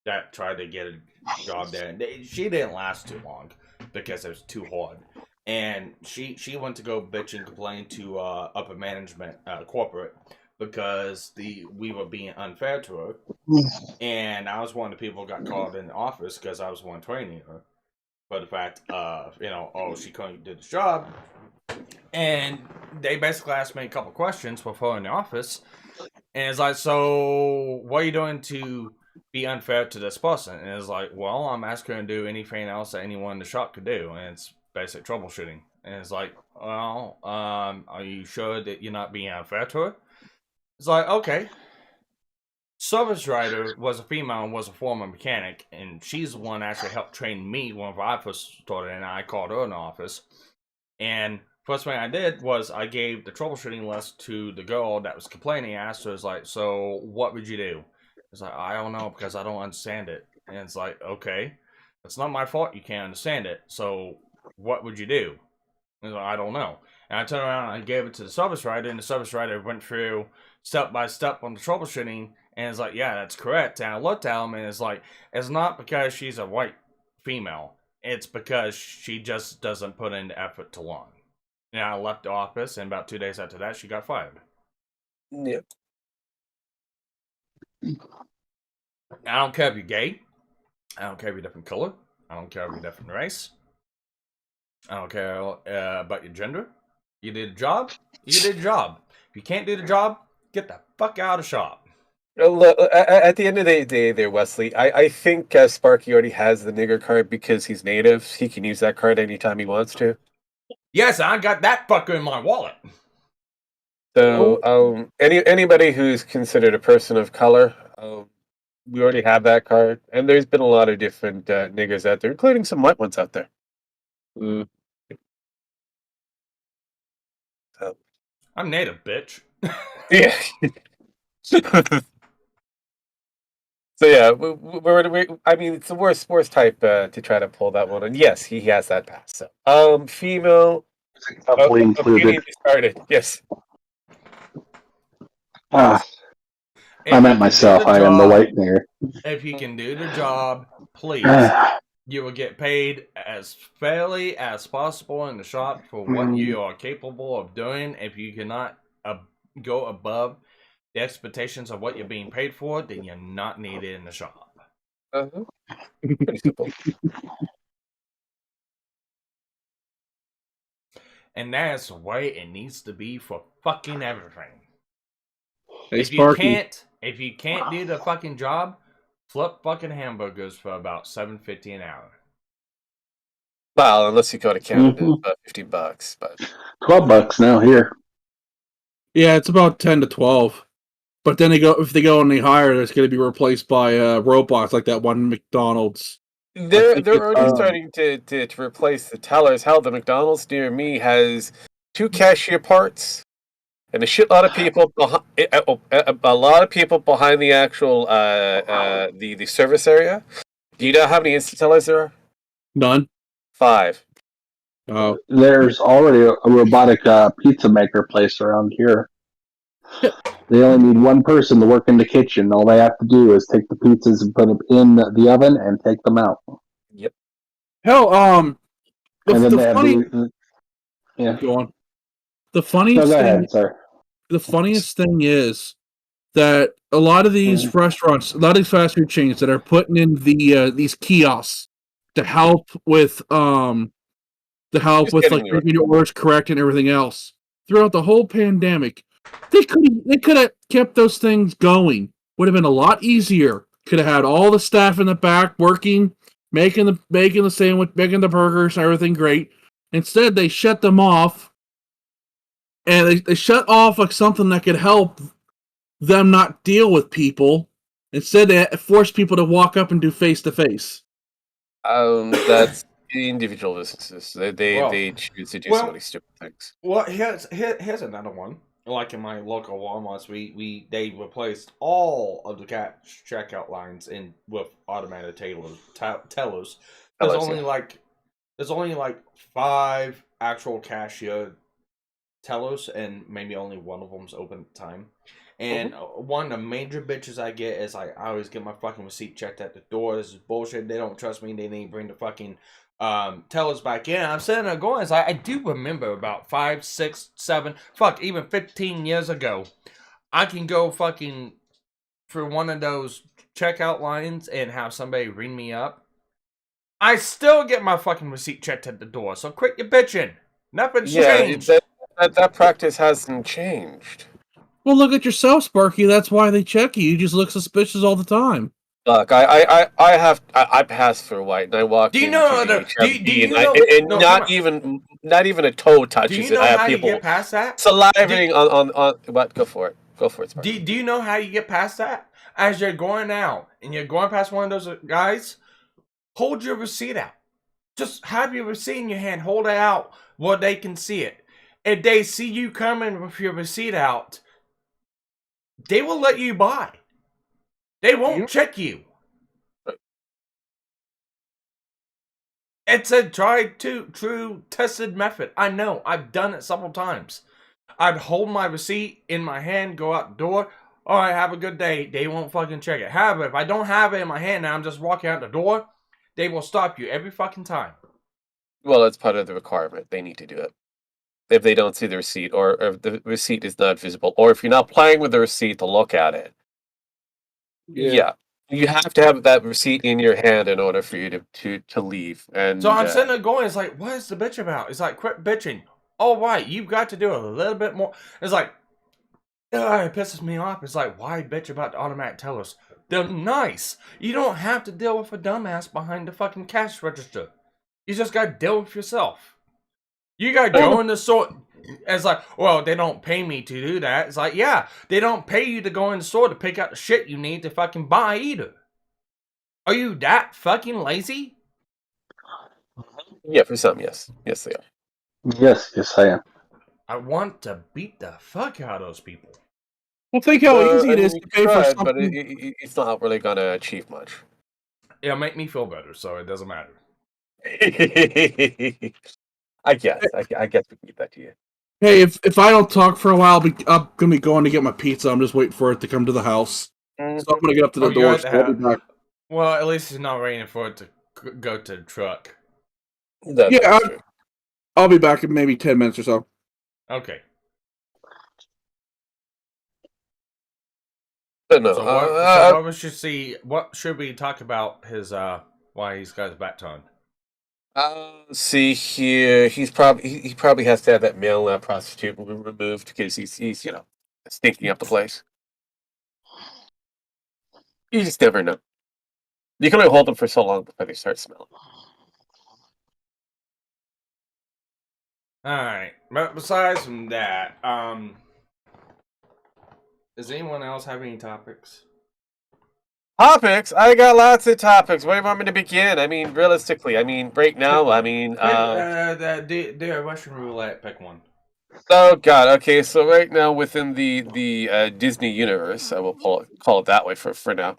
[SPEAKER 5] that tried to get a job there. She didn't last too long because it was too hard. And she went to go bitch and complain to upper management, corporate, because we were being unfair to her. And I was one of the people who got called in the office because I was one training her for the fact of, she couldn't do this job. And they basically asked me a couple questions before in the office. And it's like, so what are you doing to be unfair to this person? And it's like, well, I'm asking her to do anything else that anyone in the shop could do. And it's basic troubleshooting. And it's like, well, are you sure that you're not being unfair to her? It's like, okay. Service writer was a female and was a former mechanic. And she's the one that actually helped train me when I first started. And I called her in the office. And first thing I did was I gave the troubleshooting list to the girl that was complaining. I asked her, it's like, so what would you do? It's like, I don't know because I don't understand it. And it's like, okay, it's not my fault you can't understand it. So what would you do? And like, I don't know. And I turned around and I gave it to the service writer, and the service writer went through step by step on the troubleshooting And it's like, yeah, that's correct. And I looked at him, and it's like, it's not because she's a white female. It's because she just doesn't put in the effort to learn. And I left the office, and about 2 days after that, she got fired.
[SPEAKER 6] Yep.
[SPEAKER 5] I don't care if you're gay. I don't care if you're different color. I don't care if you're different race. I don't care about your gender. You did a job. You did a job. If you can't do the job, get the fuck out of shop.
[SPEAKER 6] Look, at the end of the day there, Wesley, I think Sparky already has the nigger card because he's native. He can use that card anytime he wants to.
[SPEAKER 5] Yes, I got that fucker in my wallet.
[SPEAKER 6] So, anybody who's considered a person of color, we already have that card. And there's been a lot of different niggers out there, including some white ones out there. So.
[SPEAKER 5] I'm native, bitch.
[SPEAKER 6] Yeah. So yeah, I mean, it's the worst type to try to pull that one. And yes, he has that pass. So, female,
[SPEAKER 9] included.
[SPEAKER 6] started. Yes.
[SPEAKER 9] I meant myself. I am the white nigger.
[SPEAKER 5] If you can do the job, please. You will get paid as fairly as possible in the shop for what you are capable of doing. If you cannot go above the expectations of what you're being paid for, then you're not needed in the shop.
[SPEAKER 6] Pretty simple.
[SPEAKER 5] And that's the way it needs to be for fucking everything.
[SPEAKER 7] Hey,
[SPEAKER 5] if you can't do the fucking job, flip fucking hamburgers for about $7.50 an hour.
[SPEAKER 6] Well, unless you go to Canada, about $50, but
[SPEAKER 9] $12 now here.
[SPEAKER 7] Yeah, it's about 10 to 12. But then if they go any higher, it's going to be replaced by robots like that one McDonald's.
[SPEAKER 6] they're already starting to replace the tellers. Hell, the McDonald's near me has 2 cashier parts and a shitload of people a lot of people behind the actual the service area. Do you know how many instant tellers there are?
[SPEAKER 7] None.
[SPEAKER 6] 5.
[SPEAKER 7] Oh.
[SPEAKER 9] There's already a robotic pizza maker place around here. They only need one person to work in the kitchen. All they have to do is take the pizzas and put them in the oven and take them out.
[SPEAKER 6] Yep.
[SPEAKER 7] Hell,
[SPEAKER 9] and then they
[SPEAKER 7] funny.
[SPEAKER 9] Yeah.
[SPEAKER 7] Go on. The funniest
[SPEAKER 9] No, go
[SPEAKER 7] thing.
[SPEAKER 9] ahead, sorry.
[SPEAKER 7] The funniest thing is that a lot of these restaurants, a lot of these fast food chains that are putting in these kiosks to help with like making your orders correct and everything else throughout the whole pandemic. They could have kept those things going. Would have been a lot easier. Could have had all the staff in the back working, making the sandwich, making the burgers, everything great. Instead, they shut them off, and they shut off like something that could help them not deal with people. Instead, they force people to walk up and do face to face.
[SPEAKER 6] That's individual businesses. They choose to do so many stupid things.
[SPEAKER 5] Well, here's another one. Like in my local Walmarts, they replaced all of the cash checkout lines with automated tellers. There's only like 5 actual cashier tellers, and maybe only one of them's open at the time. And one of the major bitches I get is I always get my fucking receipt checked at the door. This is bullshit. They don't trust me. They need to bring the fucking tellers back in. I'm sitting there going, I do remember about 5, 6, 7, even 15 years ago, I can go fucking for one of those checkout lines and have somebody ring me up. I still get my fucking receipt checked at the door. So quit your bitching. Nothing's changed.
[SPEAKER 6] That practice hasn't changed.
[SPEAKER 7] Well, look at yourself, Sparky. That's why they check you. You just look suspicious all the time.
[SPEAKER 6] Look, I pass for white, and I walk.
[SPEAKER 5] Do you know?
[SPEAKER 6] Not even a toe touches it.
[SPEAKER 5] Do you know
[SPEAKER 6] I have
[SPEAKER 5] how
[SPEAKER 6] people
[SPEAKER 5] you get past that?
[SPEAKER 6] salivating on what? Go for it, Sparky.
[SPEAKER 5] Do you know how you get past that? As you're going out and you're going past one of those guys, hold your receipt out. Just have your receipt in your hand. Hold it out where they can see it. If they see you coming with your receipt out, they will let you buy. They won't check you. It's a tried, true, tested method. I know. I've done it several times. I'd hold my receipt in my hand, go out the door. all right, have a good day. They won't fucking check it. However, if I don't have it in my hand and I'm just walking out the door, they will stop you every fucking time.
[SPEAKER 6] Well, that's part of the requirement. They need to do it. If they don't see the receipt, or if the receipt is not visible, or if you're not playing with the receipt to look at it. Yeah. You have to have that receipt in your hand in order for you to leave. And
[SPEAKER 5] So I'm sitting there going, it's like, what is the bitch about? It's like, quit bitching. All right, you've got to do a little bit more. It's like, it pisses me off. It's like, why bitch about the automatic tellers? They're nice. You don't have to deal with a dumbass behind the fucking cash register. You just got to deal with yourself. You got to go in the store. It's like, well, they don't pay me to do that. It's like, yeah, they don't pay you to go in the store to pick out the shit you need to fucking buy either. Are you that fucking lazy?
[SPEAKER 6] Yeah, for some, yes. Yes, they are.
[SPEAKER 9] Yes, I am.
[SPEAKER 5] I want to beat the fuck out of those people.
[SPEAKER 7] Well, think how easy
[SPEAKER 6] I
[SPEAKER 7] it
[SPEAKER 6] mean,
[SPEAKER 7] is
[SPEAKER 6] you
[SPEAKER 7] to pay for
[SPEAKER 6] could, but
[SPEAKER 7] something.
[SPEAKER 6] it's not really going to achieve much.
[SPEAKER 5] It'll make me feel better, so it doesn't matter.
[SPEAKER 6] I guess we can give that to you.
[SPEAKER 7] Hey, if I don't talk for a while, I'm gonna be going to get my pizza. I'm just waiting for it to come to the house. So I'm gonna get up to the
[SPEAKER 5] you're
[SPEAKER 7] door.
[SPEAKER 5] at the
[SPEAKER 7] So I'll be
[SPEAKER 5] house.
[SPEAKER 7] back.
[SPEAKER 5] Well, at least he's not waiting for it to go to the truck.
[SPEAKER 7] Yeah, I'll be back in maybe 10 minutes or so.
[SPEAKER 5] Okay.
[SPEAKER 6] But no,
[SPEAKER 5] So what we should see? What should we talk about? His why he's got his back turned.
[SPEAKER 6] See here, he probably has to have that male prostitute removed because he's stinking up the place. You just never know. You can only hold them for so long before they start smelling.
[SPEAKER 5] All right, but besides from that, does anyone else have any topics?
[SPEAKER 6] Topics? I got lots of topics. Where do you want me to begin? I mean, realistically, right now,
[SPEAKER 5] The Russian roulette. Pick one.
[SPEAKER 6] Oh God. Okay, so right now within the Disney universe, I will call it that way for now.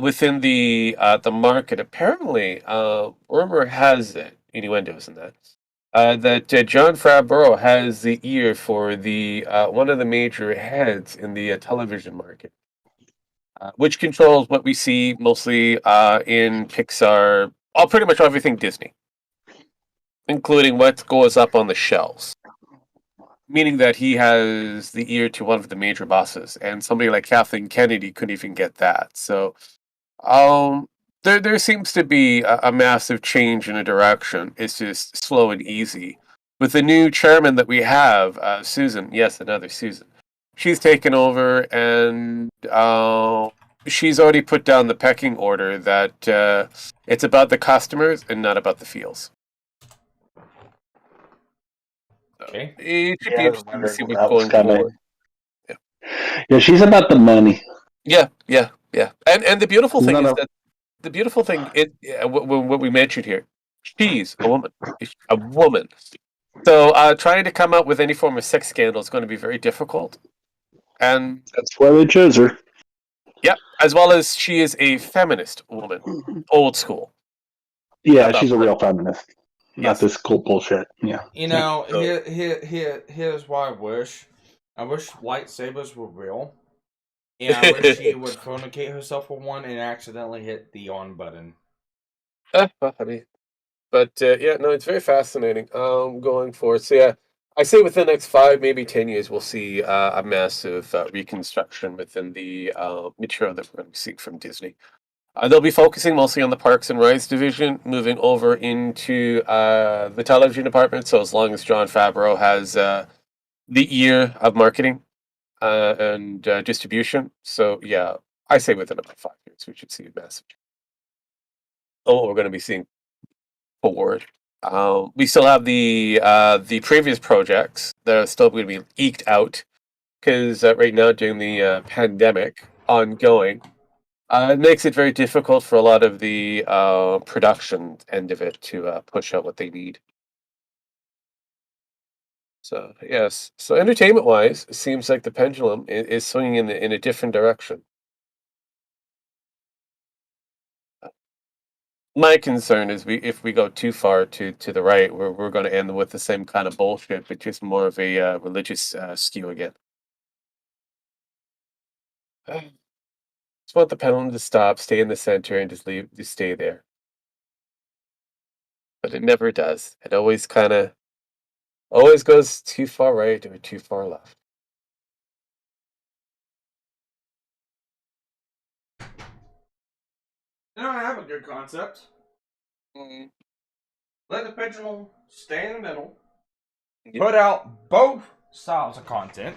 [SPEAKER 6] Within the market, apparently, rumor has it, innuendos in that, that John Favreau has the ear for the one of the major heads in the television market, which controls what we see mostly in Pixar, pretty much everything Disney, including what goes up on the shelves. Meaning that he has the ear to one of the major bosses, and somebody like Kathleen Kennedy couldn't even get that. So, there seems to be a massive change in a direction. It's just slow and easy. With the new chairman that we have, Susan, yes, another Susan, she's taken over, and she's already put down the pecking order that it's about the customers and not about the feels.
[SPEAKER 5] Okay.
[SPEAKER 6] It should
[SPEAKER 9] Yeah,
[SPEAKER 6] be
[SPEAKER 9] I
[SPEAKER 6] interesting to
[SPEAKER 9] wondered
[SPEAKER 6] see
[SPEAKER 9] when
[SPEAKER 6] what's
[SPEAKER 9] that was
[SPEAKER 6] going
[SPEAKER 9] coming.
[SPEAKER 6] forward.
[SPEAKER 9] Yeah, she's about the money.
[SPEAKER 6] Yeah. And the beautiful
[SPEAKER 9] She's
[SPEAKER 6] thing
[SPEAKER 9] not
[SPEAKER 6] is
[SPEAKER 9] a-
[SPEAKER 6] that what we mentioned here, she's a woman. She's a woman. So trying to come up with any form of sex scandal is going to be very difficult. And
[SPEAKER 9] That's why they chose her.
[SPEAKER 6] yeah, as well as she is a feminist woman, old school.
[SPEAKER 9] Yeah,
[SPEAKER 6] About
[SPEAKER 9] she's a
[SPEAKER 6] money.
[SPEAKER 9] real feminist. Not
[SPEAKER 6] Yes.
[SPEAKER 9] this cool bullshit. Yeah.
[SPEAKER 5] You know,
[SPEAKER 6] So-
[SPEAKER 5] here's what I wish. I wish lightsabers were real. And I wish she would fornicate herself with one and accidentally hit the on button.
[SPEAKER 6] Well, yeah, no, it's very fascinating. Going forward, so yeah, I say within the next 5, maybe 10 years, we'll see a massive reconstruction within the material that we're going to see from Disney. They'll be focusing mostly on the Parks and Rides division, moving over into the television department. So as long as John Favreau has the ear of marketing and distribution, so yeah, I say within about 5 years, we should see a massive. Oh, we're going to be seeing forward. We still have the previous projects that are still going to be eked out because right now during the pandemic ongoing, it makes it very difficult for a lot of the production end of it to push out what they need. So yes, so entertainment wise, it seems like the pendulum is swinging in a different direction. My concern is if we go too far to the right, we're going to end with the same kind of bullshit, but just more of a religious skew again. just want the pendulum to stop, stay in the center, and just stay there. But it never does. It always goes too far right or too far left.
[SPEAKER 5] I have a good concept.
[SPEAKER 6] Mm,
[SPEAKER 5] Let the pendulum stay in the middle.
[SPEAKER 6] Yep.
[SPEAKER 5] Put out both styles of content.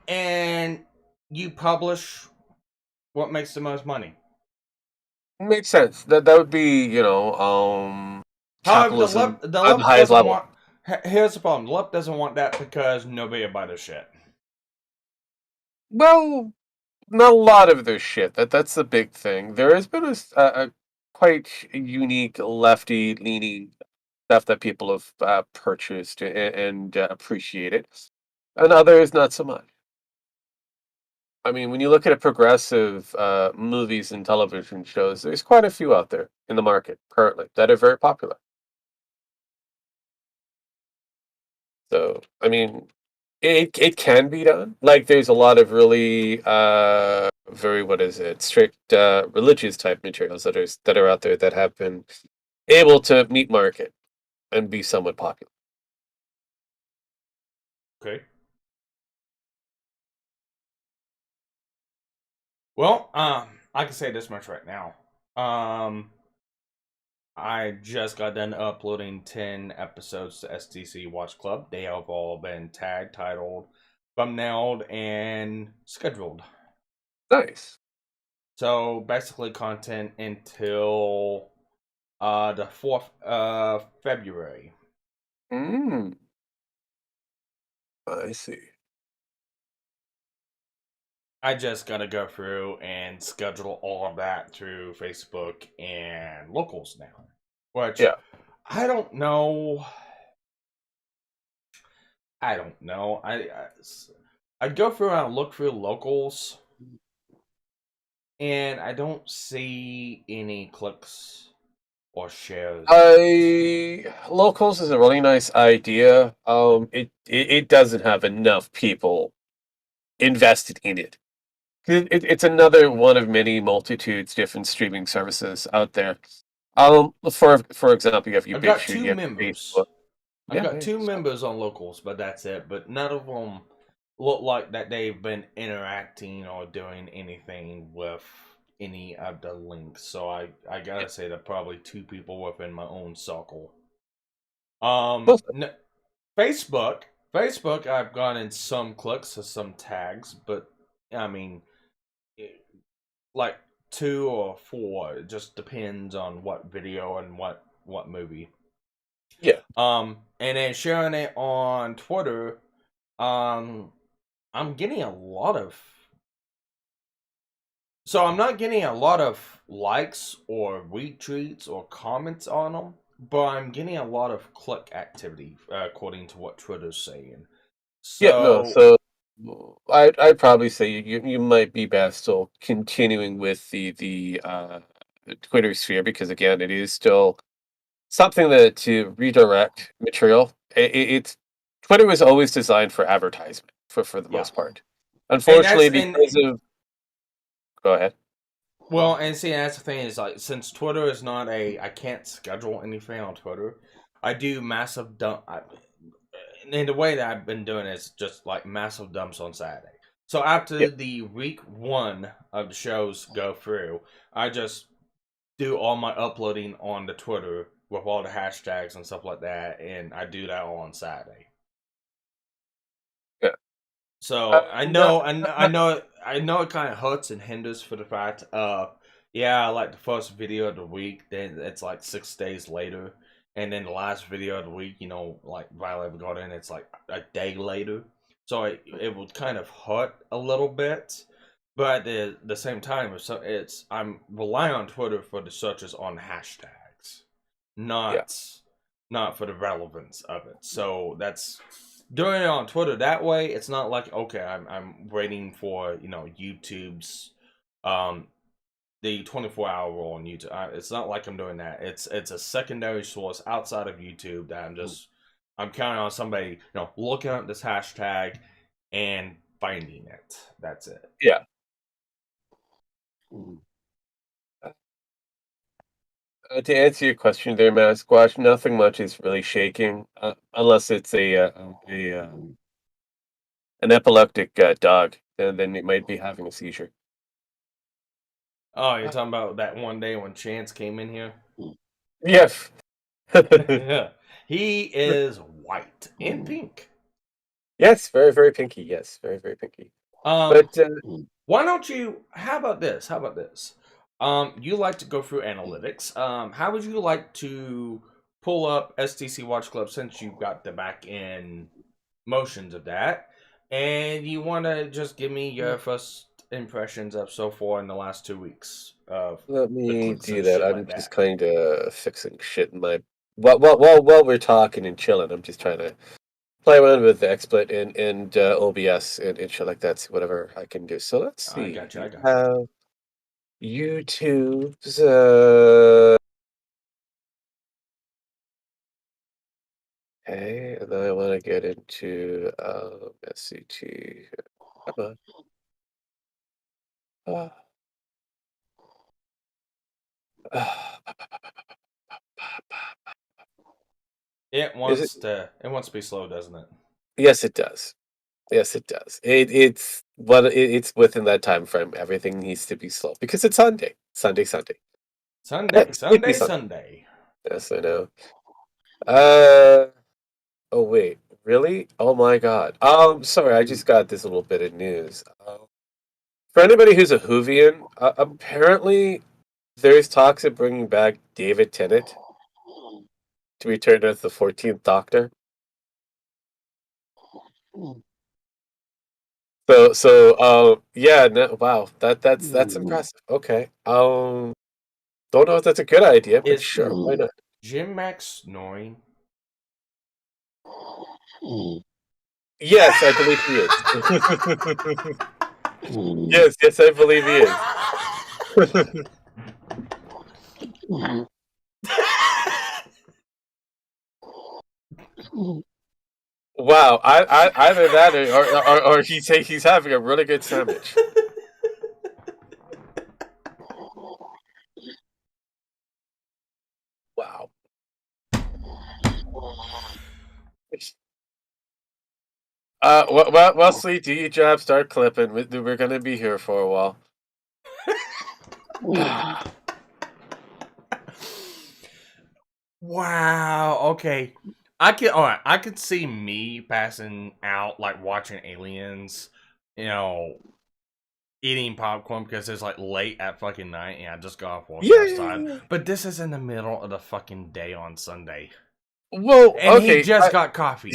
[SPEAKER 5] And you publish what makes the most money.
[SPEAKER 6] Makes sense. That would be,
[SPEAKER 5] However,
[SPEAKER 6] capitalism
[SPEAKER 5] the
[SPEAKER 6] on
[SPEAKER 5] left
[SPEAKER 6] the highest
[SPEAKER 5] doesn't
[SPEAKER 6] level.
[SPEAKER 5] want. Here's the problem: the left doesn't want that because nobody will buy their shit.
[SPEAKER 6] Well, not a lot of their shit. That's the big thing. There has been a quite unique lefty leaning stuff that people have purchased and appreciated, and others not so much. I mean, when you look at progressive movies and television shows, there's quite a few out there in the market currently that are very popular. So, I mean, it can be done. Like, there's a lot of really very what is it strict religious type materials that are out there that have been able to meet market and be somewhat popular.
[SPEAKER 5] Okay. Well, I can say this much right now. I just got done uploading 10 episodes to STC Watch Club. They have all been tagged, titled, thumbnailed, and scheduled.
[SPEAKER 6] Nice.
[SPEAKER 5] So basically content until the 4th of February.
[SPEAKER 6] I see.
[SPEAKER 5] I just gotta go through and schedule all of that through Facebook and locals now. Which
[SPEAKER 6] Yeah.
[SPEAKER 5] I don't know. I'd go through and look through locals, and I don't see any clicks or shares.
[SPEAKER 6] Locals is a really nice idea. It doesn't have enough people invested in it. It's another one of many multitudes different streaming services out there. For example, you have
[SPEAKER 5] I've got
[SPEAKER 6] BitChute,
[SPEAKER 5] 2
[SPEAKER 6] you have
[SPEAKER 5] members.
[SPEAKER 6] Facebook.
[SPEAKER 5] I've
[SPEAKER 6] Yeah,
[SPEAKER 5] got
[SPEAKER 6] hey,
[SPEAKER 5] 2
[SPEAKER 6] so-
[SPEAKER 5] members on locals, but that's it. But none of them look like that they've been interacting or doing anything with any of the links. So I gotta say that probably 2 people within my own circle.
[SPEAKER 6] Close.
[SPEAKER 5] Facebook, I've gotten some clicks or some tags, but I mean, like 2 or 4. It just depends on what video and what movie.
[SPEAKER 6] Yeah.
[SPEAKER 5] And then sharing it on Twitter, I'm getting a lot of. So I'm not getting a lot of likes or retweets or comments on them, but I'm getting a lot of click activity, according to what Twitter's saying. So,
[SPEAKER 6] Yeah, no, so I'd probably say you might be best still continuing with the Twitter sphere because again, it is still something that to redirect material. It's Twitter was always designed for advertisement for the
[SPEAKER 5] Yeah.
[SPEAKER 6] most part. Unfortunately,
[SPEAKER 5] and
[SPEAKER 6] because of go ahead.
[SPEAKER 5] well, and see, that's the thing is like since Twitter is not I can't schedule anything on Twitter. I do massive dump. And the way that I've been doing is just like massive dumps on Saturday. So after
[SPEAKER 6] Yep.
[SPEAKER 5] the week 1 of the shows go through, I just do all my uploading on the Twitter with all the hashtags and stuff like that, and I do that all on Saturday.
[SPEAKER 6] Yeah.
[SPEAKER 5] So I
[SPEAKER 6] No,
[SPEAKER 5] know it kind of hurts and hinders for the fact of yeah, like the first video of the week, then it's like 6 days later, and then the last video of the week, like Violet got in, it's like a day later. So it would kind of hurt a little bit, but at the same time, I'm relying on Twitter for the searches on hashtags, not for the relevance of it. So that's doing it on Twitter that way. It's not like okay, I'm waiting for YouTube's the 24-hour rule on YouTube. It's not like I'm doing that. It's a secondary source outside of YouTube that I'm counting on somebody looking up this hashtag and finding it. That's it.
[SPEAKER 6] Yeah. To answer your question there, Masquatch, nothing much is really shaking, unless it's an epileptic dog. Then it might be having a seizure.
[SPEAKER 5] Oh, you're talking about that one day when Chance came in here?
[SPEAKER 6] Yes.
[SPEAKER 5] He is white and pink.
[SPEAKER 6] Yes, very, very pinky. Yes, very, very pinky.
[SPEAKER 5] But why don't you? How about this? You like to go through analytics. How would you like to pull up STC Watch Club since you've got the back end motions of that, and you want to just give me your first impressions of so far in the last 2 weeks of
[SPEAKER 6] Let me
[SPEAKER 5] clicks
[SPEAKER 6] do
[SPEAKER 5] and
[SPEAKER 6] that.
[SPEAKER 5] shit
[SPEAKER 6] I'm
[SPEAKER 5] like
[SPEAKER 6] just
[SPEAKER 5] that.
[SPEAKER 6] kind of fixing shit in my while we're talking and chilling. I'm just trying to play around with the XSplit and OBS and shit like that. See whatever I can do. So let's
[SPEAKER 5] I
[SPEAKER 6] see.
[SPEAKER 5] got you.
[SPEAKER 6] YouTube's okay, and then I want to get into SCT. Come on.
[SPEAKER 5] It
[SPEAKER 6] Is
[SPEAKER 5] wants
[SPEAKER 6] it?
[SPEAKER 5] to be slow, doesn't it?
[SPEAKER 6] Yes, it does. Yes, it does. It's within that time frame. Everything needs to be slow because it's Sunday. Sunday. Sleepy
[SPEAKER 5] Sunday.
[SPEAKER 6] Yes, I know. Oh wait, really? Oh my God. Sorry, I just got this little bit of news. For anybody who's a Whovian, apparently there's talks of bringing back David Tennant to return as the 14th Doctor. Yeah, no, wow, that's impressive. Okay, don't know if that's a good idea, but
[SPEAKER 5] Is
[SPEAKER 6] sure, why not?
[SPEAKER 5] Jim Max snoring?
[SPEAKER 6] Yes, I believe he is. Yes, I believe he is. Wow, either that or he's having a really good sandwich. Wow. Wesley, do your job, start clipping. We're gonna be here for a while.
[SPEAKER 5] Wow. Okay. I could see me passing out like watching Aliens, eating popcorn because it's like late at fucking night and I just got off work outside.
[SPEAKER 6] Yeah.
[SPEAKER 5] But this is in the middle of the fucking day on Sunday.
[SPEAKER 6] Well,
[SPEAKER 5] And
[SPEAKER 6] okay.
[SPEAKER 5] he just got coffee.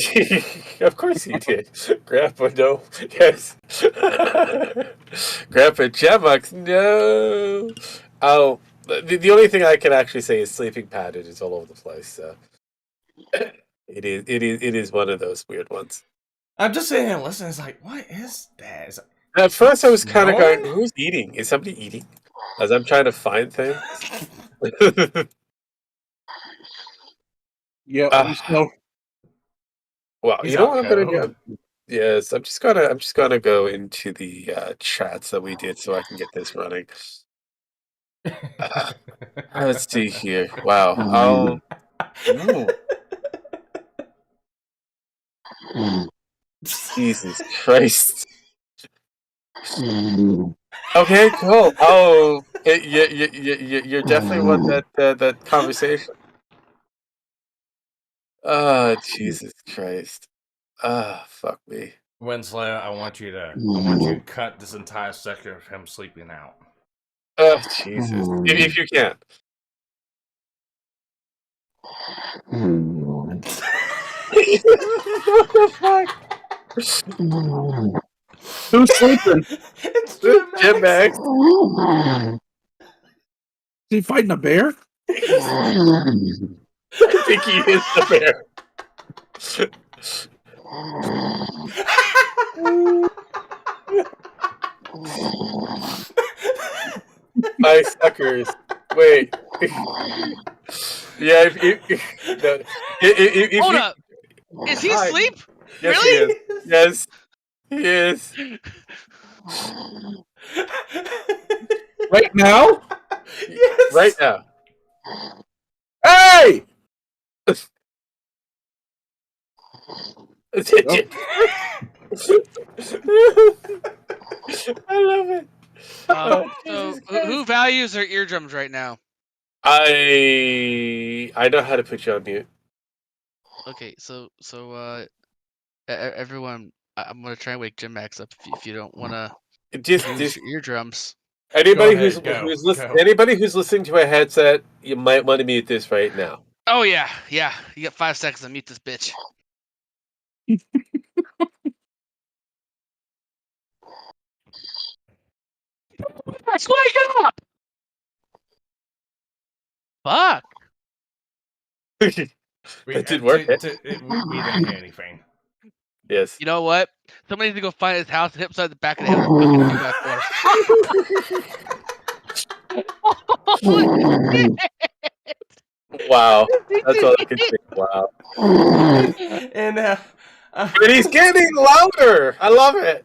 [SPEAKER 6] Of course he did. Grandpa, no. Yes. Grandpa Jemux, no. Oh, the only thing I can actually say is sleeping pattern is all over the place. So it is one of those weird ones.
[SPEAKER 5] I'm just sitting here listening. It's like, what is that? It's like,
[SPEAKER 6] At first, I was kind of
[SPEAKER 5] snoring?
[SPEAKER 6] going, "Who's eating? Is somebody eating?" As I'm trying to find things.
[SPEAKER 7] Yeah,
[SPEAKER 6] Ah.
[SPEAKER 7] we still.
[SPEAKER 6] Well,
[SPEAKER 5] He's
[SPEAKER 6] you know
[SPEAKER 5] out
[SPEAKER 6] what I'm gonna
[SPEAKER 5] cold.
[SPEAKER 6] do? Yes, I'm just gonna go into the chats that we did so I can get this running. Let's see here. Wow. Ooh, Jesus Christ. Okay, cool. Oh, you're definitely want that conversation. Oh, Jesus Christ. Ah, fuck me.
[SPEAKER 5] Winslow, I want you to cut this entire section of him sleeping out.
[SPEAKER 6] Oh, Jesus. If you can. What the fuck?
[SPEAKER 7] Who's sleeping?
[SPEAKER 5] It's
[SPEAKER 6] Jim Max.
[SPEAKER 7] Is he fighting a bear?
[SPEAKER 6] I think he is the bear. My suckers. Wait. Yeah, if
[SPEAKER 10] Hold
[SPEAKER 6] you,
[SPEAKER 10] up. Is he
[SPEAKER 6] Hi.
[SPEAKER 10] asleep?
[SPEAKER 6] Yes,
[SPEAKER 10] Really?
[SPEAKER 6] he is. Yes. Yes.
[SPEAKER 7] Right now?
[SPEAKER 5] Yes.
[SPEAKER 6] Right now.
[SPEAKER 7] Hey!
[SPEAKER 6] I love it.
[SPEAKER 10] So
[SPEAKER 6] Jesus
[SPEAKER 10] who
[SPEAKER 6] Christ.
[SPEAKER 10] values their eardrums right now?
[SPEAKER 6] I know how to put you on mute.
[SPEAKER 10] Okay, so everyone, I'm gonna try and wake Jim Max up if you don't wanna use
[SPEAKER 6] Just
[SPEAKER 10] your eardrums.
[SPEAKER 6] anybody
[SPEAKER 5] Go
[SPEAKER 6] who's
[SPEAKER 5] ahead, go,
[SPEAKER 6] listening,
[SPEAKER 5] go.
[SPEAKER 6] anybody who's listening to a headset, you might want to mute this right now.
[SPEAKER 10] Oh yeah. You got 5 seconds to mute this bitch. Let's wake up! Fuck.
[SPEAKER 6] That did work.
[SPEAKER 5] We didn't hear anything.
[SPEAKER 6] Yes.
[SPEAKER 10] You know what? Somebody needs to go find his house and hit upside the back of the head with a fucking 2x4.
[SPEAKER 6] Wow. That's all I can think. Wow.
[SPEAKER 5] And
[SPEAKER 6] But he's getting louder. I love it.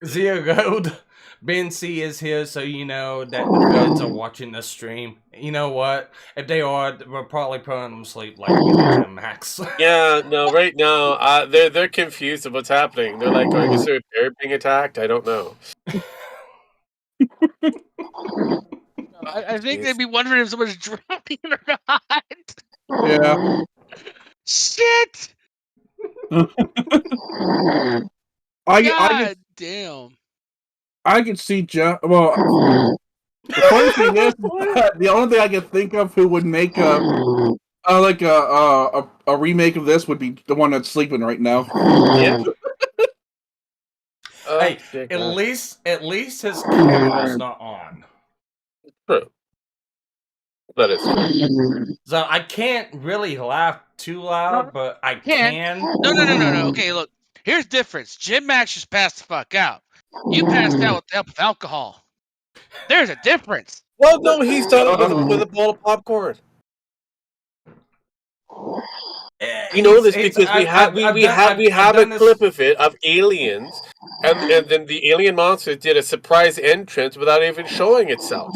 [SPEAKER 5] Zero Gold, Ben C is here, so you know that the feds are watching this stream. You know what? If they are, we're probably putting them to sleep like we did Jim Max.
[SPEAKER 6] Yeah, no, right now, they're confused of what's happening. They're like, is there a bear being attacked? I don't know.
[SPEAKER 10] I think they'd be wondering if someone's drowning or not.
[SPEAKER 7] Yeah.
[SPEAKER 10] Shit! God damn.
[SPEAKER 7] I can see John. Well, the funny thing is, the only thing I can think of who would make a remake of this would be the one that's sleeping right now.
[SPEAKER 6] Yeah.
[SPEAKER 5] Hey, at least his camera's not on.
[SPEAKER 6] True. That is true.
[SPEAKER 5] So I can't really laugh too loud, but I can.
[SPEAKER 10] No. Okay, look. Here's the difference. Jim Max just passed the fuck out. You passed out with the help of alcohol. There's a difference.
[SPEAKER 6] Well, no, he's done it with a bowl of popcorn. You know this because we have a clip of it of aliens, and then the alien monster did a surprise entrance without even showing itself.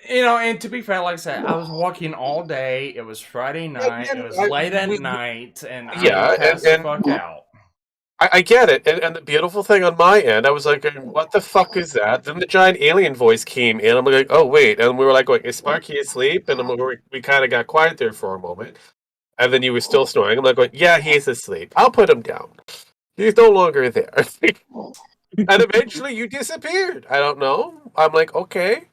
[SPEAKER 5] You know, and to be fair, like I said, I was walking all day. It was Friday night. It was late at night, and I passed the fuck out.
[SPEAKER 6] I get it, and the beautiful thing on my end, I was like, "What the fuck is that?" Then the giant alien voice came in. I'm like, "Oh wait!" And we were like, "Is Sparky asleep?" And we kind of got quiet there for a moment, and then you were still snoring. I'm like, "Yeah, he's asleep. I'll put him down. He's no longer there." And eventually, you disappeared. I don't know. I'm like, "Okay."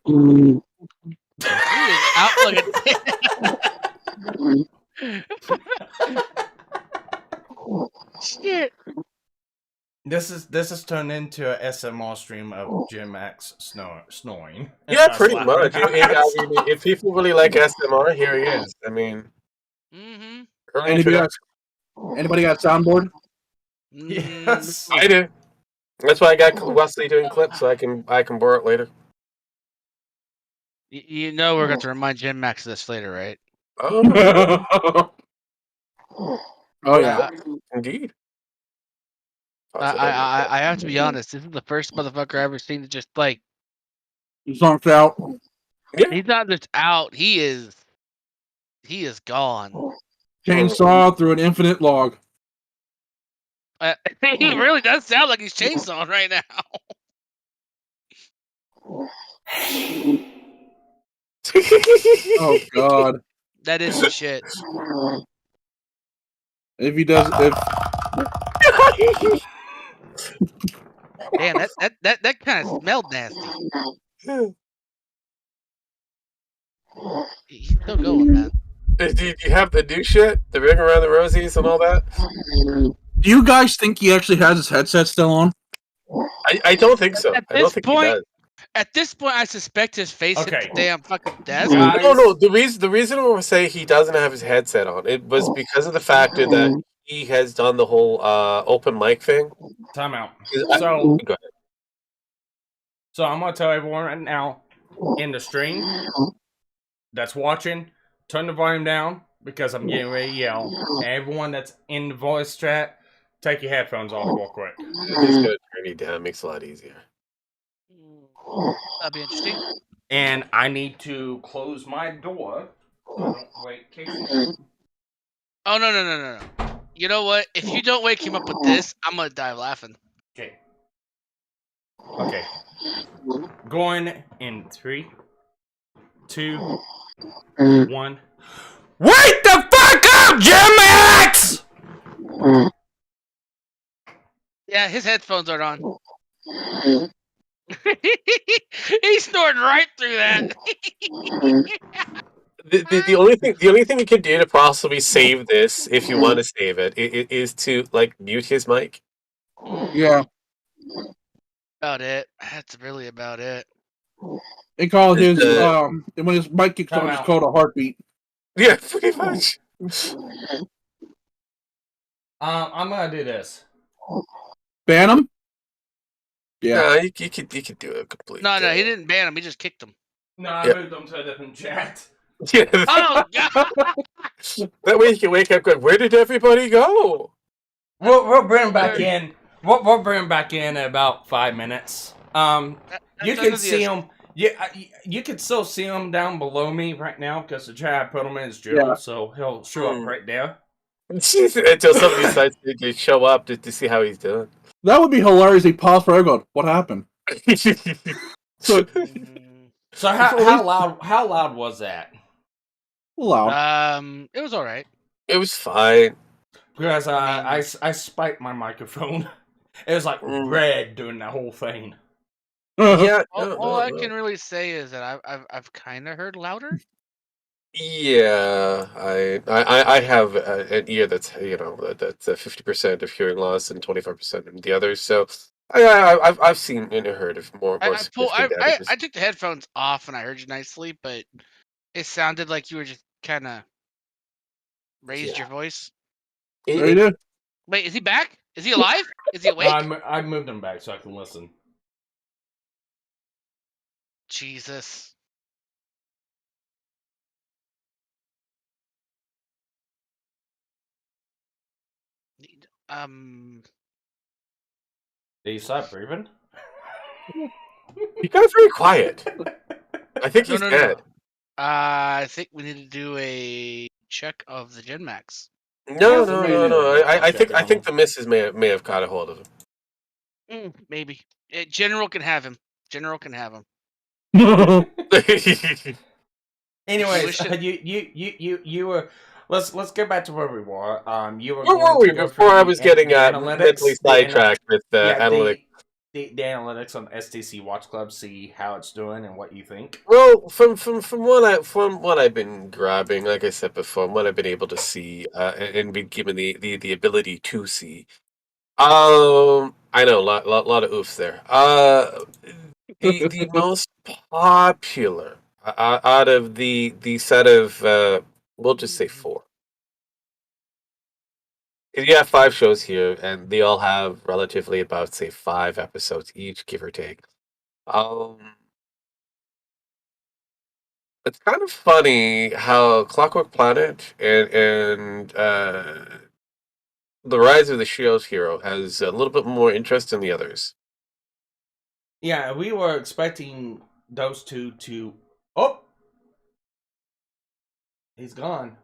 [SPEAKER 10] He is out like shit.
[SPEAKER 5] This is turned into a SMR stream of Jim Max snoring.
[SPEAKER 6] Yeah, pretty much. If people really like SMR, here he is. I mean,
[SPEAKER 7] Anybody got soundboard?
[SPEAKER 5] Yes,
[SPEAKER 6] I do. That's why I got Wesley doing clips, so I can borrow it later.
[SPEAKER 10] You know we're going to remind Jim Max of this later, right?
[SPEAKER 6] Oh,
[SPEAKER 7] yeah,
[SPEAKER 6] indeed.
[SPEAKER 10] I have to be honest. This is the first motherfucker I've ever seen that just like
[SPEAKER 7] zonked out.
[SPEAKER 6] Yeah.
[SPEAKER 10] He's not just out. He is gone.
[SPEAKER 7] Chainsaw through an infinite log.
[SPEAKER 10] He really does sound like he's chainsawing right now.
[SPEAKER 7] Oh God.
[SPEAKER 10] That is the shit.
[SPEAKER 7] If he does,
[SPEAKER 10] Damn, that kind of smelled nasty. He's still going, man.
[SPEAKER 6] Do you have the new shit? The ring around the rosies and all that?
[SPEAKER 7] Do you guys think he actually has his headset still on?
[SPEAKER 6] I don't think so. I don't think he does.
[SPEAKER 10] At this point, I suspect his face hit the damn fucking desk.
[SPEAKER 6] No. The reason we say he doesn't have his headset on, it was because of the fact that he has done the whole open mic thing.
[SPEAKER 5] Time out.
[SPEAKER 6] Go ahead.
[SPEAKER 5] So I'm gonna tell everyone right now in the stream that's watching, turn the volume down. because I'm getting ready to yell. And everyone that's in the voice chat, take your headphones off real quick.
[SPEAKER 6] I'm just gonna turn you down. Makes it a lot easier.
[SPEAKER 10] That'd be interesting.
[SPEAKER 5] And I need to close my door so I don't wake Casey.
[SPEAKER 10] Oh no. You know what? If you don't wake him up with this, I'm gonna die laughing.
[SPEAKER 5] Okay. Okay. Going in 3, 2, 1. Wake the fuck up, Jim Max!
[SPEAKER 10] Yeah, his headphones aren't on. He's snorting right through that.
[SPEAKER 6] The only thing you can do to possibly save this, if you want to save it, is to like mute his mic.
[SPEAKER 7] Yeah.
[SPEAKER 10] About it. That's really about it.
[SPEAKER 7] They call his
[SPEAKER 6] The-
[SPEAKER 7] when his mic kicks
[SPEAKER 5] Time
[SPEAKER 7] on, it's
[SPEAKER 5] out.
[SPEAKER 7] called a heartbeat.
[SPEAKER 6] Yeah, pretty much.
[SPEAKER 5] I'm gonna do this.
[SPEAKER 7] Ban him? Yeah.
[SPEAKER 6] No, you could do a complete.
[SPEAKER 10] No, he didn't ban him. He just kicked him.
[SPEAKER 5] No, I
[SPEAKER 6] Yeah.
[SPEAKER 5] moved them to a different chat.
[SPEAKER 6] Yeah,
[SPEAKER 10] Oh God!
[SPEAKER 6] that way you can wake up going, where did everybody go?
[SPEAKER 5] We'll bring him back in. We'll bring him back in about 5 minutes. You
[SPEAKER 10] That's
[SPEAKER 5] can
[SPEAKER 10] under
[SPEAKER 5] see
[SPEAKER 10] the-
[SPEAKER 5] him. Yeah, you can still see him down below me right now because the chat put him in his drill,
[SPEAKER 7] Yeah.
[SPEAKER 5] so he'll show up right there.
[SPEAKER 6] Until somebody decides to show up to see how he's doing.
[SPEAKER 7] That would be hilarious. He paused for everyone. What happened? So
[SPEAKER 5] So how loud was that?
[SPEAKER 7] loud.
[SPEAKER 10] It was all right.
[SPEAKER 6] It was fine.
[SPEAKER 5] Because I spiked my microphone. It was like red during the whole thing.
[SPEAKER 6] Yeah.
[SPEAKER 10] All I can really say is that I've kind of heard louder.
[SPEAKER 6] Yeah, I have an ear that's that's 50% of hearing loss and 25% in the others. So I've seen and heard of more significant damages.
[SPEAKER 10] I took the headphones off and I heard you nicely, but it sounded like you were just kind of raised your voice.
[SPEAKER 7] There you go.
[SPEAKER 10] Wait, is he back? Is he alive? Is he awake?
[SPEAKER 5] I moved him back so I can listen.
[SPEAKER 10] Jesus.
[SPEAKER 5] Did he stop breathing?
[SPEAKER 6] He got very quiet. I think he's
[SPEAKER 10] No.
[SPEAKER 6] dead.
[SPEAKER 10] I think we need to do a check of the Gen Max.
[SPEAKER 6] No. I think the missus may have caught a hold of him.
[SPEAKER 10] Maybe. General can have him. General can have him.
[SPEAKER 5] Anyways, you were. Let's get back to where we were. You were.
[SPEAKER 6] Where were we before I was getting mentally sidetracked with the analytics?
[SPEAKER 5] The analytics on STC Watch Club, see how it's doing and what you think.
[SPEAKER 6] Well, from what I've been grabbing, like I said before, what I've been able to see, and been given the ability to see, I know a lot of oofs there. The most popular out of the set of we'll just say 4. You have 5 shows here, and they all have relatively about, say, 5 episodes each, give or take. It's kind of funny how Clockwork Planet and The Rise of the Shield Hero has a little bit more interest than the others.
[SPEAKER 5] Yeah, we were expecting those two to. Oh, he's gone.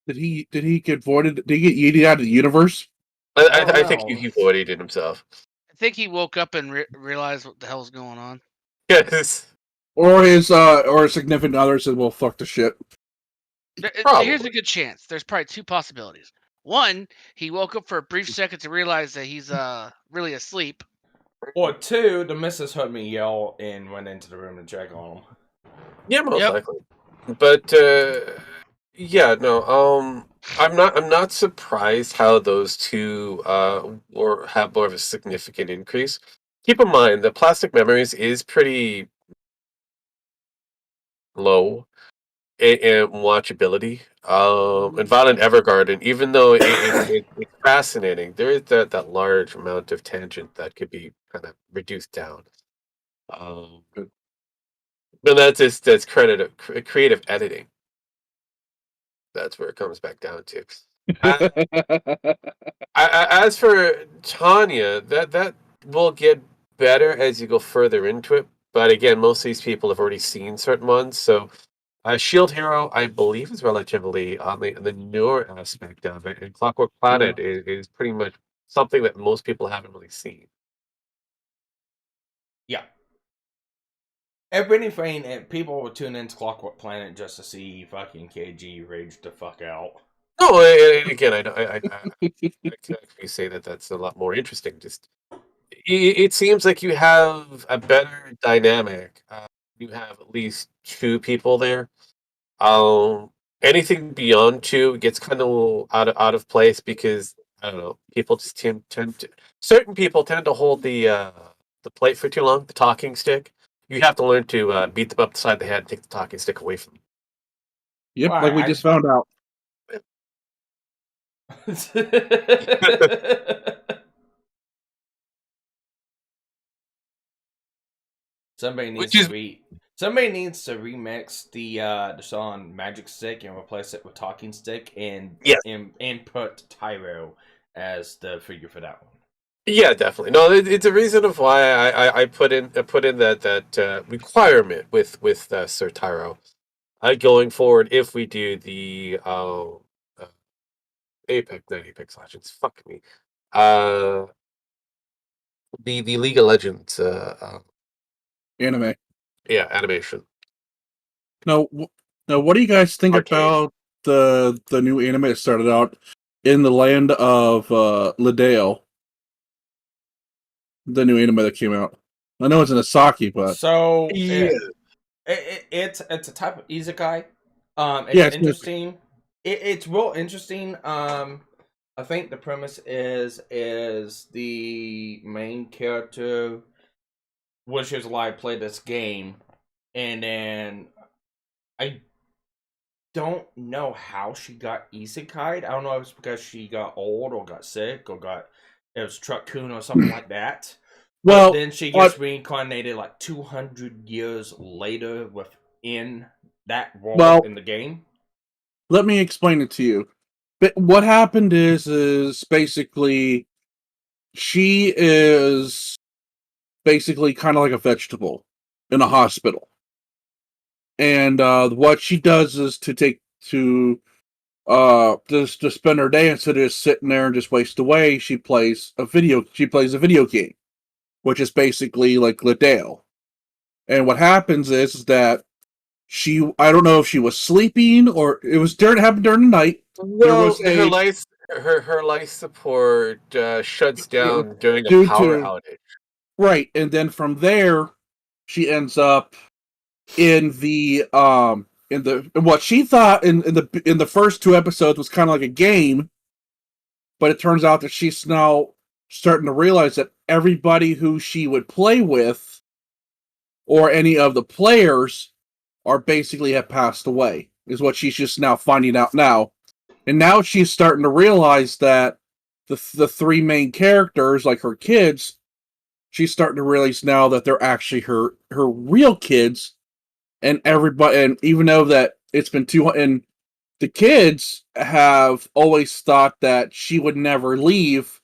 [SPEAKER 7] Did he get voided? Did he get yeeted out of the universe?
[SPEAKER 6] I think he voided it himself.
[SPEAKER 10] I think he woke up and realized what the hell's going on.
[SPEAKER 6] Yes.
[SPEAKER 7] Or his significant other said, "Well, fuck the shit."
[SPEAKER 10] Here's a good chance. There's probably 2 possibilities. One, he woke up for a brief second to realize that he's really asleep.
[SPEAKER 5] Or 2, the missus heard me yell and went into the room to check on him.
[SPEAKER 6] Yeah, most likely. But yeah, no. I'm not surprised how those 2 have more of a significant increase. Keep in mind the Plastic Memories is pretty low in watchability. And Violent Evergarden, even though it's fascinating, there is that large amount of tangent that could be kind of reduced down. But that's creative editing. That's where it comes back down to. As for Tanya, that will get better as you go further into it. But again, most of these people have already seen certain ones. So, Shield Hero, I believe, is relatively on the newer aspect of it, and Clockwork Planet is pretty much something that most people haven't really seen.
[SPEAKER 5] Yeah. If anything, people will tune into Clockwork Planet just to see fucking KG rage the fuck out.
[SPEAKER 6] No, and again, I can actually say that that's a lot more interesting. Just it seems like you have a better dynamic. You have at least two people there. Anything beyond two gets kind of out of place because I don't know. People just tend to certain people tend to hold the plate for too long. The talking stick. You have to learn to beat them up the side of the head and take the talking stick away from them.
[SPEAKER 7] Yep,
[SPEAKER 5] Why,
[SPEAKER 7] like we just found out.
[SPEAKER 5] Somebody needs to remix the song Magic Stick and replace it with Talking Stick and put Tyro as the figure for that one.
[SPEAKER 6] Yeah, definitely. No, it's a reason of why I put in that requirement with Sir Tyro. Going forward, if we do the Apex Legends, fuck me, the League of Legends
[SPEAKER 7] Anime.
[SPEAKER 6] yeah, animation.
[SPEAKER 7] Now, what do you guys think
[SPEAKER 6] Arcade.
[SPEAKER 7] about the new anime that started out in the land of Ladale? The new anime that came out. I know it's in Asaki, but
[SPEAKER 5] So
[SPEAKER 6] Yeah.
[SPEAKER 5] it's a type of isekai.
[SPEAKER 7] it's
[SPEAKER 5] Interesting. It's real interesting. I think the premise is the main character wishes alive play this game, and then I don't know how she got isekai'd. I don't know if it's because she got old or got sick or it was Truck-kun or something like that.
[SPEAKER 7] well,
[SPEAKER 5] But then she gets reincarnated like 200 years later within that world in the game.
[SPEAKER 7] let me explain it to you. But what happened is basically she is basically kind of like a vegetable in a hospital, and what she does is to spend her day instead of just sitting there and just waste away. She plays a video game, which is basically like Liddell. And what happens is that I don't know if she was sleeping or it happened during the night.
[SPEAKER 6] Well, her life support shuts down during a power outage.
[SPEAKER 7] Right, and then from there, she ends up in what she thought in the first two episodes was kind of like a game, but it turns out that she's now starting to realize that everybody who she would play with or any of the players are basically have passed away, is what she's just now finding out now. And now she's starting to realize that the three main characters, like her kids, she's starting to realize now that they're actually her real kids, and everybody, and even though that it's been and the kids have always thought that she would never leave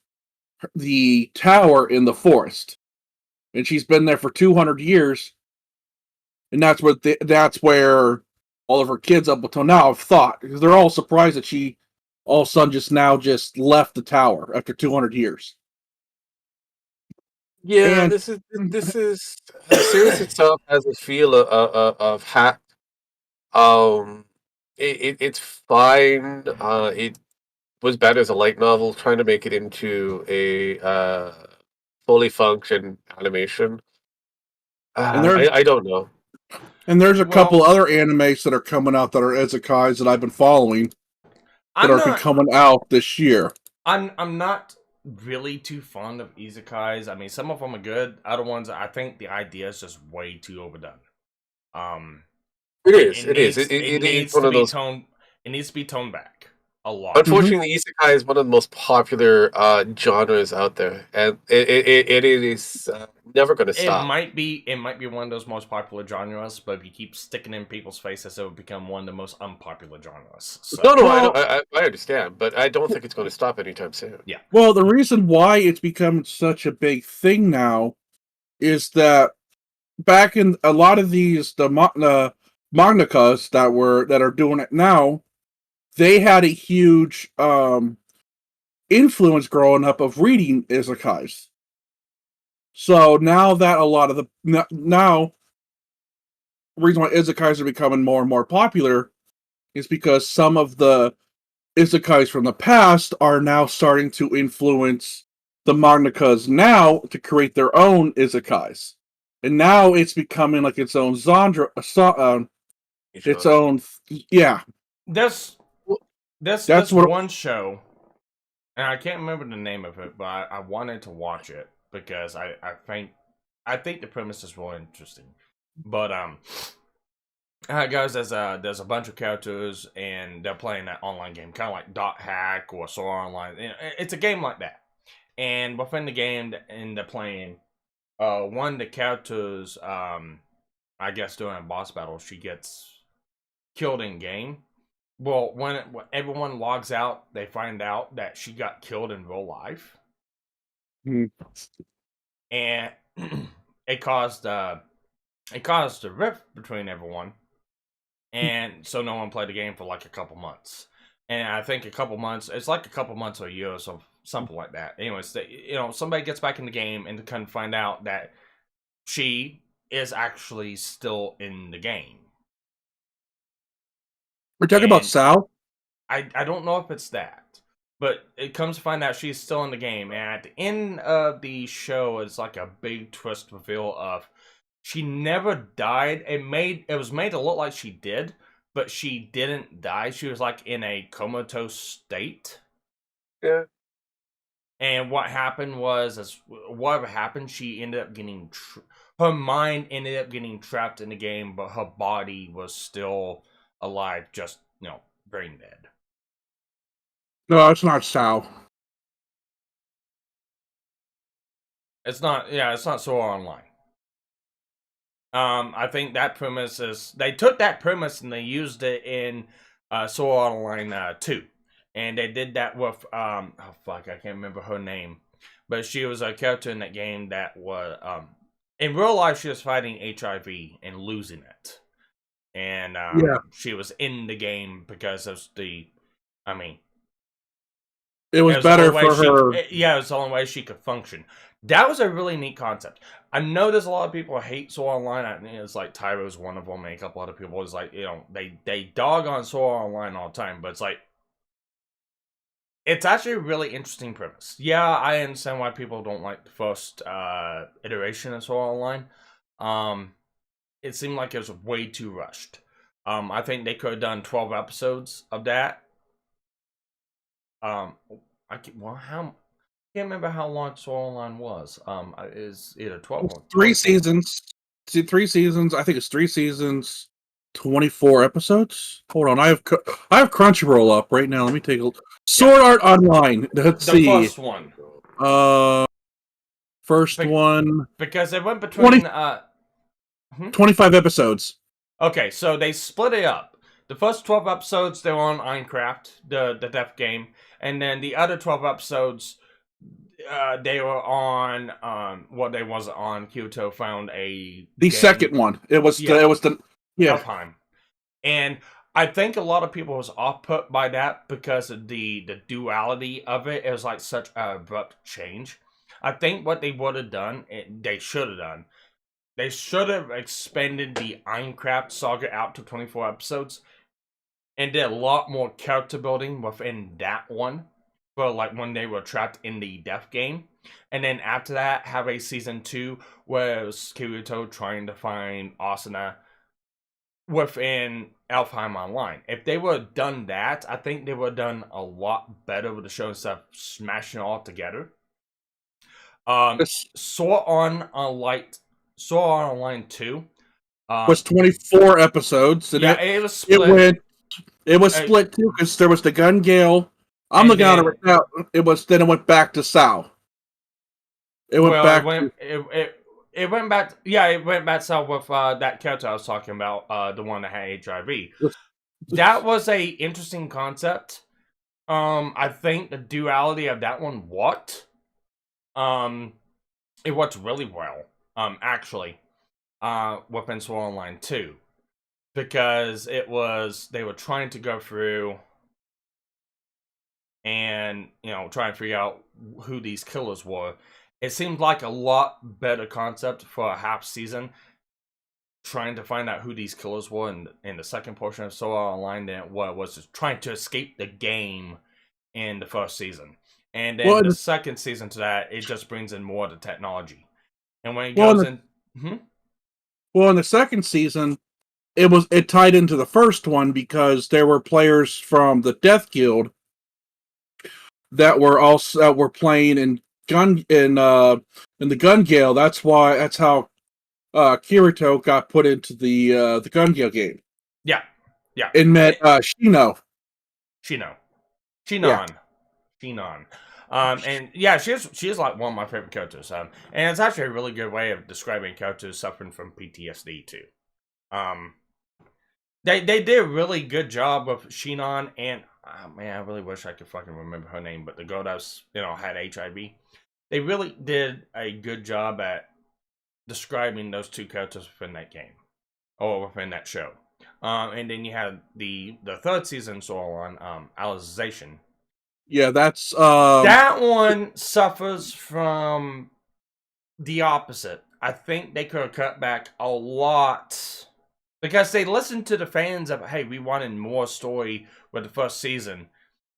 [SPEAKER 7] the tower in the forest, and she's been there for 200 years, and that's where all of her kids up until now have thought, because they're all surprised that she all of a sudden just left the tower after 200 years.
[SPEAKER 6] Yeah,
[SPEAKER 7] And
[SPEAKER 6] this is the series itself has a feel of hack. It's fine. It was better as a light novel, trying to make it into a fully function animation. I don't know.
[SPEAKER 7] And there's a couple other animes that are coming out that are isekais that I've been following that are coming out this year.
[SPEAKER 5] I'm not really too fond of isekais. I mean, some of them are good. Other ones, I think the idea is just way too overdone.
[SPEAKER 6] It is. It
[SPEAKER 5] needs
[SPEAKER 6] one
[SPEAKER 5] to
[SPEAKER 6] of
[SPEAKER 5] be
[SPEAKER 6] those.
[SPEAKER 5] It needs to be toned back a lot.
[SPEAKER 6] Unfortunately, isekai is one of the most popular genres out there, and it is never going to
[SPEAKER 5] It
[SPEAKER 6] stop.
[SPEAKER 5] might be one of those most popular genres, but if you keep sticking it in people's faces, it will become one of the most unpopular genres. So.
[SPEAKER 6] No,
[SPEAKER 7] Well-
[SPEAKER 6] I understand, but I don't think it's going to stop anytime soon.
[SPEAKER 5] Yeah.
[SPEAKER 7] Well, the reason why it's become such a big thing now is that back in a lot of these the mangakas that are doing it now, they had a huge influence growing up of reading isekais. So now that a lot of the reason why isekais are becoming more and more popular is because some of the isekais from the past are now starting to influence the mangakas now to create their own isekais. And now it's becoming like its own genre, its own, yeah.
[SPEAKER 5] There's
[SPEAKER 7] That's what
[SPEAKER 5] one show, and I can't remember the name of it, but I wanted to watch it because I think the premise is really interesting. But guys, there's a bunch of characters and they're playing that online game, kind of like Dot Hack or Sword Art Online. It's a game like that, and within the game, and they're playing. One of the characters, I guess during a boss battle, she gets killed in game. Well, when everyone logs out, they find out that she got killed in real life, and it caused a rift between everyone, and so no one played the game for like a couple months. And I think a couple months, it's like a couple months or a year or so, something like that. Anyways, somebody gets back in the game and kind of find out that she is actually still in the game.
[SPEAKER 7] We're talking about Sal?
[SPEAKER 5] I don't know if it's that, but it comes to find out she's still in the game. And at the end of the show, it's like a big twist reveal of she never died. It was made to look like she did, but she didn't die. She was like in a comatose state.
[SPEAKER 6] Yeah.
[SPEAKER 5] And what happened was, whatever happened, she ended up getting her mind ended up getting trapped in the game, but her body was still alive, just brain dead.
[SPEAKER 7] No, it's not Sal.
[SPEAKER 5] It's not. Yeah, it's not Sword Art Online. I think that premise is they took that premise and they used it in Sword Art Online 2. And they did that with I can't remember her name, but she was a character in that game that was in real life she was fighting HIV and losing it, and she was in the game because of it was
[SPEAKER 7] better for her.
[SPEAKER 5] It was the only way she could function. That was a really neat concept. I know there's a lot of people who hate Sword Art Online. It's like Tyro's one of them, and a couple other people is like they dog on Sword Art Online all the time, but it's like. It's actually a really interesting premise. Yeah, I understand why people don't like the first iteration of Sword Art Online. It seemed like it was way too rushed. I think they could have done 12 episodes of that. I can't remember how long Sword Art Online was. Is either 12 or
[SPEAKER 7] 3 seasons. 3 seasons. I think it's 3 seasons. 24 episodes. Hold on, I have Crunchyroll up right now. Let me take a look. Sword Art Online. Let's see.
[SPEAKER 5] The first one.
[SPEAKER 7] First one.
[SPEAKER 5] Because it went between
[SPEAKER 7] 25 episodes.
[SPEAKER 5] Okay, so they split it up. The first 12 episodes they were on Minecraft, the death game, and then the other 12 episodes they were on what they wasn't on. Kyoto found the game.
[SPEAKER 7] Second one. It was the
[SPEAKER 5] Elfheim. And I think a lot of people was off-put by that because of the duality of it. It was like such an abrupt change. I think what they would have done, they should have expanded the Minecraft saga out to 24 episodes and did a lot more character building within that one for like when they were trapped in the death game. And then after that, have a season 2 where it was Kirito trying to find Asuna within Elfheim Online. If they would have done that, I think they would have done a lot better with the show instead of smashing it all together. Sword Art Online 2
[SPEAKER 7] was 24 episodes. And
[SPEAKER 5] it was split.
[SPEAKER 7] It was split too because there was the Gun Gale. I'm looking at it right now. It went back to Sal. It
[SPEAKER 5] it went back. Yeah, it went back south with that character I was talking about, the one that had HIV. That was a interesting concept. I think the duality of that one worked. It worked really well. Actually, within Sword Online 2, because they were trying to go through and try and figure out who these killers were. It seemed like a lot better concept for a half season, trying to find out who these killers were in the second portion of Sword Art Online than it was just trying to escape the game in the first season. And then the second season to that, it just brings in more of the technology. And when it goes in...
[SPEAKER 7] Well, in the second season, it tied into the first one because there were players from the Death Guild that were playing in the Gun Gale. That's how Kirito got put into the Gun Gale game.
[SPEAKER 5] Yeah.
[SPEAKER 7] And met Shino.
[SPEAKER 5] And yeah, she is like one of my favorite characters. And it's actually a really good way of describing characters suffering from PTSD too. They did a really good job with Shinon, and man, I really wish I could fucking remember her name, but the girl that was, had HIV. They really did a good job at describing those two characters within that game, or within that show. And then you had the third season, so on, Alicization.
[SPEAKER 7] Yeah, that's
[SPEAKER 5] that one suffers from the opposite. I think they could have cut back a lot because they listened to the fans of, hey, we wanted more story with the first season,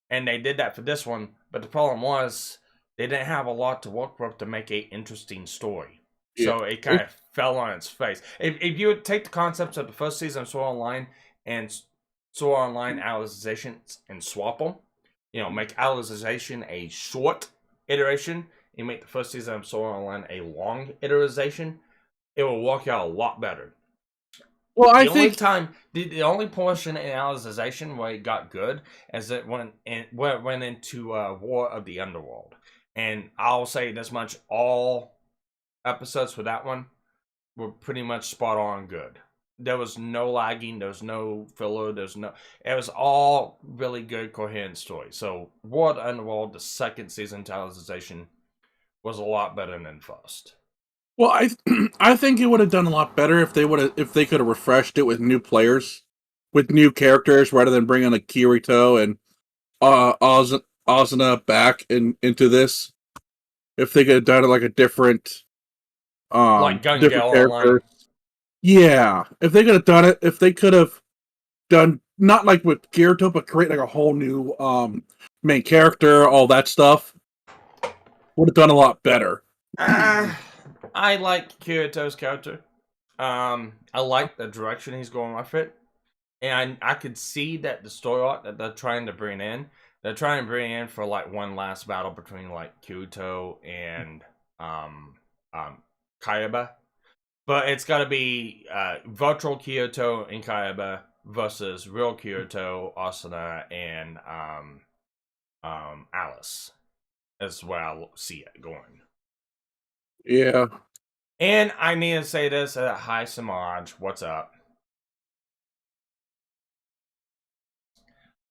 [SPEAKER 5] and they did that for this one. But the problem was they didn't have a lot to work with to make an interesting story. Yeah. So it kind of fell on its face. If you would take the concepts of the first season of Sword Online and Sword Online Alicization and swap them, make Alicization a short iteration, and make the first season of Sword Online a long iteration, it will work out a lot better. Well, the only portion in Alicization where it got good is it went into War of the Underworld. And I'll say this much, all episodes for that one were pretty much spot on good. There was no lagging, there was no filler, it was all really good, coherent story. So War of the Underworld, the second season Alicization, was a lot better than first.
[SPEAKER 7] Well, I think it would have done a lot better if they could have refreshed it with new players, with new characters, rather than bringing like Kirito and Asuna back into this. If they could have done it like a different,
[SPEAKER 5] like Gun Gale Online.
[SPEAKER 7] Yeah, if they could have done not like with Kirito, but create like a whole new main character, all that stuff, would have done a lot better.
[SPEAKER 5] I like Kirito's character. I like the direction he's going with it. And I could see that the story arc that they're trying to bring in, for like one last battle between like Kirito and Kayaba. But it's got to be virtual Kirito and Kayaba versus real Kirito, Asuna, and Alice. That's where I see it going.
[SPEAKER 7] Yeah.
[SPEAKER 5] And I need to say this, hi Samaj, what's up?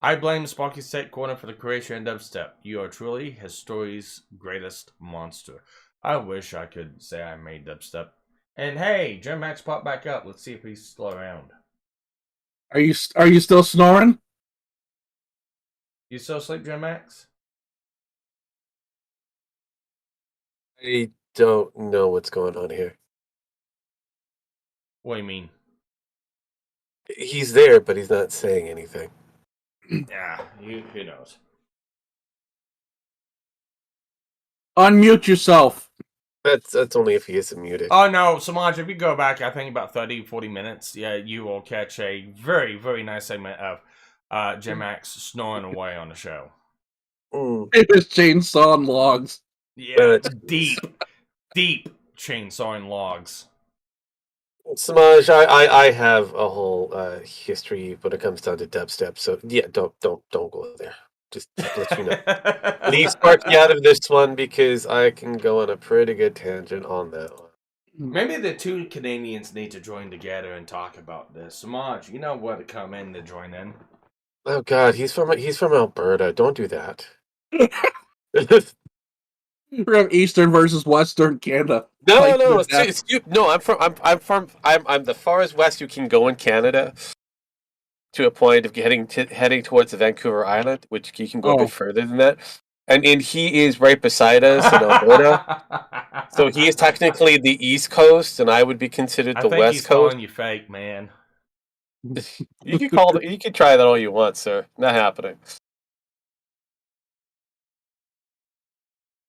[SPEAKER 5] I blame Sparky's Tech Corner for the creation of dubstep. You are truly his story's greatest monster. I wish I could say I made dubstep. And hey, Jim Max popped back up. Let's see if he's still around.
[SPEAKER 7] Are you still snoring?
[SPEAKER 5] You still asleep, Jim Max?
[SPEAKER 6] I don't know what's going on here.
[SPEAKER 5] What do you mean?
[SPEAKER 6] He's there, but he's not saying anything.
[SPEAKER 5] Yeah, who knows?
[SPEAKER 7] Unmute yourself.
[SPEAKER 6] That's only if he isn't muted.
[SPEAKER 5] Oh no, Samaj, if you go back, I think about 30-40 minutes, yeah, you will catch a very, very nice segment of Jim Max snoring away on the show.
[SPEAKER 7] It was chainsawing logs.
[SPEAKER 5] Yeah, deep chainsawing logs.
[SPEAKER 6] Samaj, I have a whole history when it comes down to dubstep, so yeah, don't go there. Just to let you know. Leave Sparky out of this one because I can go on a pretty good tangent on that one.
[SPEAKER 5] Maybe the two Canadians need to join together and talk about this. Samaj, you know where to come in to join in.
[SPEAKER 6] Oh God, he's from Alberta. Don't do that.
[SPEAKER 7] We have Eastern versus Western Canada.
[SPEAKER 6] No,
[SPEAKER 7] Like,
[SPEAKER 6] no,
[SPEAKER 7] with that.
[SPEAKER 6] it's you. No, I'm the farthest west you can go in Canada, to a point of heading towards the Vancouver Island, which you can go a
[SPEAKER 7] Oh.
[SPEAKER 6] bit further than that. And he is right beside us in Alberta, so he is technically the East Coast, and I would be considered
[SPEAKER 5] I
[SPEAKER 6] the
[SPEAKER 5] think
[SPEAKER 6] West
[SPEAKER 5] he's
[SPEAKER 6] Coast.
[SPEAKER 5] calling you fake, man.
[SPEAKER 6] You can you can try that all you want, sir. Not happening.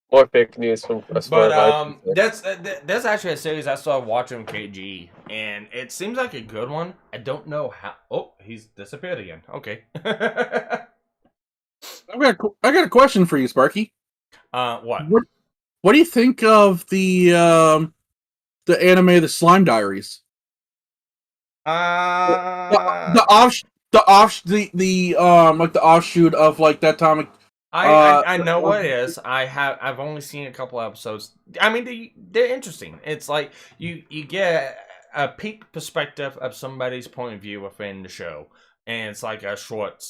[SPEAKER 6] More fake news from as far
[SPEAKER 5] But
[SPEAKER 6] as I'm concerned.
[SPEAKER 5] that's actually a series I started watching KG, and it seems like a good one. I don't know how. Oh, he's disappeared again. Okay.
[SPEAKER 7] I got a question for you, Sparky.
[SPEAKER 5] What?
[SPEAKER 7] What do you think of the anime, The Slime Diaries? The offshoot of like that Atomic.
[SPEAKER 5] I know what it is. I've only seen a couple episodes. I mean, they're interesting. It's like you get a peak perspective of somebody's point of view within the show, and it's like a short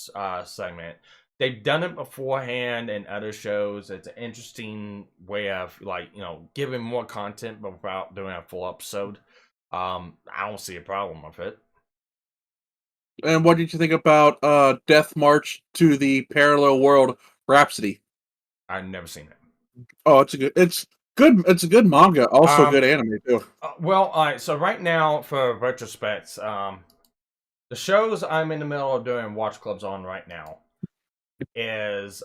[SPEAKER 5] segment. They've done it beforehand in other shows. It's an interesting way of giving more content but without doing a full episode. I don't see a problem with it.
[SPEAKER 7] And what did you think about Death March to the Parallel World Rhapsody?
[SPEAKER 5] I've never seen it.
[SPEAKER 7] Oh, it's a good manga, also good anime too.
[SPEAKER 5] Well, all right. So right now, for retrospects, the shows I'm in the middle of doing watch clubs on right now is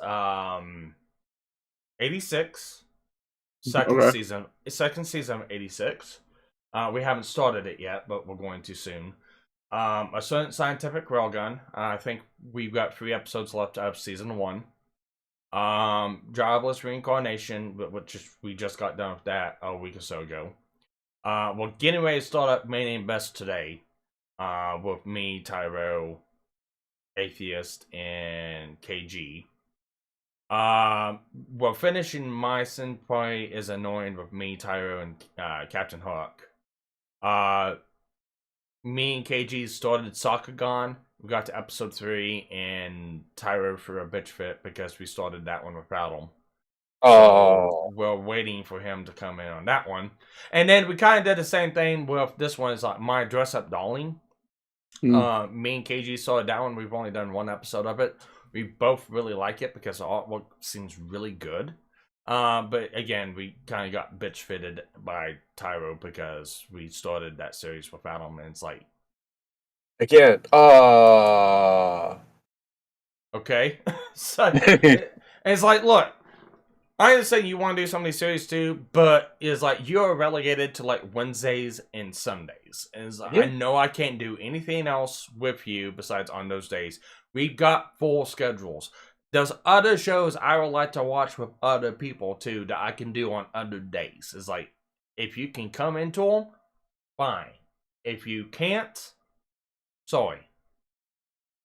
[SPEAKER 5] 86, second season of 86. We haven't started it yet, but we're going to soon. A certain scientific railgun. I think we've got 3 episodes left of season 1. Jobless Reincarnation, which we just got done with that a week or so ago. We're getting ready to start up Main and Best today. With me, Tyro, Atheist, and KG. We're finishing My Senpai is Annoying with me, Tyro, and Captain Hook. Me and KG started Sakugan. We got to episode 3, and Tyro threw a bitch fit because we started that one without him. So we're waiting for him to come in on that one. And then we kind of did the same thing with this one. It's like My Dress Up Darling. Me and KG started that one. We've only done 1 episode of it. We both really like it because the artwork seems really good. But again, we kind of got bitch fitted by Tyro because we started that series without him, and it's like,
[SPEAKER 6] again,
[SPEAKER 5] okay. So it's like, look, I understand you want to do some of these series too, but it's like you're relegated to like Wednesdays and Sundays. And it's like, I know I can't do anything else with you besides on those days. We've got full schedules. There's other shows I would like to watch with other people too that I can do on other days. It's like, if you can come into them, fine. If you can't, sorry.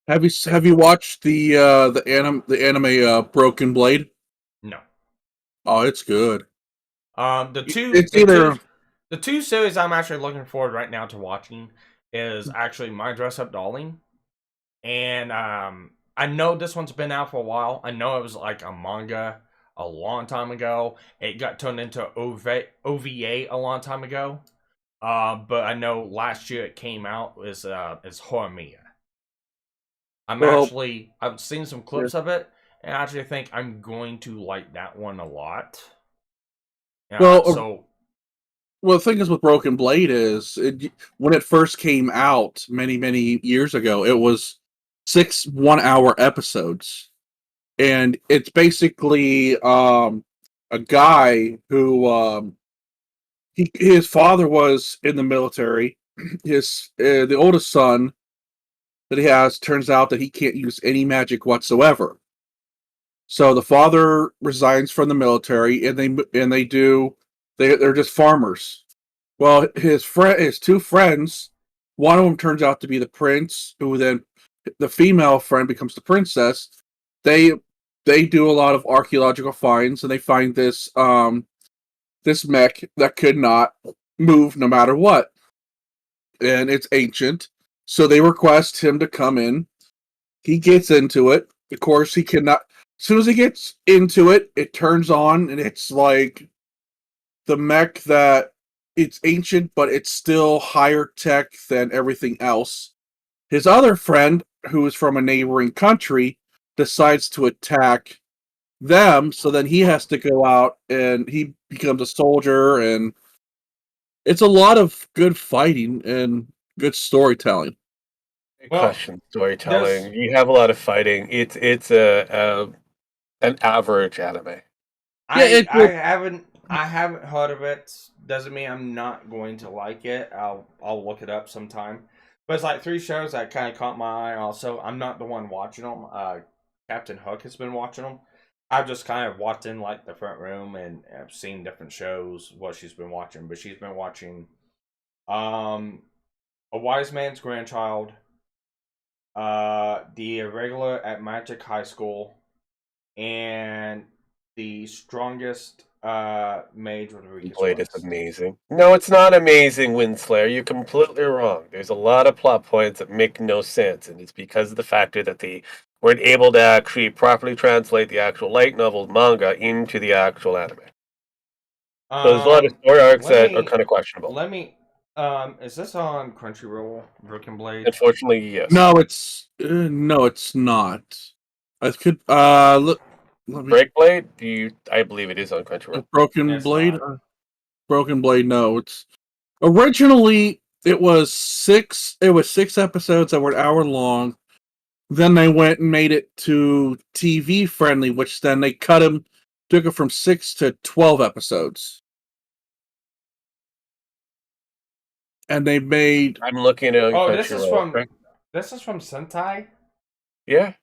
[SPEAKER 7] Have you watched the anime Broken Blade?
[SPEAKER 5] No.
[SPEAKER 7] Oh, it's good.
[SPEAKER 5] The two series I'm actually looking forward right now to watching is actually My Dress Up Darling, and I know this one's been out for a while. I know it was like a manga a long time ago. It got turned into OVA a long time ago. But I know last year it came out as Horimiya. I've seen some clips of it, and I actually think I'm going to like that one a lot.
[SPEAKER 7] Well, the thing is with Broken Blade is when it first came out many years ago, it was 6 one-hour episodes, and it's basically a guy who his father was in the military. The oldest son that he has turns out that he can't use any magic whatsoever. So the father resigns from the military, and they're just farmers. Well, his 2 friends, one of them turns out to be the prince, who then the female friend becomes the princess. They do a lot of archaeological finds, and they find this mech that could not move no matter what. And it's ancient. So they request him to come in. He gets into it. Of course, he cannot. As soon as he gets into it, it turns on, and it's like the mech that it's ancient, but it's still higher tech than everything else. His other friend, who is from a neighboring country, decides to attack them, so then he has to go out and he becomes a soldier, and it's a lot of good fighting and good storytelling.
[SPEAKER 5] Well,
[SPEAKER 6] Question storytelling. You have a lot of fighting. It's an average anime.
[SPEAKER 5] I haven't heard of it. Doesn't mean I'm not going to like it. I'll look it up sometime. But it's like 3 shows that kind of caught my eye. Also, I'm not the one watching them. Captain Hook has been watching them. I've just kind of walked in like the front room and I've seen different shows what she's been watching. But she's been watching A Wise Man's Grandchild, The Irregular at Magic High School, and The Strongest Mage with Ricky
[SPEAKER 6] Blade is amazing. No, it's not amazing, Windslayer. You're completely wrong. There's a lot of plot points that make no sense, and it's because of the factor that they weren't able to actually properly translate the actual light novel manga into the actual anime. So there's a lot of story arcs that are kind of questionable.
[SPEAKER 5] Is this on Crunchyroll, Broken Blade?
[SPEAKER 6] Unfortunately, yes.
[SPEAKER 7] No, it's not. I could look.
[SPEAKER 6] Breakblade? I believe it is on Crunchyroll.
[SPEAKER 7] Broken Blade? Broken Blade, no. It's originally it was 6 episodes that were an hour long. Then they went and made it to TV friendly, which then they took it from 6 to 12 episodes. And they made
[SPEAKER 6] I'm looking at Crunchyroll.
[SPEAKER 5] This is from Sentai?
[SPEAKER 6] Yeah.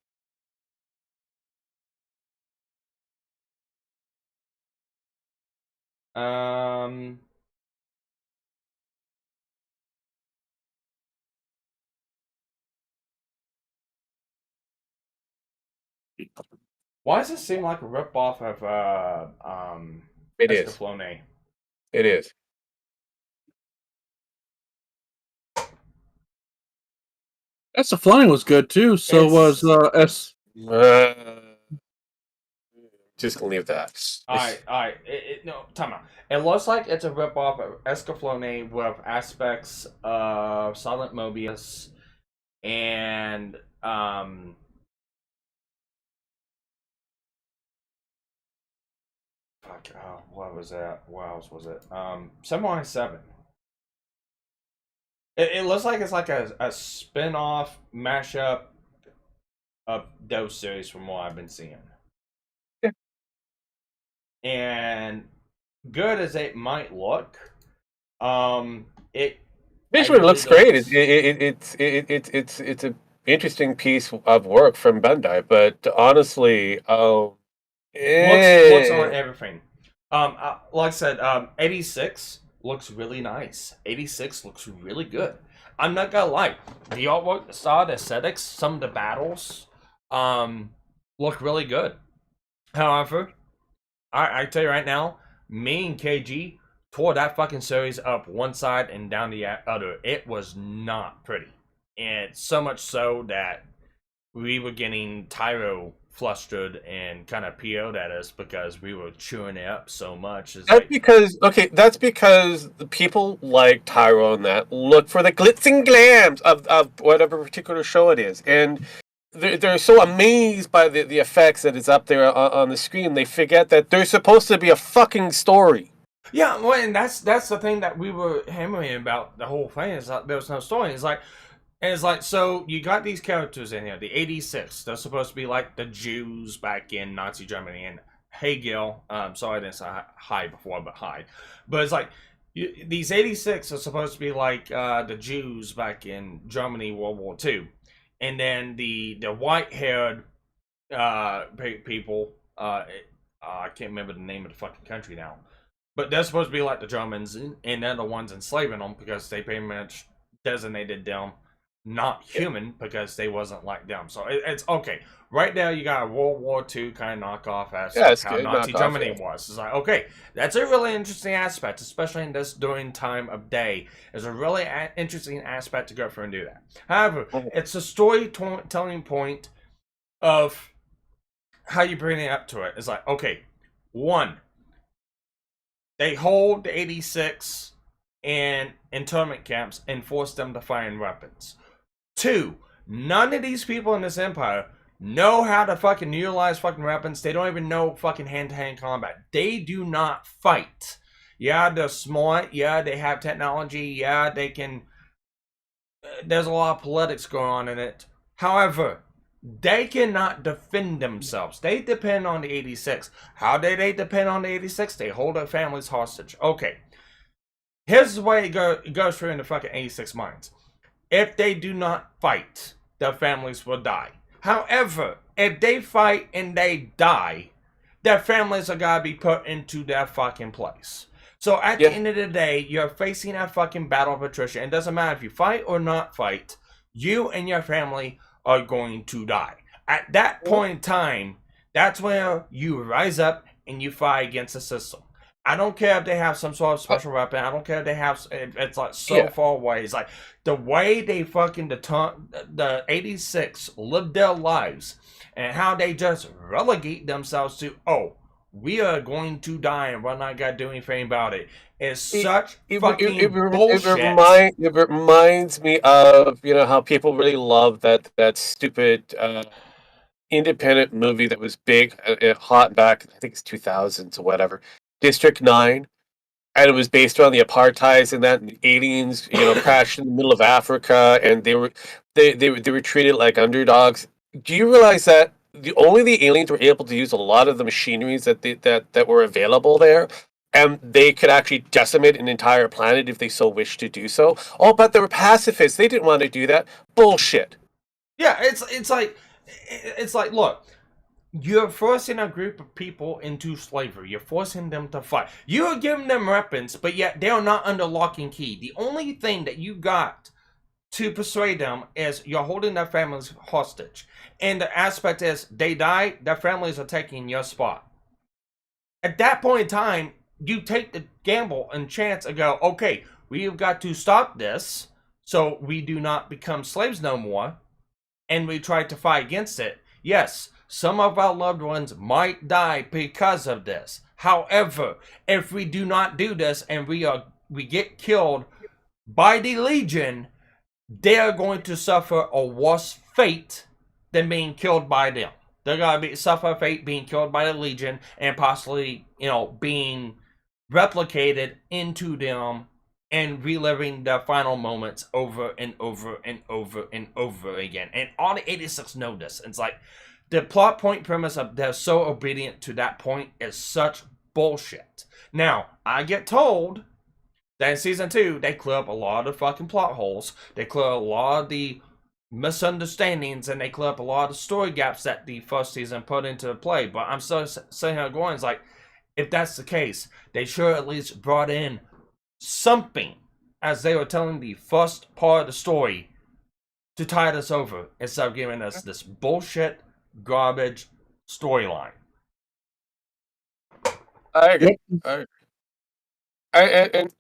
[SPEAKER 5] Why does it seem like a ripoff of
[SPEAKER 6] It is.
[SPEAKER 5] Escaflowne?
[SPEAKER 6] It is.
[SPEAKER 7] Escaflowne was good too. So was
[SPEAKER 6] just gonna leave that.
[SPEAKER 5] Alright. No, time out. It looks like it's a ripoff of Escaflowne with aspects of Silent Mobius and what was that? What else was it? Samurai 7. It looks like it's like a spin-off mashup of those series from what I've been seeing.
[SPEAKER 6] Yeah.
[SPEAKER 5] And good as it might look, it
[SPEAKER 6] visually looks great. It's an interesting piece of work from Bandai, but honestly,
[SPEAKER 5] looks on everything. Like I said, 86 looks really nice. 86 looks really good. I'm not gonna lie, the artwork, the style, the aesthetics, some of the battles, look really good. However, I tell you right now, me and KG tore that fucking series up one side and down the other. It was not pretty, and so much so that we were getting Tyro flustered and kind of PO'd at us because we were chewing it up so much.
[SPEAKER 6] That's because the people like Tyro and that look for the glitz and glams of whatever particular show it is, and they're so amazed by the effects that is up there on the screen, they forget that there's supposed to be a fucking story.
[SPEAKER 5] Yeah, well, and that's the thing that we were hammering about the whole thing is that there was no story. It's like, so you got these characters in here, the 86. They're supposed to be like the Jews back in Nazi Germany. And hey, Gil, sorry I didn't say hi before, but hi. But it's like, these 86 are supposed to be like the Jews back in Germany, World War II. And then the white-haired people, I can't remember the name of the fucking country now. But they're supposed to be like the Germans, and they're the ones enslaving them because they pretty much designated them not human because they wasn't like them. So it's okay. Right now, you got a World War II kind of knockoff aspect,
[SPEAKER 6] it's
[SPEAKER 5] how
[SPEAKER 6] good.
[SPEAKER 5] Nazi
[SPEAKER 6] Knockoff,
[SPEAKER 5] Germany
[SPEAKER 6] yeah.
[SPEAKER 5] was. It's like, okay, that's a really interesting aspect, especially in this during time of day. It's a really interesting aspect to go through and do that. However, it's a storytelling point of how you bring it up to it. It's like, okay, one, they hold the 86 in internment camps and force them to find weapons. Two, none of these people in this empire know how to fucking utilize fucking weapons. They don't even know fucking hand-to-hand combat. They do not fight. Yeah, they're smart. Yeah, they have technology. Yeah, they can... There's a lot of politics going on in it. However, they cannot defend themselves. They depend on the 86. How do they depend on the 86? They hold their families hostage. Okay. Here's the way it goes through in the fucking 86 minds. If they do not fight, their families will die. However, if they fight and they die, their families are gotta be put into their fucking place. So at the end of the day, you're facing a fucking battle of attrition. It doesn't matter if you fight or not fight, you and your family are going to die. At that point in time, that's where you rise up and you fight against the system. I don't care if they have some sort of special weapon. I don't care if they have. It's like so far away. It's like the way they fucking the 86 live their lives and how they just relegate themselves to, oh, we are going to die and we're not gonna do anything about it. It's such fucking bullshit.
[SPEAKER 6] It reminds me of how people really love that stupid independent movie that was big, hot back. I think it's 2000s or whatever. District 9, and it was based around the apartheids and that, and the aliens, crashed in the middle of Africa, and they were treated like underdogs. Do you realize that only the aliens were able to use a lot of the machineries that were available there, and they could actually decimate an entire planet if they so wished to do so? Oh, but they were pacifists. They didn't want to do that. Bullshit.
[SPEAKER 5] Yeah, it's like, look. You're forcing a group of people into slavery. You're forcing them to fight. You're giving them weapons, but yet they are not under lock and key. The only thing that you got to persuade them is you're holding their families hostage. And the aspect is they die, their families are taking your spot. At that point in time, you take the gamble and chance and go, okay, we've got to stop this so we do not become slaves no more. And we try to fight against it. Yes. Some of our loved ones might die because of this. However, if we do not do this and we get killed by the Legion, they are going to suffer a worse fate than being killed by them. They're going to suffer a fate being killed by the Legion and possibly, being replicated into them and reliving their final moments over and over and over and over again. And all the 86 know this. It's like, the plot point premise of they're so obedient to that point is such bullshit. Now, I get told that in season 2, they clear up a lot of fucking plot holes. They clear a lot of the misunderstandings, and they clear up a lot of the story gaps that the first season put into play. But I'm still sitting here going, it's like, if that's the case, they should at least brought in something as they were telling the first part of the story to tide us over, instead of giving us this bullshit garbage storyline.
[SPEAKER 6] I agree. And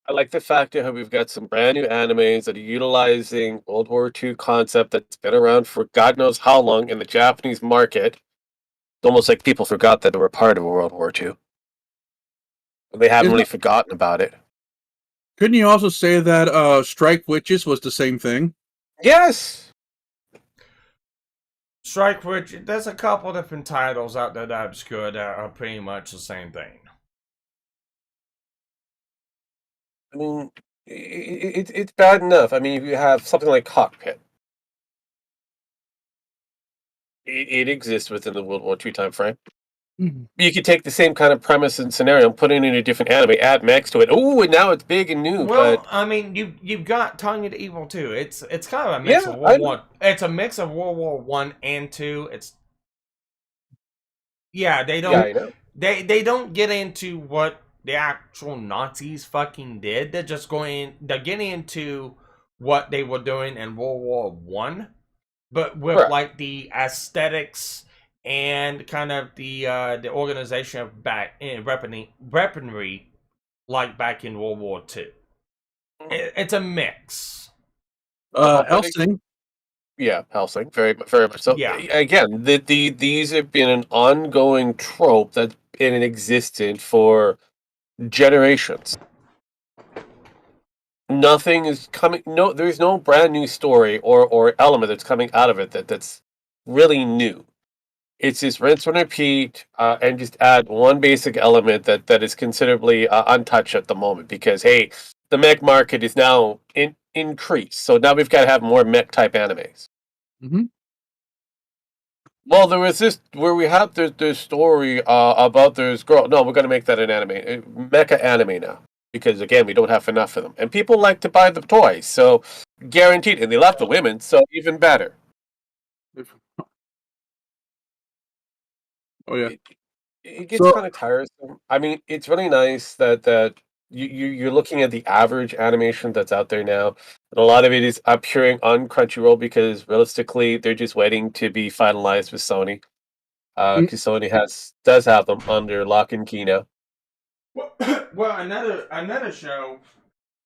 [SPEAKER 6] I like the fact that we've got some brand new animes that are utilizing World War II concept that's been around for God knows how long in the Japanese market. It's almost like people forgot that they were part of World War II. They haven't really forgotten about it.
[SPEAKER 7] Couldn't you also say that Strike Witches was the same thing?
[SPEAKER 6] Yes!
[SPEAKER 5] Strike Witch, there's a couple different titles out there that are obscure that are pretty much the same thing.
[SPEAKER 6] I mean, it's bad enough. I mean, if you have something like Cockpit, it exists within the World War II time frame. You could take the same kind of premise and scenario and put it in a different anime, add Max to it. Oh, and now it's big and new.
[SPEAKER 5] Well,
[SPEAKER 6] but
[SPEAKER 5] I mean, you've got Tongue of the Evil too. It's kind of a mix of World War. It's a mix of World War 1 and 2. They don't they don't get into what the actual Nazis fucking did. They're getting into what they were doing in World War One, but with
[SPEAKER 6] Correct.
[SPEAKER 5] like the aesthetics and kind of the organization of back in weaponry like back in World War Two. It's a mix.
[SPEAKER 7] Helsing.
[SPEAKER 6] Yeah, Helsing, very much so.
[SPEAKER 5] Yeah.
[SPEAKER 6] Again, these have been an ongoing trope that's been in existence for generations. Nothing is coming. No, there's no brand new story or element that's coming out of it that's really new. It's just rinse and repeat, and just add one basic element that is considerably untouched at the moment. Because hey, the mech market is now increased, so now we've got to have more mech type animes.
[SPEAKER 7] Mm-hmm.
[SPEAKER 6] Well, there was this where we had this story about this girl. No, we're going to make that an anime, mecha anime now. Because again, we don't have enough of them, and people like to buy the toys, so guaranteed. And they love the women, so even better.
[SPEAKER 7] Oh yeah,
[SPEAKER 6] It gets kind of tiresome. I mean, it's really nice that you're looking at the average animation that's out there now, and a lot of it is appearing on Crunchyroll because realistically, they're just waiting to be finalized with Sony, because Sony does have them under lock and key now.
[SPEAKER 5] Well, another show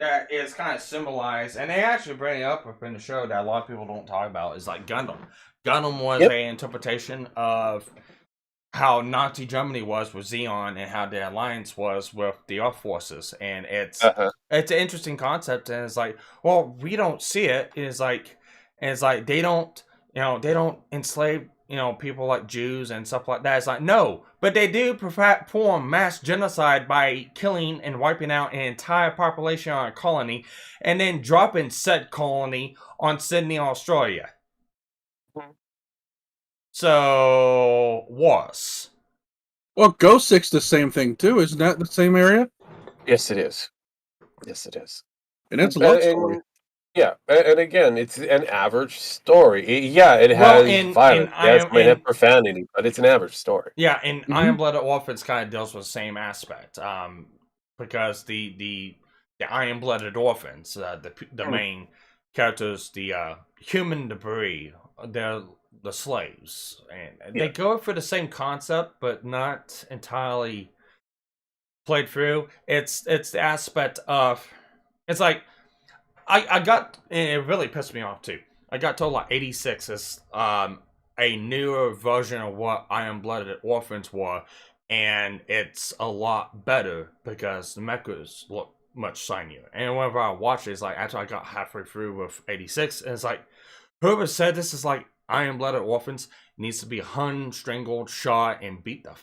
[SPEAKER 5] that is kind of symbolized, and they actually bring it up within the show that a lot of people don't talk about, is like Gundam. Gundam was an interpretation of how Nazi Germany was with Zeon and how the alliance was with the Earth forces, and it's an interesting concept. And it's like, well, we don't see it. It's like they don't enslave people like Jews and stuff like that. It's like, no, but they do perform mass genocide by killing and wiping out an entire population on a colony, and then dropping said colony on Sydney, Australia. So, was.
[SPEAKER 7] Well, Ghost Six the same thing too, isn't that the same area?
[SPEAKER 6] Yes, it is. Yes, it is.
[SPEAKER 7] And it's a love story.
[SPEAKER 6] Yeah, and again, it's an average story. It has violence, it might have profanity, but it's an average story.
[SPEAKER 5] Yeah, and Iron Blooded Orphans kind of deals with the same aspect, because the Iron Blooded Orphans, the main characters, the human debris, they're the slaves, and they go for the same concept, but not entirely played through. It's the aspect of, it's like, I got, and it really pissed me off too. I got told like 86 is a newer version of what Iron Blooded Orphans were, and it's a lot better because the mechas look much shinier. And whenever I watch it, it's like after I got halfway through with 86, and it's like, whoever said this is like Iron Blooded Orphans needs to be hung, strangled, shot, and beat the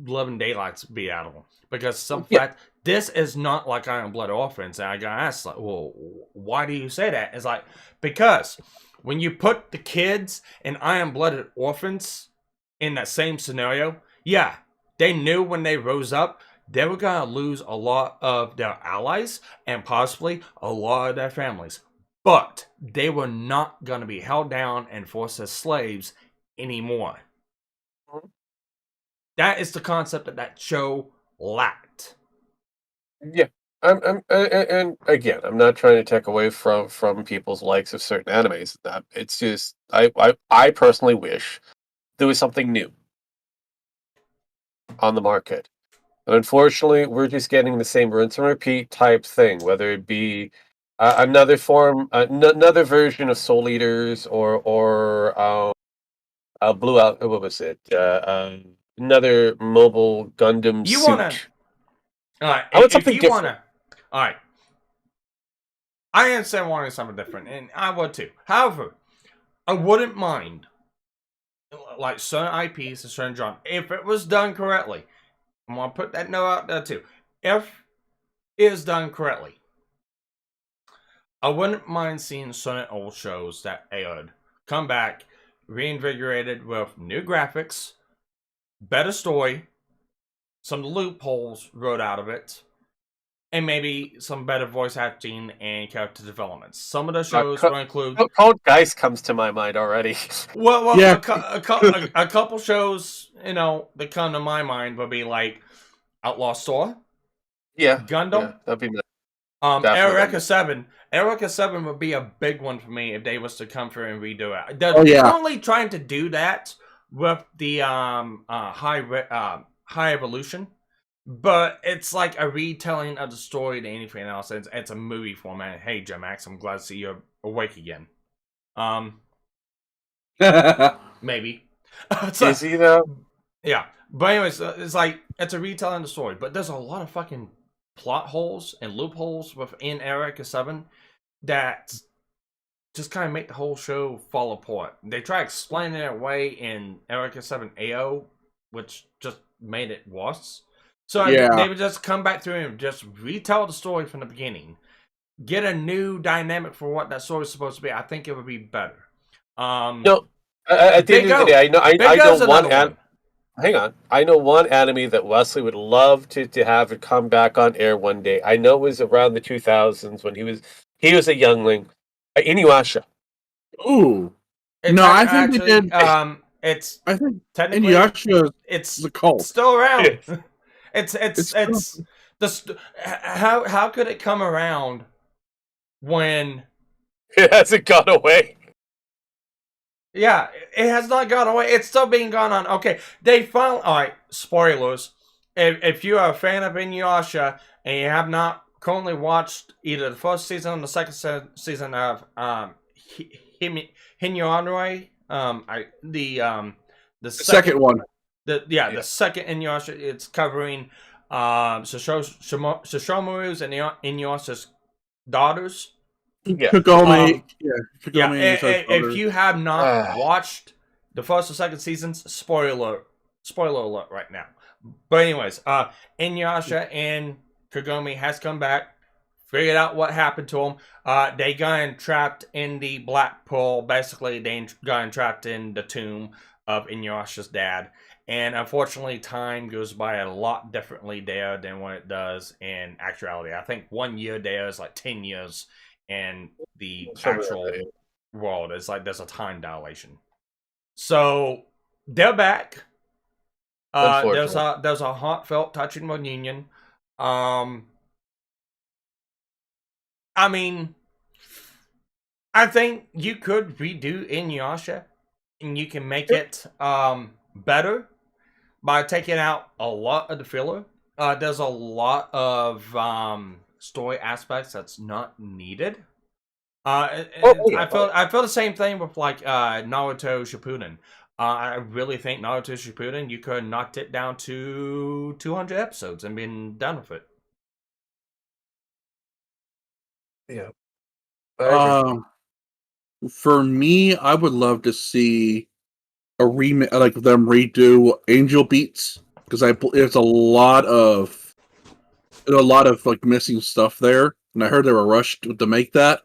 [SPEAKER 5] living daylights beat out of them. Because fact, this is not like Iron Blooded Orphans. And I got asked, like, well, why do you say that? It's like, because when you put the kids in Iron Blooded Orphans in that same scenario, yeah, they knew when they rose up, they were going to lose a lot of their allies and possibly a lot of their families. But they were not going to be held down and forced as slaves anymore. That is the concept that show lacked.
[SPEAKER 6] Yeah, and again, I'm not trying to take away from people's likes of certain animes. That it's just I personally wish there was something new on the market, and unfortunately, we're just getting the same rinse and repeat type thing, whether it be another form, another version of Soul Eaters, or Blue Out. What was it? Another mobile Gundam
[SPEAKER 5] You
[SPEAKER 6] suit.
[SPEAKER 5] All right,
[SPEAKER 6] I want something different.
[SPEAKER 5] All right. I understand wanting something different, and I would too. However, I wouldn't mind, like certain IPs and certain genres, if it was done correctly. I'm gonna put that note out there too. If it is done correctly, I wouldn't mind seeing certain old shows that aired come back, reinvigorated with new graphics, better story, some loopholes wrote out of it, and maybe some better voice acting and character developments. Some of the shows will include...
[SPEAKER 6] Code Geass comes to my mind already.
[SPEAKER 5] Well,
[SPEAKER 7] yeah.
[SPEAKER 5] a couple shows, that come to my mind would be like Outlaw Store.
[SPEAKER 6] Yeah.
[SPEAKER 5] Gundam.
[SPEAKER 6] Yeah, that'd be nice.
[SPEAKER 2] Definitely.
[SPEAKER 5] Eureka 7 would be a big one for me if they was to come through and redo it. They're
[SPEAKER 7] Oh, yeah.
[SPEAKER 5] currently trying to do that with the high evolution, but it's like a retelling of the story to anything else. It's a movie format. Hey, Jim Max, I'm glad to see you're awake again. Maybe.
[SPEAKER 6] Is he though?
[SPEAKER 5] Yeah, but anyways, it's like it's a retelling of the story, but there's a lot of fucking plot holes and loopholes within Eureka 7 that just kind of make the whole show fall apart. They try explaining it away in Eureka 7 AO, which just made it worse. So they would just come back through and just retell the story from the beginning, get a new dynamic for what that story is supposed to be. I think it would be better.
[SPEAKER 6] No, at the end of the day, I know one. Hang on, I know one anime that Wesley would love to have it come back on air one day. I know it was around the 2000s when he was a youngling. Inuyasha.
[SPEAKER 7] Ooh. I think they did. I think
[SPEAKER 5] technically
[SPEAKER 7] Inuyasha
[SPEAKER 5] it's
[SPEAKER 7] the cult.
[SPEAKER 5] Still around. it's how could it come around when
[SPEAKER 6] it hasn't gone away?
[SPEAKER 5] Yeah, it has not gone away. It's still being gone on. Okay, they finally. All right, spoilers. If you are a fan of Inuyasha and you have not currently watched either the first season or the second season of Hinyoanoi, the
[SPEAKER 7] second one.
[SPEAKER 5] The second Inuyasha, it's covering Shishomaru's and Inuyasha's daughters.
[SPEAKER 7] Kagome.
[SPEAKER 5] If you have not watched the first or second seasons, spoiler alert right now. But anyways, Inuyasha and Kagome has come back, figured out what happened to them. They got entrapped in the Black Pearl. Basically, they got entrapped in the tomb of Inuyasha's dad. And unfortunately, time goes by a lot differently there than what it does in actuality. I think 1 year there is like 10 years in the actual world. It's like there's a time dilation. So they're back. There's a heartfelt, touching reunion. I mean, I think you could redo Inuyasha, and you can make it better by taking out a lot of the filler. There's a lot of story aspects that's not needed. I feel the same thing with like Naruto Shippuden. I really think Naruto Shippuden, you could have knocked it down to 200 episodes and been done with it.
[SPEAKER 6] Yeah.
[SPEAKER 7] For me, I would love to see a like them redo Angel Beats, because there's a lot of like missing stuff there, and I heard they were rushed to make that.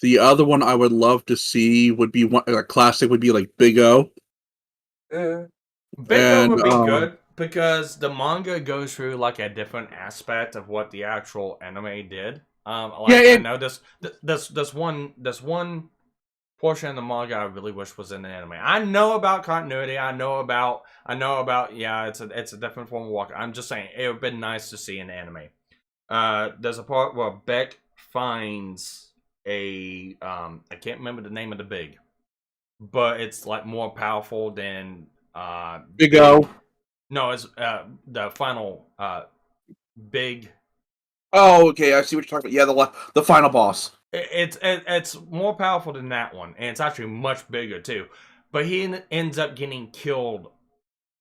[SPEAKER 7] The other one I would love to see would be a classic would be like Big O.
[SPEAKER 5] Big O would be good because the manga goes through like a different aspect of what the actual anime did. I know this one portion of the manga I really wish was in the anime. I know about continuity. I know about it's a different form of walk. I'm just saying it would have been nice to see in the anime. There's a part where Beck finds a I can't remember the name of the big, but it's like more powerful than
[SPEAKER 7] Big O.
[SPEAKER 5] No, it's the final big.
[SPEAKER 7] Oh, okay, I see what you're talking about. Yeah, the final boss.
[SPEAKER 5] It's more powerful than that one, and it's actually much bigger too. But he ends up getting killed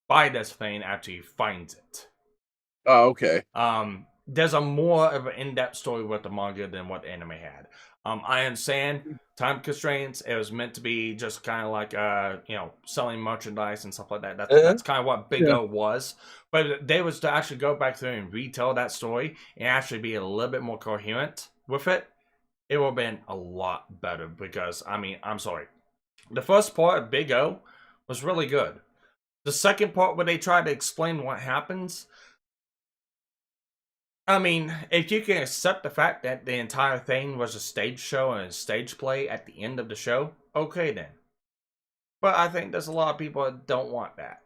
[SPEAKER 5] by this thing after he finds it.
[SPEAKER 7] Oh, okay.
[SPEAKER 5] There's a more of an in-depth story with the manga than what the anime had. I understand time constraints. It was meant to be just kind of like selling merchandise and stuff like that. That's kind of what Big O was. But if they was to actually go back through and retell that story and actually be a little bit more coherent with it, it would have been a lot better. Because I'm sorry, the first part of Big O was really good. The second part where they try to explain what happens, if you can accept the fact that the entire thing was a stage show and a stage play at the end of the show, okay then. But I think there's a lot of people that don't want that.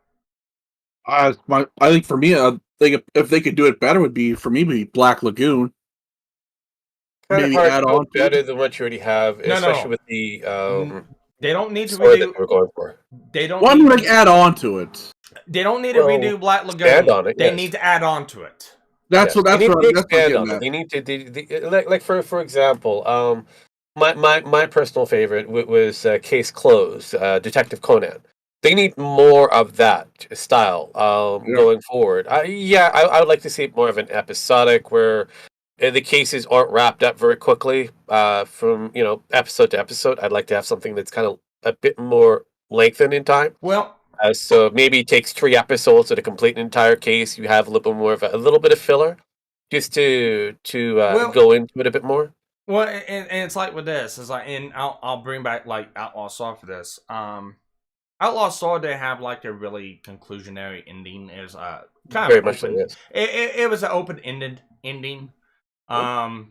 [SPEAKER 7] I think for me, I think if they could do it better, would be Black Lagoon.
[SPEAKER 2] kind of
[SPEAKER 7] maybe
[SPEAKER 2] hard
[SPEAKER 7] add
[SPEAKER 2] to go
[SPEAKER 7] on to
[SPEAKER 2] better
[SPEAKER 7] it.
[SPEAKER 2] than what you already have,
[SPEAKER 5] No,
[SPEAKER 2] especially
[SPEAKER 5] no.
[SPEAKER 2] with the
[SPEAKER 5] They don't need to
[SPEAKER 2] story that
[SPEAKER 5] redo.
[SPEAKER 2] we're going for.
[SPEAKER 5] They don't.
[SPEAKER 7] Well, I
[SPEAKER 5] need
[SPEAKER 7] mean, like add on to it.
[SPEAKER 5] They don't need to
[SPEAKER 2] Well,
[SPEAKER 5] redo Black
[SPEAKER 2] expand
[SPEAKER 5] Lagoon.
[SPEAKER 2] on it,
[SPEAKER 5] They
[SPEAKER 2] yes.
[SPEAKER 5] need to add on to it.
[SPEAKER 7] That's
[SPEAKER 2] Yes,
[SPEAKER 7] what
[SPEAKER 2] they need to
[SPEAKER 7] that's what I'm
[SPEAKER 2] expand
[SPEAKER 7] getting
[SPEAKER 2] on it.
[SPEAKER 7] at.
[SPEAKER 2] They need to like for example, my personal favorite was Case Closed, Detective Conan. They need more of that style going forward. I would like to see more of an episodic where the cases aren't wrapped up very quickly from episode to episode. I'd like to have something that's kind of a bit more lengthened in time.
[SPEAKER 5] Well,
[SPEAKER 2] So maybe it takes 3 episodes to complete an entire case. You have a little bit more of a little bit of filler, just to go into it a bit more.
[SPEAKER 5] Well, and it's like with this, it's like, and I'll bring back like Outlaw Saw for this. Outlaw Saw, they have like a really conclusionary ending. Is kind
[SPEAKER 2] Very
[SPEAKER 5] of
[SPEAKER 2] much so,
[SPEAKER 5] open.
[SPEAKER 2] yes.
[SPEAKER 5] It was an open-ended ending. Unlike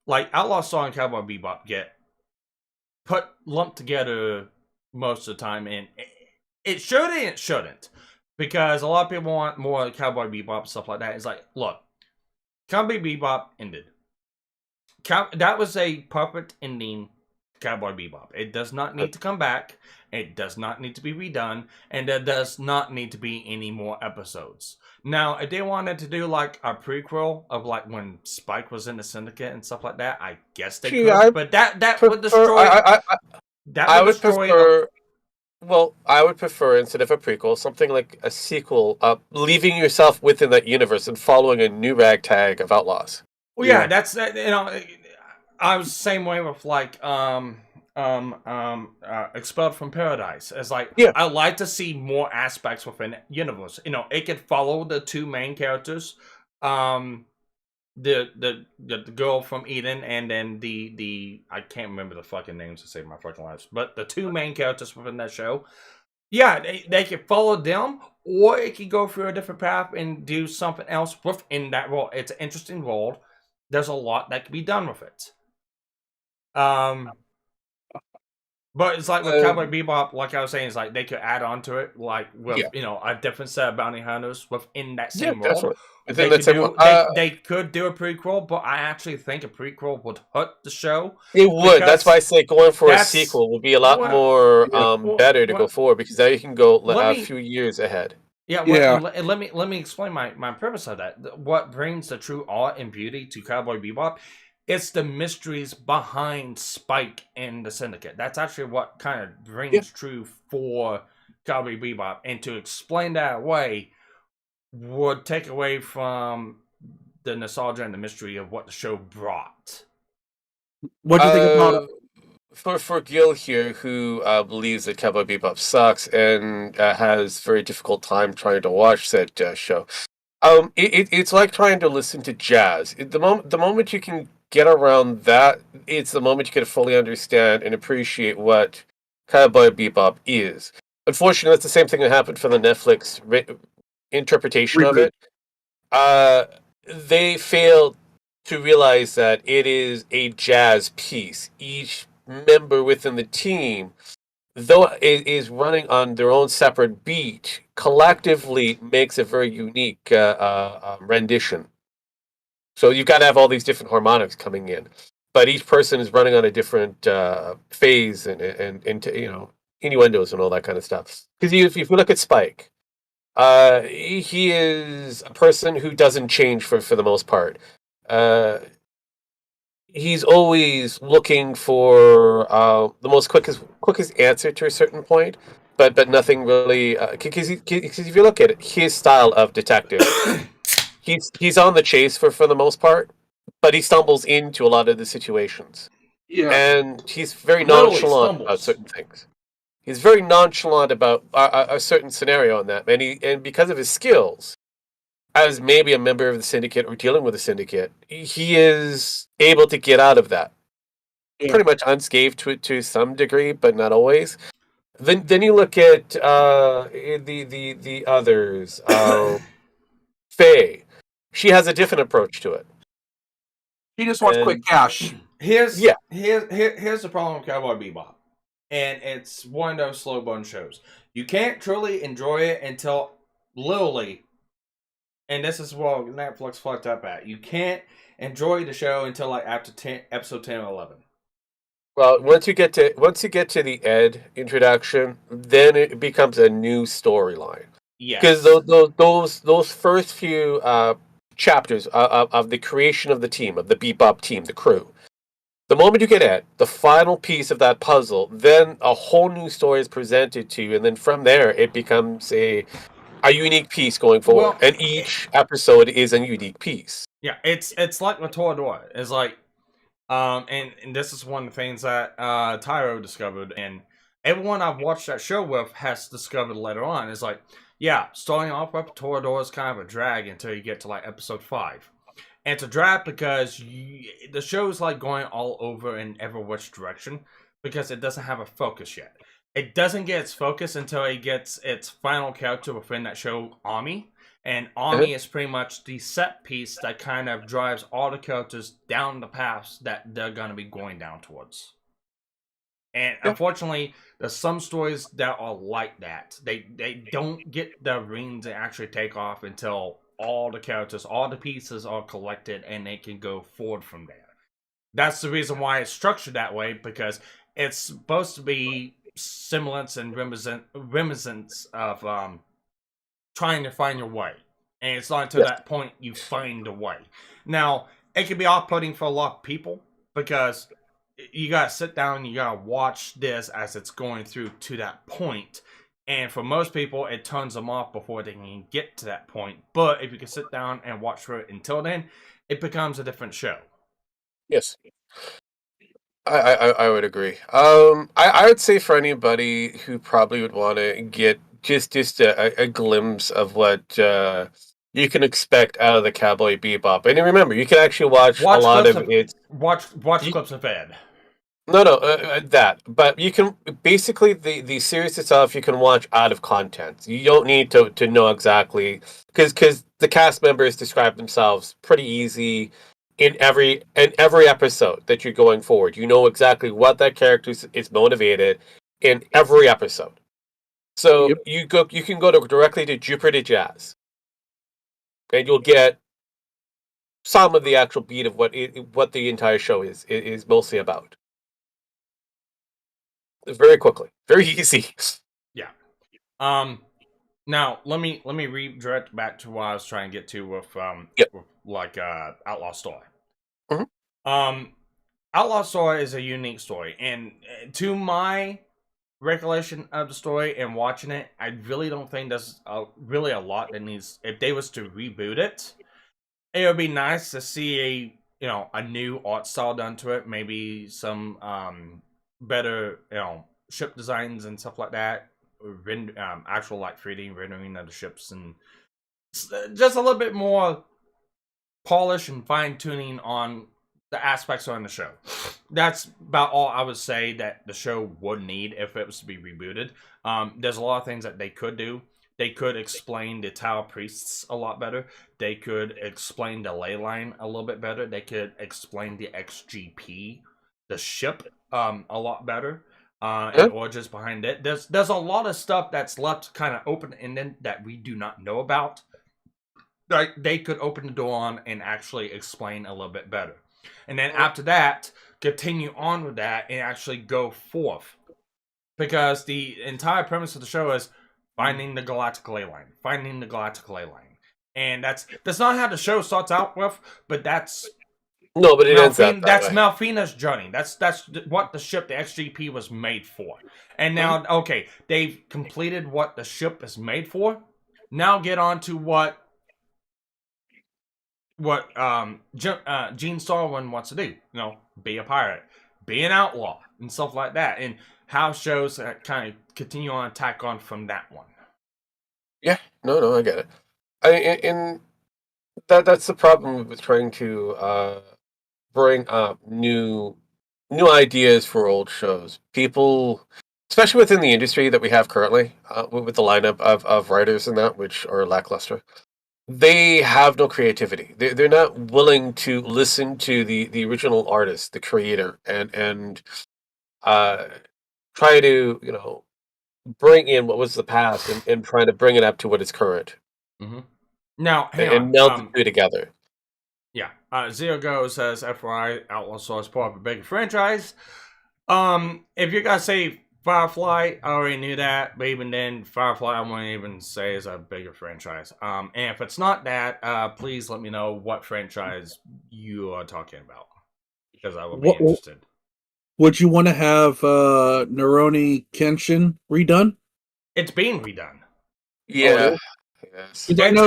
[SPEAKER 5] like Outlaw Saw and Cowboy Bebop get lumped together most of the time, and it should and it shouldn't, because a lot of people want more Cowboy Bebop and stuff like that. It's like, look, Cowboy Bebop ended. That was a perfect ending. Cowboy Bebop. It does not need to come back. It does not need to be redone, and there does not need to be any more episodes. Now, if they wanted to do like a prequel of like when Spike was in the Syndicate and stuff like that, I guess they could. But that would destroy.
[SPEAKER 2] I would prefer. Well, I would prefer, instead of a prequel, something like a sequel, leaving yourself within that universe and following a new ragtag of outlaws.
[SPEAKER 5] Well, yeah, that's I was the same way with like Expelled from Paradise. It's like, I like to see more aspects within the universe. It could follow the two main characters, the girl from Eden, and then the I can't remember the fucking names to save my fucking lives, but the two main characters within that show. Yeah, they could follow them, or it could go through a different path and do something else within that world. It's an interesting world. There's a lot that can be done with it. But it's like with Cowboy Bebop, like I was saying, it's like they could add on to it, like with a different set of bounty hunters within that same world. They could do a prequel, but I actually think a prequel would hurt the show.
[SPEAKER 2] It would. That's why I say going for a sequel would be a lot more better to go forward, because now you can go a few years ahead.
[SPEAKER 5] Let me explain my purpose of that. What brings the true awe and beauty to Cowboy Bebop? It's the mysteries behind Spike and the Syndicate. That's actually what kind of brings true for Cowboy Bebop. And to explain that away would take away from the nostalgia and the mystery of what the show brought.
[SPEAKER 7] What do you think about
[SPEAKER 2] for Gil here, who believes that Cowboy Bebop sucks and has very difficult time trying to watch that show? It's like trying to listen to jazz. The moment you can get around that, it's the moment you can fully understand and appreciate what Cowboy Bebop is. Unfortunately, that's the same thing that happened for the Netflix interpretation of it. They failed to realize that it is a jazz piece. Each member within the team, though it is running on their own separate beat, collectively makes a very unique rendition. So you've got to have all these different harmonics coming in, but each person is running on a different phase and innuendos and all that kind of stuff. Because if you look at Spike, he is a person who doesn't change for the most part. He's always looking for the most quickest answer to a certain point, but nothing really. Because if you look at it, his style of detective. He's on the chase for the most part, but he stumbles into a lot of the situations. Yeah, and he's very nonchalant about certain things. He's very nonchalant about a certain scenario in that, and because of his skills, as maybe a member of the syndicate or dealing with a syndicate, he is able to get out of that pretty much unscathed to some degree, but not always. Then you look at the others, Faye. She has a different approach to it.
[SPEAKER 7] She just wants quick cash.
[SPEAKER 5] Here's the problem with Cowboy Bebop, and it's one of those slow burn shows. You can't truly enjoy it until literally And this is what Netflix fucked up at. You can't enjoy the show until like after episode 10 or 11.
[SPEAKER 2] Well, once you get to the Ed introduction, then it becomes a new storyline.
[SPEAKER 5] Yes.
[SPEAKER 2] Because those first few chapters of the creation of the team, of the Bebop team, the crew, the moment you get Ed, the final piece of that puzzle, then a whole new story is presented to you, and then from there it becomes a unique piece going forward. And each episode is a unique piece.
[SPEAKER 5] Yeah, it's like with Toradora. It's like, and this is one of the things that Tyro discovered, and everyone I've watched that show with has discovered later on. Is like, yeah, starting off with Toradora is kind of a drag until you get to like episode 5. And it's a drag because the show is like going all over in every which direction because it doesn't have a focus yet. It doesn't get its focus until it gets its final character within that show, Ami. And Ami is pretty much the set piece that kind of drives all the characters down the paths that they're going to be going down towards. And unfortunately, there's some stories that are like that. They don't get the reins to actually take off until all the characters, all the pieces are collected and they can go forward from there. That's the reason why it's structured that way, because it's supposed to be semblance and reminiscence of trying to find your way. And it's not until that point you find a way. Now, it can be off-putting for a lot of people because you gotta sit down and you gotta watch this as it's going through to that point. And for most people, it turns them off before they can get to that point. But if you can sit down and watch for it until then, it becomes a different show.
[SPEAKER 2] Yes. I would agree. I would say for anybody who probably would want to get just a glimpse of what you can expect out of the Cowboy Bebop, and remember, you can actually watch a lot of it.
[SPEAKER 5] Watch clips of Ed.
[SPEAKER 2] No, that. But you can basically the series itself. You can watch out of content. You don't need to know exactly because the cast members describe themselves pretty easy in every episode that you're going forward. You know exactly what that character is motivated in every episode. So you can go directly to Jupiter Jazz, and you'll get some of the actual beat of what the entire show is mostly about. Very quickly, very easy.
[SPEAKER 5] Yeah. Now let me redirect back to what I was trying to get to with like Outlaw Story. Outlaw Story is a unique story, and to my recollection of the story and watching it, I really don't think there's really a lot that needs. If they was to reboot it, it would be nice to see a new art style done to it. Maybe some better ship designs and stuff like that. Actual like 3D rendering of the ships and just a little bit more polish and fine tuning on the aspects on the show. That's about all I would say that the show would need if it was to be rebooted. There's a lot of things that they could do. They could explain the Tau Priests a lot better. They could explain the ley line a little bit better. They could explain the XGP, the ship, a lot better. And origins behind it. There's a lot of stuff that's left kind of open-ended that we do not know about. Like they could open the door on and actually explain a little bit better. And then after that, continue on with that and actually go forth. Because the entire premise of the show is finding the galactic ley line. Finding the galactic ley line. And that's not how the show starts out with, but that's...
[SPEAKER 2] No, but it ends up
[SPEAKER 5] that's Malfina's journey. That's what the ship, the XGP, was made for. And now, okay, they've completed what the ship is made for. Now get on to what Gene Starwin wants to do. Be a pirate, be an outlaw, and stuff like that. And how shows kind of continue on tack on from that one.
[SPEAKER 2] Yeah, no, I get it. And that's the problem with trying to bring up new ideas for old shows. People, especially within the industry that we have currently, with the lineup of writers and that, which are lackluster, they have no creativity. They're not willing to listen to the original artist, the creator, and try to bring in what was the past and try to bring it up to what is current.
[SPEAKER 5] Now, hang
[SPEAKER 2] and
[SPEAKER 5] on.
[SPEAKER 2] meld the two together.
[SPEAKER 5] Yeah. Zero Go says FYI, Outlaw Saw is part of a bigger franchise. If you're gonna say Firefly, I already knew that, but even then, Firefly I wouldn't even say is a bigger franchise. And if it's not that, please let me know what franchise you are talking about, because I will be interested.
[SPEAKER 7] Would you want to have Naroni Kenshin redone?
[SPEAKER 5] It's being redone.
[SPEAKER 2] Yeah. Yes.
[SPEAKER 7] I know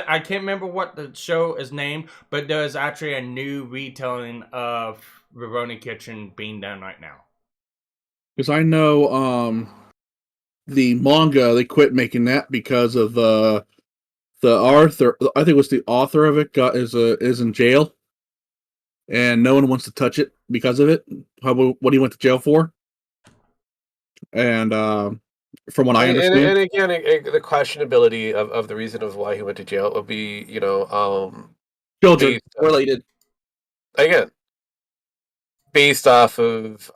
[SPEAKER 5] I can't remember what the show is named, but there's actually a new retelling of Rurouni Kitchen being done right now.
[SPEAKER 7] Because I know the manga, they quit making that because of the author. I think it was the author of it is in jail, and no one wants to touch it because of it. What he went to jail for, and from what I understand,
[SPEAKER 2] and again, the questionability of the reason of why he went to jail would be,
[SPEAKER 7] children related.
[SPEAKER 2] Again, based off of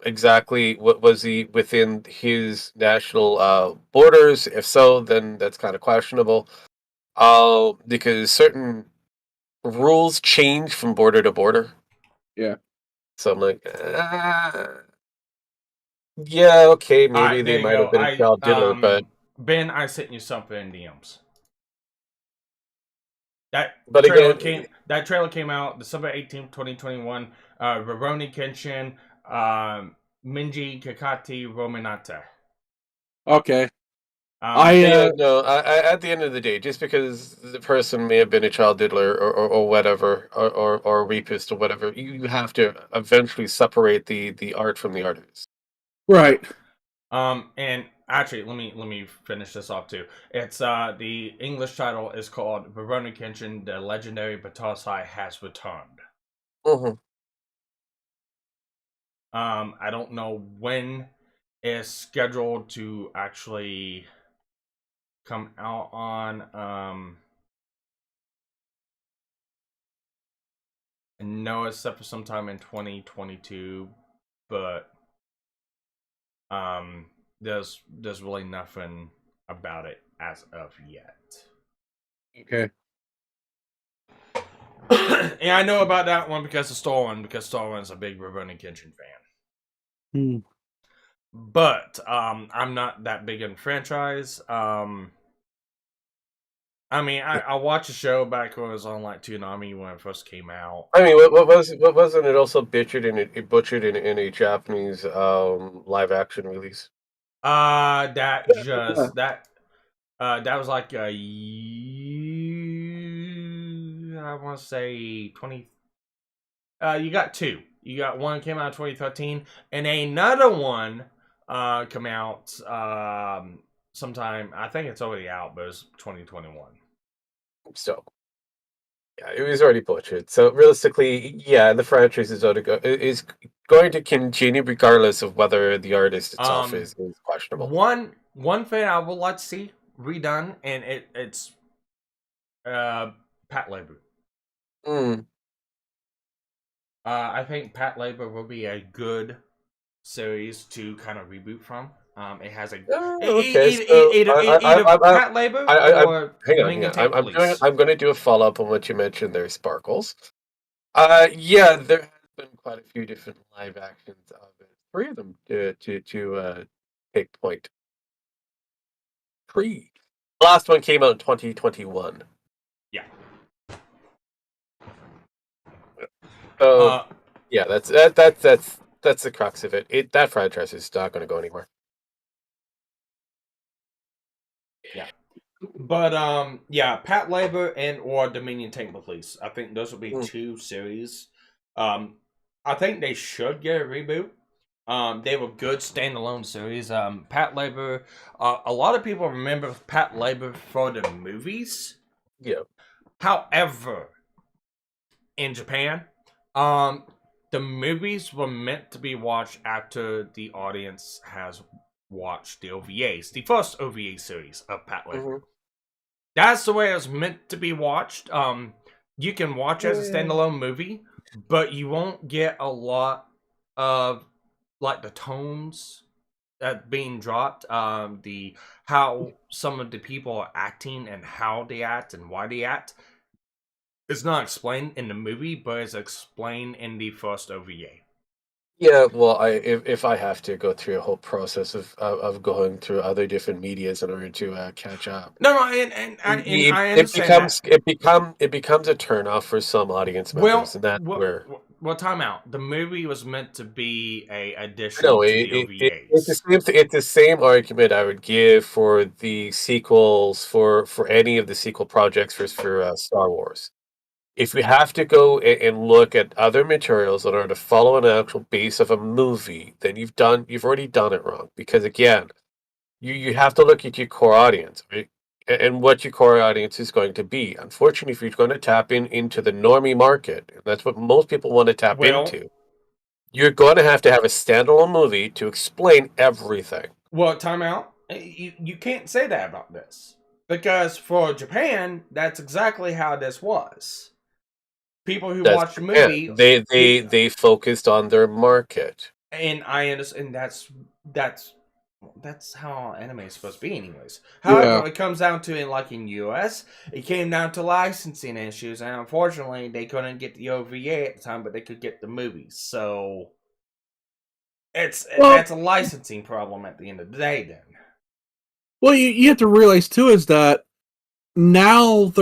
[SPEAKER 2] exactly what was he within his national borders. If so, then that's kind of questionable. Because certain rules change from border to border.
[SPEAKER 7] Yeah.
[SPEAKER 2] So I'm like, yeah, okay, maybe
[SPEAKER 5] Alright,
[SPEAKER 2] they
[SPEAKER 5] there you
[SPEAKER 2] might
[SPEAKER 5] go.
[SPEAKER 2] have been a child diddler, but
[SPEAKER 5] Ben, I sent you something in DMs. That trailer came out December 18th, 2021. Rurouni Kenshin, Minji Kakati Rominata.
[SPEAKER 7] Okay.
[SPEAKER 2] No, at the end of the day, just because the person may have been a child diddler or whatever, or rapist or whatever, you have to eventually separate the art from the artist.
[SPEAKER 7] Right.
[SPEAKER 5] And actually, let me finish this off too. It's the English title is called Rurouni Kenshin: The Legendary Batasai Has Returned.
[SPEAKER 2] Mm-hmm.
[SPEAKER 5] I don't know when it's scheduled to actually come out on. I know it's set for sometime in 2022, but there's really nothing about it as of yet.
[SPEAKER 7] Okay.
[SPEAKER 5] And I know about that one because of Starlin's a big Rurouni Kenshin fan. But I'm not that big in franchise. I mean, I watched a show back when it was on like Toonami when it first came out.
[SPEAKER 2] I mean, what wasn't it also butchered in a Japanese live action release?
[SPEAKER 5] That was like I want to say 20. You got two. You got one came out in 2013, and another one come out sometime. I think it's already out, but it's 2021.
[SPEAKER 2] So, yeah, it was already butchered. So realistically, yeah, the franchise is going to continue regardless of whether the artist itself is questionable.
[SPEAKER 5] One thing I would like to see redone, and it's Pat Labor. I think Pat Labor will be a good series to kind of reboot from. It has a either Pat Labor or
[SPEAKER 2] hang on. I'm going to do a follow up on what you mentioned there, Sparkles. Yeah, there has been quite a few different live actions of it. 3 of them to take point. 3. The last one came out in 2021.
[SPEAKER 5] Yeah.
[SPEAKER 2] So yeah, that's the crux of it. That franchise is not going to go anywhere.
[SPEAKER 5] Yeah. But yeah, Pat Labor and or Dominion Tank Police. I think those will be 2 series. I think they should get a reboot. They were good standalone series. Pat Labor. A lot of people remember Pat Labor for the movies.
[SPEAKER 2] Yeah.
[SPEAKER 5] However, in Japan, the movies were meant to be watched after the audience has watched the OVAs, the first OVA series of Pat Labor. That's the way it was meant to be watched. You can watch it as a standalone movie, but you won't get a lot of like the tones being dropped, the how some of the people are acting and how they act and why they act, it's not explained in the movie, but it's explained in the first OVA.
[SPEAKER 2] Yeah, well, if I have to go through a whole process of going through other different medias in order to catch up,
[SPEAKER 5] No, and I
[SPEAKER 2] it
[SPEAKER 5] understand that.
[SPEAKER 2] becomes a turnoff for some audience members, and that's where.
[SPEAKER 5] Well, time out. The movie was meant to be a
[SPEAKER 2] No,
[SPEAKER 5] addition to the
[SPEAKER 2] it's the
[SPEAKER 5] OVAs.
[SPEAKER 2] it's the same argument I would give for the sequels for any of the sequel projects for Star Wars. If we have to go and look at other materials in order to follow an actual base of a movie, then you've already done it wrong. Because again, you have to look at your core audience, right? And what your core audience is going to be. Unfortunately, if you're going to tap into the normie market, and that's what most people want to tap
[SPEAKER 5] Well,
[SPEAKER 2] into, you're going to have a standalone movie to explain everything.
[SPEAKER 5] well, time out. You can't say that about this. Because for Japan, that's exactly how this was. People who
[SPEAKER 2] That's
[SPEAKER 5] watch the
[SPEAKER 2] Japan.
[SPEAKER 5] movie,
[SPEAKER 2] They focused on their market.
[SPEAKER 5] and I understand that's how anime is supposed to be, anyways. However, it comes down to in US, it came down to licensing issues, and unfortunately, they couldn't get the OVA at the time, but they could get the movies. So that's a licensing problem at the end of the day. Then,
[SPEAKER 7] Well, you have to realize too is that now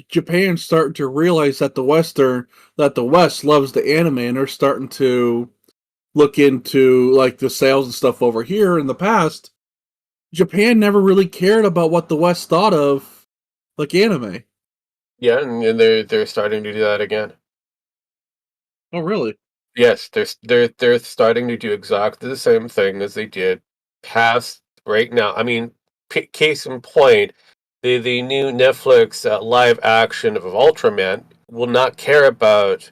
[SPEAKER 7] Japan's starting to realize that the West loves the anime, and they're starting to look into like the sales and stuff over here. In the past, Japan never really cared about what the West thought of like anime.
[SPEAKER 2] Yeah, and they're starting to do that again.
[SPEAKER 7] Oh, really?
[SPEAKER 2] Yes, they're starting to do exactly the same thing as they did past right now. I mean, case in point, the new Netflix live action of Ultraman will not care about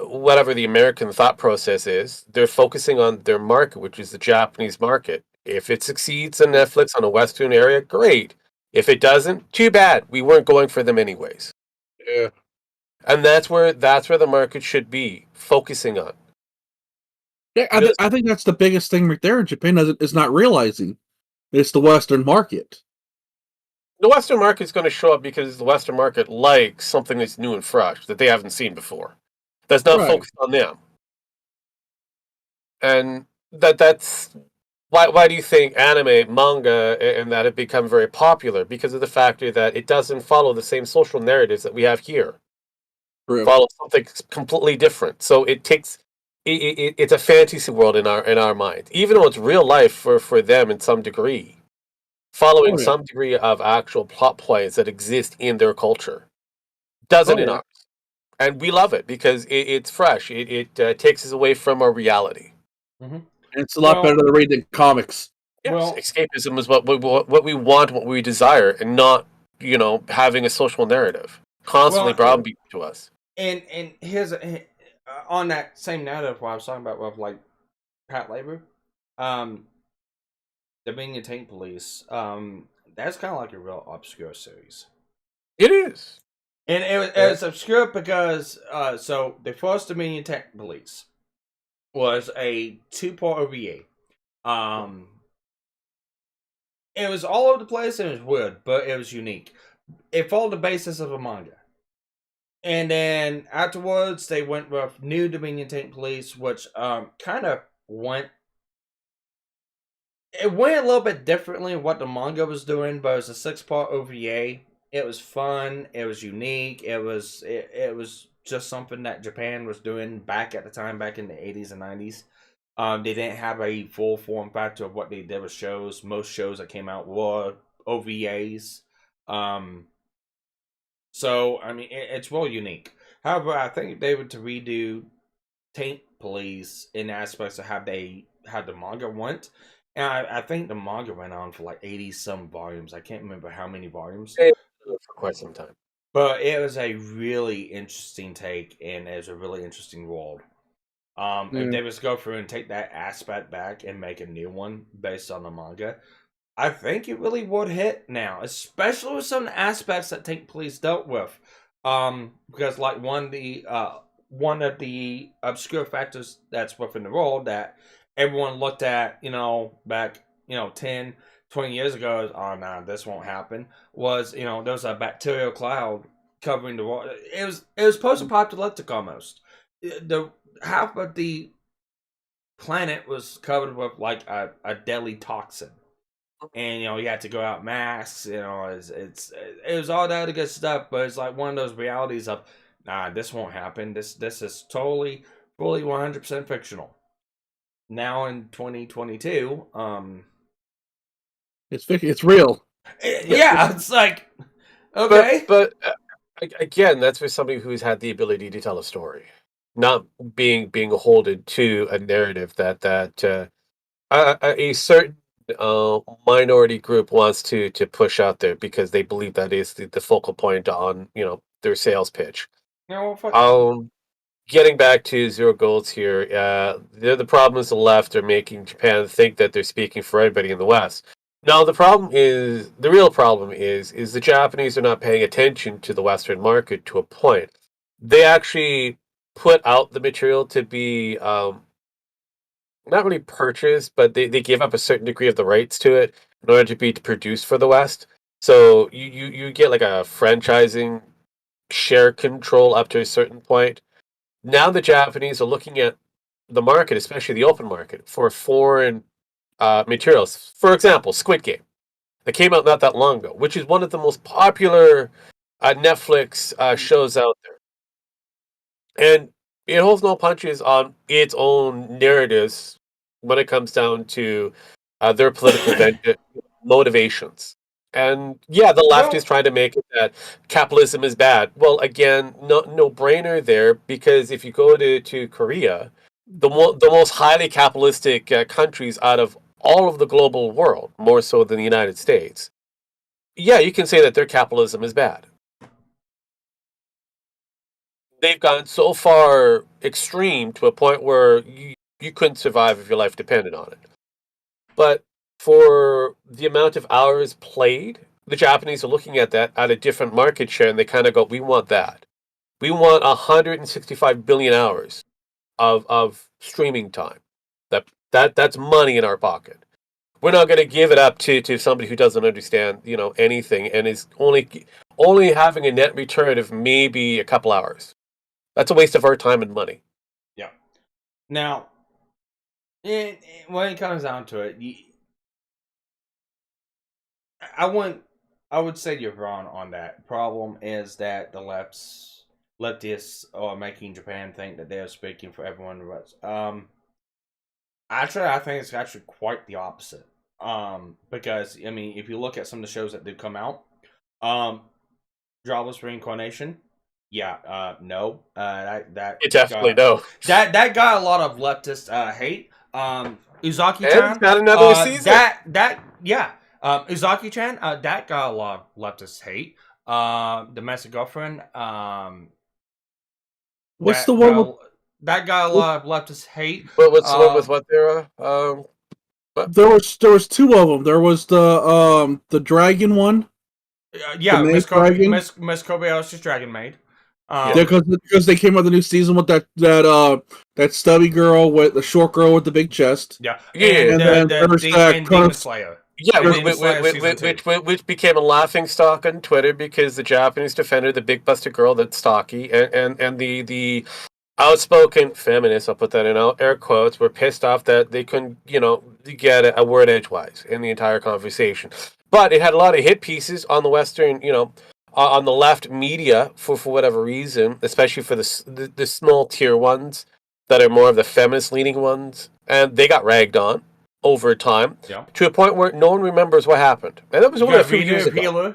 [SPEAKER 2] whatever the American thought process is. They're focusing on their market, which is the Japanese market. If it succeeds on Netflix on a Western area, great. If it doesn't, too bad. We weren't going for them anyways.
[SPEAKER 7] Yeah.
[SPEAKER 2] And that's where the market should be focusing on.
[SPEAKER 7] Yeah, I think that's the biggest thing right there. Japan is not realizing it's the Western market.
[SPEAKER 2] The Western market is going to show up because the Western market likes something that's new and fresh that they haven't seen before. That's not focused on them. And that's why do you think anime, manga, and that have become very popular? Because of the factor that it doesn't follow the same social narratives that we have here.
[SPEAKER 7] True.
[SPEAKER 2] Follows something completely different. So it takes it's a fantasy world in our mind, even though it's real life for them in some degree, following some degree of actual plot points that exist in their culture. Doesn't in ours, and we love it because it's fresh. It takes us away from our reality.
[SPEAKER 5] Mm-hmm.
[SPEAKER 7] It's a lot better to read than comics.
[SPEAKER 2] Yes, escapism is what we want, what we desire, and not having a social narrative constantly browbeaten to us.
[SPEAKER 5] And here's on that same narrative what I was talking about with like Pat Labor, the Being a Tank Police, that's kind of like a real obscure series.
[SPEAKER 2] It is.
[SPEAKER 5] And it's obscure because so the first Dominion Tank Police was a 2-part OVA. It was all over the place and it was weird, but it was unique. It followed the basis of a manga. And then afterwards, they went with New Dominion Tank Police, which kind of went a little bit differently in what the manga was doing, but it was a 6-part OVA. It was fun. It was unique. It was just something that Japan was doing back at the time, back in the 80s and 90s. They didn't have a full form factor of what they did with shows. Most shows that came out were OVAs. So, I mean, it's real unique. However, I think if they were to redo Tank Police in aspects of how the manga went, and I think the manga went on for like 80-some volumes. I can't remember how many volumes.
[SPEAKER 2] For quite some time.
[SPEAKER 5] But it was a really interesting take, and it was a really interesting world. If they was to go through and take that aspect back and make a new one based on the manga, I think it really would hit now, especially with some aspects that Tank Police dealt with. Because like one of the obscure factors that's within the world that everyone looked at, back, 10, 20 years ago, as, oh, nah, this won't happen, was, there was a bacterial cloud covering the water. It was post-apocalyptic almost. The half of the planet was covered with like a deadly toxin. And you had to go out masks. It was all that other good stuff, but it's like one of those realities of, nah, this won't happen. This is totally, fully 100% fictional. Now in 2022,
[SPEAKER 7] it's real.
[SPEAKER 5] yeah, it's like, okay,
[SPEAKER 6] but again, that's for somebody who's had the ability to tell a story, not being beholden to a narrative that a certain minority group wants to push out there because they believe that is the focal point on their sales pitch. Getting back to Zero Golds here, the problem is the left are making Japan think that they're speaking for everybody in the West. Now the real problem is the Japanese are not paying attention to the Western market to a point. They actually put out the material to be not really purchased, but they give up a certain degree of the rights to it in order to be produced for the West. So you get like a franchising share control up to a certain point. Now the Japanese are looking at the market, especially the open market, for foreign materials. For example, Squid Game, that came out not that long ago, which is one of the most popular Netflix shows out there. And it holds no punches on its own narratives when it comes down to their political motivations. And yeah, the left is trying to make it that capitalism is bad. Well, again, no brainer there, because if you go to Korea, the most highly capitalistic countries out of all of the global world, more so than the United States, yeah, you can say that their capitalism is bad. They've gone so far extreme to a point where you couldn't survive if your life depended on it. But for the amount of hours played, the Japanese are looking at that at a different market share, and they kind of go, we want that. We want 165 billion hours of streaming time. That's money in our pocket. We're not going to give it up to somebody who doesn't understand, anything, and is only having a net return of maybe a couple hours. That's a waste of our time and money.
[SPEAKER 5] Yeah. Now, when it comes down to it, I would say you're wrong on that. Problem is that the leftists are making Japan think that they're speaking for everyone else. Actually, I think it's actually quite the opposite. Because if you look at some of the shows that do come out, Jobless Reincarnation, yeah, no, that
[SPEAKER 6] It definitely no.
[SPEAKER 5] That got a lot of leftist hate. Uzaki-chan
[SPEAKER 6] got another season.
[SPEAKER 5] Uzaki-chan, that got a lot of leftist hate. Domestic Girlfriend,
[SPEAKER 7] what's the one
[SPEAKER 5] that got a lot of leftist hate.
[SPEAKER 6] What's the one with what there?
[SPEAKER 7] There was two of them. There was the dragon one.
[SPEAKER 5] Yeah, Miss Kobayashi's Dragon Maid.
[SPEAKER 7] Because they came out with the new season with that stubby girl with the short girl with the big chest.
[SPEAKER 5] Yeah,
[SPEAKER 7] and then there's
[SPEAKER 5] Demon Slayer.
[SPEAKER 6] Yeah, which became a laughing stock on Twitter because the Japanese defender, the big busted girl, that's stocky, and the outspoken feminists, I'll put that in air quotes, were pissed off that they couldn't, get a word edgewise in the entire conversation. But it had a lot of hit pieces on the Western, on the left media for whatever reason, especially for the small tier ones that are more of the feminist leaning ones, and they got ragged on over time to a point where no one remembers what happened. And that was only a few years ago.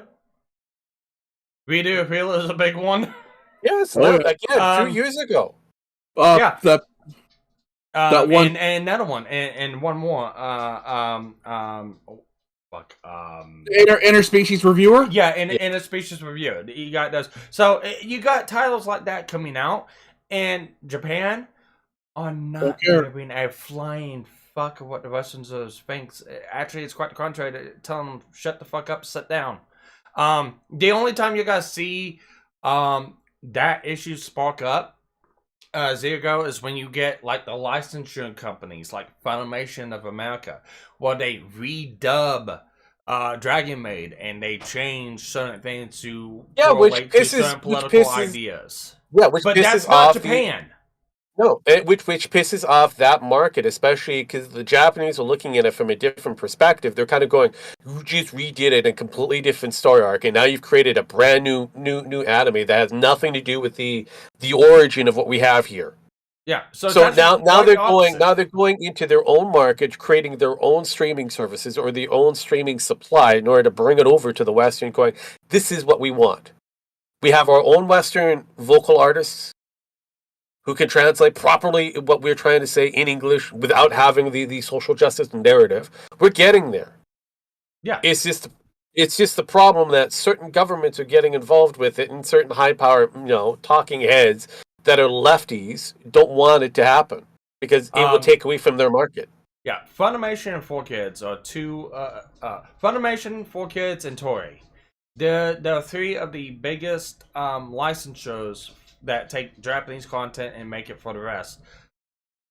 [SPEAKER 5] Video Healer is a big one.
[SPEAKER 6] Yes, a few years ago.
[SPEAKER 7] That one
[SPEAKER 5] and another one and one more.
[SPEAKER 7] Interspecies Reviewer.
[SPEAKER 5] Yeah, Interspecies Reviewer. You got those. So you got titles like that coming out, and Japan are not giving a flying fuck of what the Westerners think. Actually, it's quite the contrary. To tell them shut the fuck up, sit down. The only time you guys see that issue spark up Zergo, is when you get like the licensing companies like Funimation of America, where they redub Dragon Maid and they change certain things to correlate to certain political ideas.
[SPEAKER 2] Yeah, which
[SPEAKER 5] But
[SPEAKER 2] pisses
[SPEAKER 5] that's not
[SPEAKER 2] off
[SPEAKER 5] Japan.
[SPEAKER 2] which pisses off that market, especially because the Japanese are looking at it from a different perspective. They're kind of going, "You just redid it in a completely different story arc, and now you've created a brand new anime that has nothing to do with the origin of what we have here."
[SPEAKER 5] Yeah. So
[SPEAKER 2] now they're going into their own market, creating their own streaming services or their own streaming supply in order to bring it over to the Western. Going, this is what we want. We have our own Western vocal artists who can translate properly what we're trying to say in English without having the social justice narrative. We're getting there.
[SPEAKER 5] Yeah.
[SPEAKER 2] It's just the problem that certain governments are getting involved with it, and certain high power, talking heads that are lefties don't want it to happen because it will take away from their market.
[SPEAKER 5] Yeah, Funimation and 4Kids are two. Funimation, 4Kids, and Toei. They're three of the biggest licensors that take Japanese content and make it for the rest.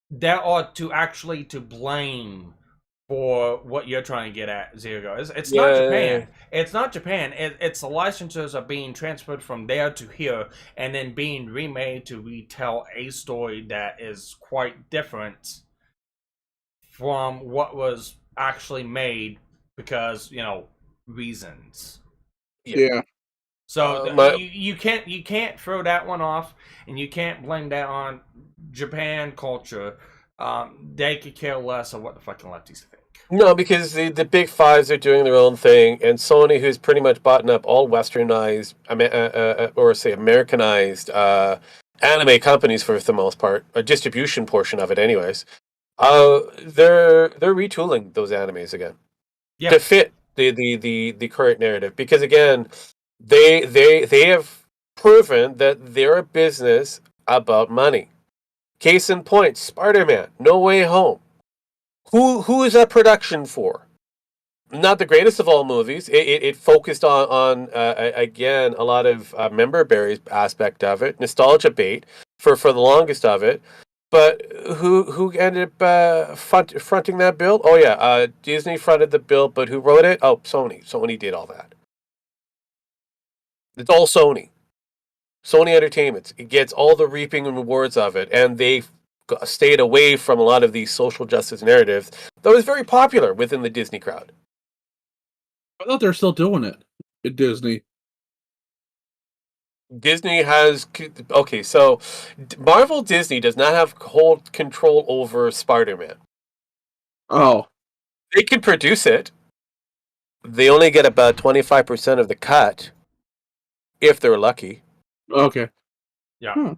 [SPEAKER 5] There are to blame for what you're trying to get at, Zergo. It's not Japan. It's not Japan. It's the licensors are being transferred from there to here and then being remade to retell a story that is quite different from what was actually made because, reasons.
[SPEAKER 7] Yeah.
[SPEAKER 5] So you can't throw that one off, and you can't blame that on Japan culture. They could care less of what the fucking lefties think.
[SPEAKER 2] No, because the big fives are doing their own thing, and Sony, who's pretty much bought up all westernized, or say Americanized anime companies for the most part, a distribution portion of it, anyways. They're retooling those animes again to fit the current narrative, because again, they have proven that they're a business about money. Case in point, Spider-Man, No Way Home. Who is that production for? Not the greatest of all movies. It focused on again a lot of member berries aspect of it, nostalgia bait for the longest of it. But who ended up fronting that bill? Oh yeah, Disney fronted the bill, but who wrote it? Oh, Sony. Sony did all that. It's all Sony. Sony Entertainment. It gets all the reaping and rewards of it, and they stayed away from a lot of these social justice narratives that was very popular within the Disney crowd.
[SPEAKER 7] I thought they're still doing it at Disney.
[SPEAKER 2] Disney has so Marvel Disney does not have whole control over Spider-Man.
[SPEAKER 7] Oh,
[SPEAKER 2] they can produce it. They only get about 25% of the cut, if they're lucky.
[SPEAKER 7] Okay.
[SPEAKER 5] Yeah.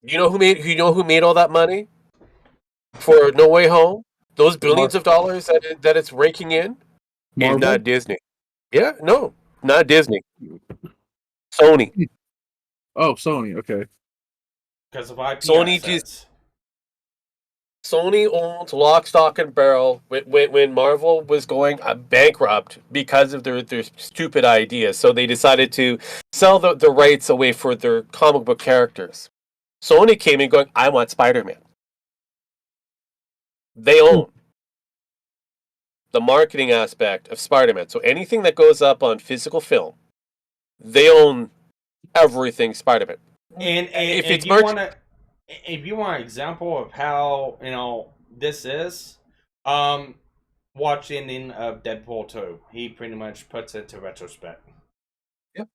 [SPEAKER 2] You know who made all that money for No Way Home? Those billions of dollars that it's raking in?
[SPEAKER 7] Marvel?
[SPEAKER 2] Is not Disney. Yeah, no, not Disney. Sony.
[SPEAKER 7] Oh, Sony. Okay.
[SPEAKER 5] Because of IP
[SPEAKER 2] Sony owns lock, stock, and barrel when Marvel was going bankrupt because of their stupid ideas. So they decided to sell the rights away for their comic book characters. Sony came in going, I want Spider-Man. They own the marketing aspect of Spider-Man. So anything that goes up on physical film, they own everything Spider-Man.
[SPEAKER 5] And if you want an example of how this is, watch the ending of Deadpool 2. He pretty much puts it to retrospect.
[SPEAKER 2] Yep,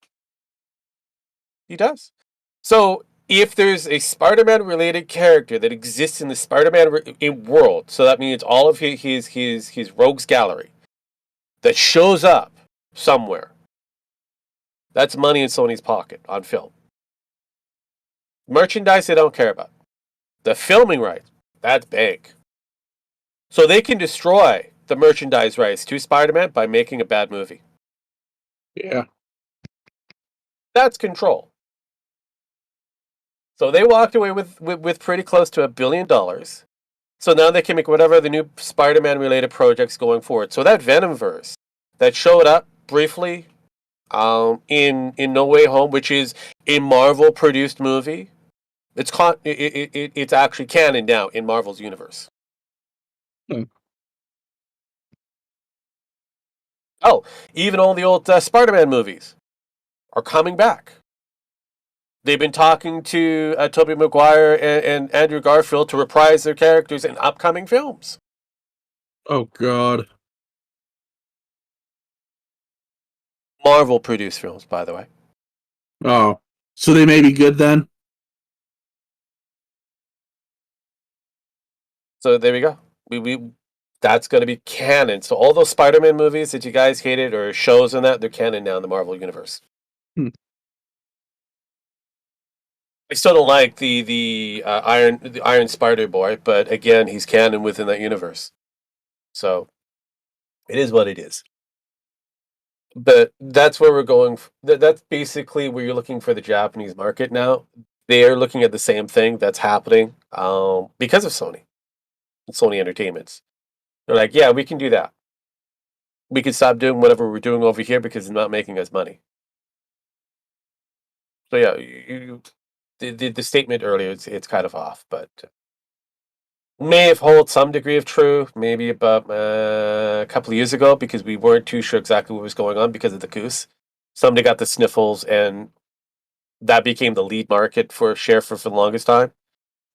[SPEAKER 2] he does. So if there's a Spider-Man related character that exists in the Spider-Man world, so that means all of his rogues gallery that shows up somewhere, that's money in Sony's pocket on film. Merchandise they don't care about. The filming rights, that's big. So they can destroy the merchandise rights to Spider-Man by making a bad movie.
[SPEAKER 7] Yeah.
[SPEAKER 2] That's control. So they walked away with pretty close to $1 billion. So now they can make whatever the new Spider-Man related projects going forward. So that Venomverse that showed up briefly in No Way Home, which is a Marvel produced movie, It's actually canon now in Marvel's universe. Oh, even all the old Spider-Man movies are coming back. They've been talking to Tobey Maguire and Andrew Garfield to reprise their characters in upcoming films.
[SPEAKER 7] Oh God.
[SPEAKER 2] Marvel produced films, by the way.
[SPEAKER 7] Oh, so they may be good then.
[SPEAKER 2] So there we go. We that's going to be canon. So all those Spider-Man movies that you guys hated or shows and that, they're canon now in the Marvel universe.
[SPEAKER 7] Hmm.
[SPEAKER 2] I still don't like the Iron Spider Boy, but again, he's canon within that universe. So it is what it is. But that's where we're going. That's basically where you're looking for the Japanese market now. They're looking at the same thing that's happening because of Sony Entertainments. They're like, yeah, we can do that. We can stop doing whatever we're doing over here because it's not making us money. So yeah, the statement earlier, it's kind of off, but may have held some degree of truth, maybe about a couple of years ago, because we weren't too sure exactly what was going on because of the goose. Somebody got the sniffles, and that became the lead market for share for the longest time.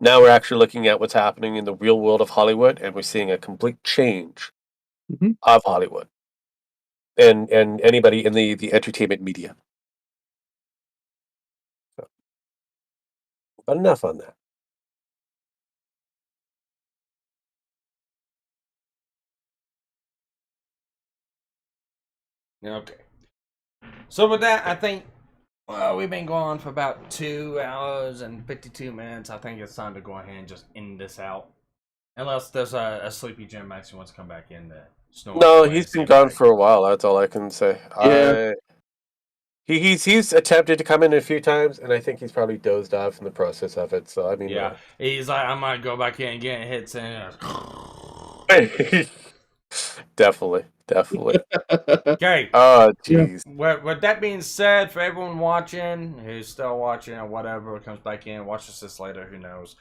[SPEAKER 2] Now we're actually looking at what's happening in the real world of Hollywood, and we're seeing a complete change of Hollywood and anybody in the entertainment media. So, but enough on that.
[SPEAKER 5] Okay. So with that, I think we've been going on for about 2 hours and 52 minutes. I think it's time to go ahead and just end this out. Unless there's a sleepy Jim Max who wants to come back in to snore.
[SPEAKER 2] No, he's been gone for a while. That's all I can say.
[SPEAKER 7] Yeah.
[SPEAKER 2] He's attempted to come in a few times, and I think he's probably dozed off in the process of it. So I mean,
[SPEAKER 5] yeah, he's like, I might go back in and get hits in.
[SPEAKER 2] Definitely.
[SPEAKER 5] Okay.
[SPEAKER 2] Oh, jeez.
[SPEAKER 5] With that being said, for everyone watching who's still watching or whatever comes back in, watch this later, who knows.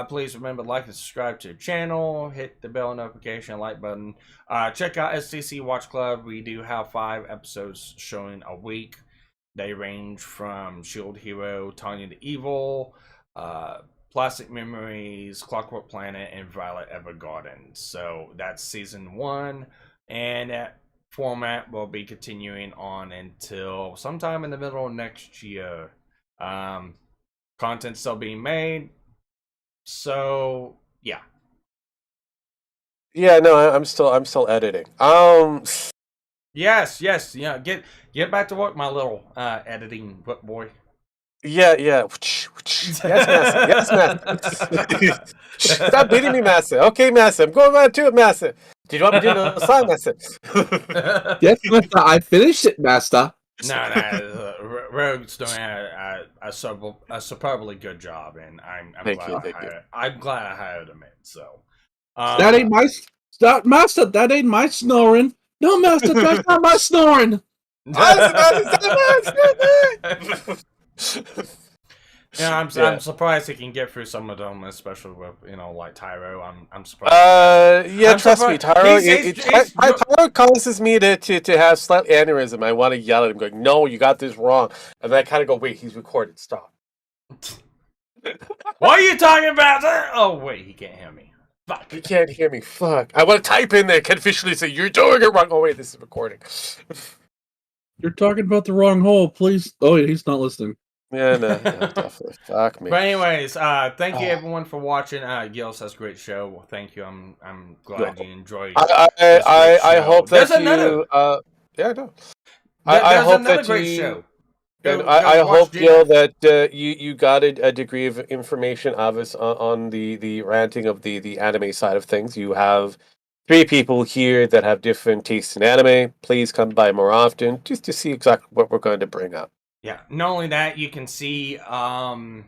[SPEAKER 5] Please remember to like and subscribe to the channel, hit the bell notification, like button. Check out STC Watch Club. We do have 5 episodes showing a week. They range from Shield Hero, Tanya the Evil, Plastic Memories, Clockwork Planet, and Violet Evergarden. So that's season 1, and that format will be continuing on until sometime in the middle of next year. Content still being made. So yeah.
[SPEAKER 2] Yeah, no, I'm still editing.
[SPEAKER 5] Yes, yeah. Get back to work, my little editing boy.
[SPEAKER 2] Yeah. Yes, Massa. Stop beating me, Massa. Okay, Massa. I'm going right to it, Massa. Did you want me to do the song, Massa?
[SPEAKER 7] Yes, Master. I finished it, Master.
[SPEAKER 5] No. Rogue's doing a superbly good job, and I'm glad I hired him in. So
[SPEAKER 7] that ain't my Master. That ain't my snoring. No, Master, that's not my snoring.
[SPEAKER 5] Yeah, I'm surprised he can get through some of them, especially with like Tyro. I'm surprised.
[SPEAKER 2] Yeah, trust me, Tyro. Tyro causes me to have slight aneurysm. I want to yell at him, going, "No, you got this wrong," and then I kind of go, "Wait, he's recorded. Stop."
[SPEAKER 5] What are you talking about? Oh wait, he can't hear me. Fuck.
[SPEAKER 2] He can't hear me. Fuck. I want to type in there, can officially say you're doing it wrong. Oh wait, this is recording.
[SPEAKER 7] You're talking about the wrong hole, please. Oh, yeah, he's not listening.
[SPEAKER 2] Yeah, no, definitely. Fuck me.
[SPEAKER 5] But anyways, thank you everyone for watching. Gil says great show. Well, thank you. I'm glad you enjoyed.
[SPEAKER 2] I hope that
[SPEAKER 5] there's another.
[SPEAKER 2] Yeah, no.
[SPEAKER 5] I
[SPEAKER 2] hope
[SPEAKER 5] another
[SPEAKER 2] that
[SPEAKER 5] great
[SPEAKER 2] you.
[SPEAKER 5] show.
[SPEAKER 2] I hope, Gil, that you got a degree of information of us on the ranting of the anime side of things. You have 3 people here that have different tastes in anime. Please come by more often just to see exactly what we're going to bring up.
[SPEAKER 5] Yeah. Not only that, you can see what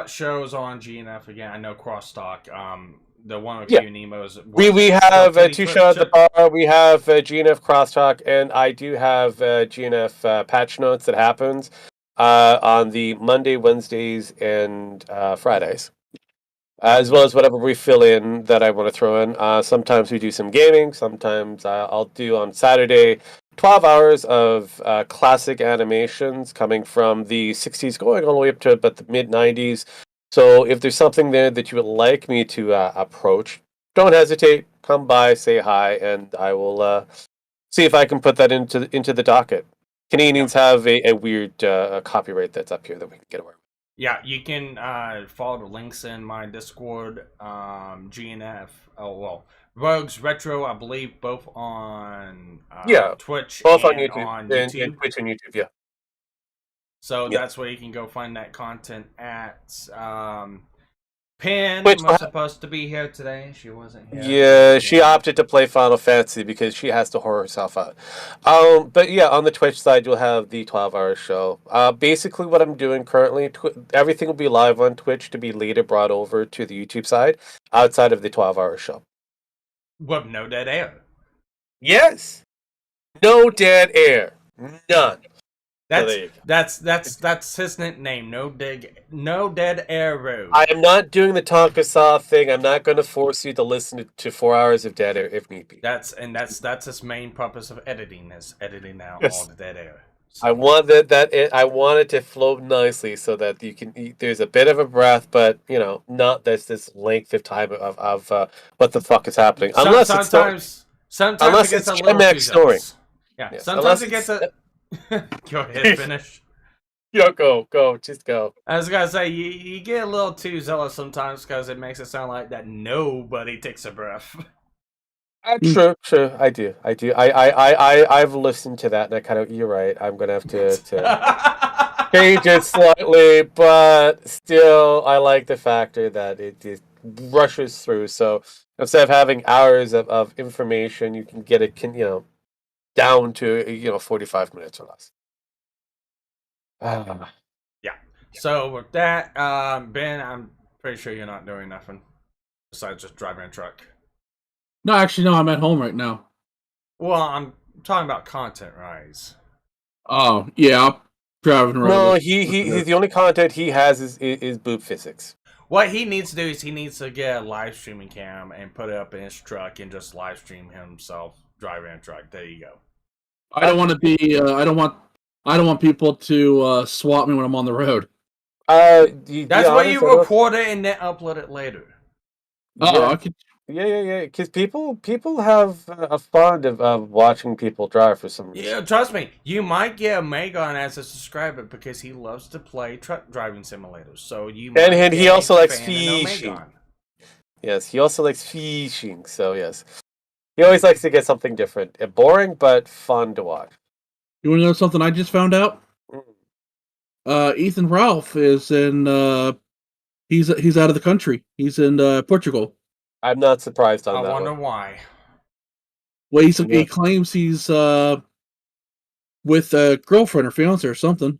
[SPEAKER 5] shows on GNF again. I know Crosstalk. The one with Q Nemo's.
[SPEAKER 2] We have 2 shows at the bar. We have GNF Crosstalk, and I do have GNF patch notes that happens. on the Monday, Wednesdays, and Fridays, as well as whatever we fill in that I want to throw in. Sometimes we do some gaming. Sometimes I'll do on Saturday 12 hours of classic animations coming from the 60s going all the way up to about the mid 90s. So if there's something there that you would like me to approach, don't hesitate. Come by, say hi, and I will see if I can put that into the docket. Canadians have a weird copyright that's up here that we can get away with.
[SPEAKER 5] Yeah, you can follow the links in my Discord, GNF. Oh well, Rogues Retro, I believe, both on Twitch
[SPEAKER 2] both
[SPEAKER 5] and
[SPEAKER 2] on YouTube,
[SPEAKER 5] on
[SPEAKER 2] and
[SPEAKER 5] YouTube.
[SPEAKER 2] Twitch and YouTube. Yeah.
[SPEAKER 5] So
[SPEAKER 2] Yeah.
[SPEAKER 5] that's where you can go find that content at. Pin
[SPEAKER 2] Which-
[SPEAKER 5] was supposed to be here today. She wasn't here.
[SPEAKER 2] Yeah, she opted to play Final Fantasy because she has to whore herself out. But yeah, on the Twitch side, you'll have the 12-hour show. Basically, what I'm doing currently, everything will be live on Twitch to be later brought over to the YouTube side outside of the 12-hour show.
[SPEAKER 5] With no dead air.
[SPEAKER 2] Yes. No dead air. None. So there you go.
[SPEAKER 5] That's his nickname. No dead air road.
[SPEAKER 2] I am not doing the Tonka Saw thing. I'm not going to force you to listen to 4 hours of dead air if need be.
[SPEAKER 5] That's his main purpose of editing is editing out
[SPEAKER 2] Yes.
[SPEAKER 5] all the dead air. So,
[SPEAKER 2] I want I want it to flow nicely so that you can. There's a bit of a breath, but not that's this length of time of what the fuck is happening. Unless
[SPEAKER 5] sometimes
[SPEAKER 2] unless
[SPEAKER 5] it gets
[SPEAKER 2] it's
[SPEAKER 5] a little
[SPEAKER 2] Max
[SPEAKER 5] too
[SPEAKER 2] snoring.
[SPEAKER 5] zealous. Yeah,
[SPEAKER 2] Yes,
[SPEAKER 5] sometimes
[SPEAKER 2] unless
[SPEAKER 5] it gets a. Go ahead, finish.
[SPEAKER 2] Go, just go.
[SPEAKER 5] I was gonna say you get a little too zealous sometimes because it makes it sound like that nobody takes a breath.
[SPEAKER 2] True, I do. I've listened to that, and I kind of. You're right. I'm gonna have to change it slightly, but still, I like the factor that it just rushes through. So instead of having hours of information, you can get it, down to 45 minutes or less.
[SPEAKER 5] Yeah. So with that, Ben, I'm pretty sure you're not doing nothing besides just driving a truck.
[SPEAKER 7] No, actually, no. I'm at home right now.
[SPEAKER 5] Well, I'm talking about content rise.
[SPEAKER 7] Oh yeah, I'm driving around.
[SPEAKER 2] No, he's the only content he has is boob physics.
[SPEAKER 5] What he needs to do is he needs to get a live streaming cam and put it up in his truck and just live stream himself driving a truck. There you go.
[SPEAKER 7] I don't want to be. I don't want people to swat me when I'm on the road.
[SPEAKER 5] That's why you record it and then upload it later.
[SPEAKER 7] Oh, I could.
[SPEAKER 2] Yeah. Because people have a fond of watching people drive for some reason.
[SPEAKER 5] Yeah, trust me. You might get Megon as a subscriber because he loves to play truck driving simulators. So you might
[SPEAKER 2] And he
[SPEAKER 5] get
[SPEAKER 2] also
[SPEAKER 5] a
[SPEAKER 2] likes
[SPEAKER 5] fan in
[SPEAKER 2] fishing.
[SPEAKER 5] Omegon.
[SPEAKER 2] Yes, he also likes fishing. So yes, he always likes to get something different. Boring but fun to watch.
[SPEAKER 7] You want to know something I just found out? Ethan Ralph is in. He's out of the country. He's in Portugal.
[SPEAKER 2] I'm not surprised on
[SPEAKER 5] I
[SPEAKER 2] that
[SPEAKER 5] wonder
[SPEAKER 2] one.
[SPEAKER 5] why.
[SPEAKER 7] Well, he claims he's with a girlfriend or fiance or something.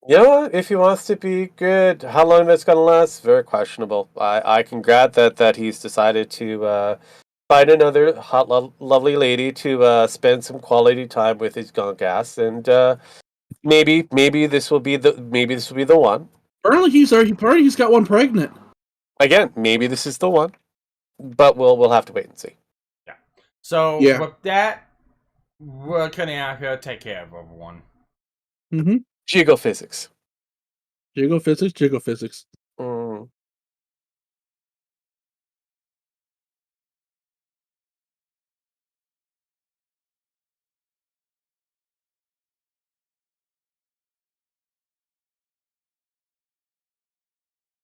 [SPEAKER 2] You know what? If he wants to be good, how long that's going to last? Very questionable. I can grant that he's decided to find another hot, lovely lady to spend some quality time with his gunk ass, and maybe this will be the one.
[SPEAKER 7] Apparently, he's got one pregnant.
[SPEAKER 2] Again, maybe this is the one, but we'll have to wait and see.
[SPEAKER 5] Yeah. So
[SPEAKER 7] Yeah.
[SPEAKER 5] with that, we're cutting out here. Take care of everyone.
[SPEAKER 7] Mm-hmm.
[SPEAKER 2] Geophysics.
[SPEAKER 7] Jiggle physics.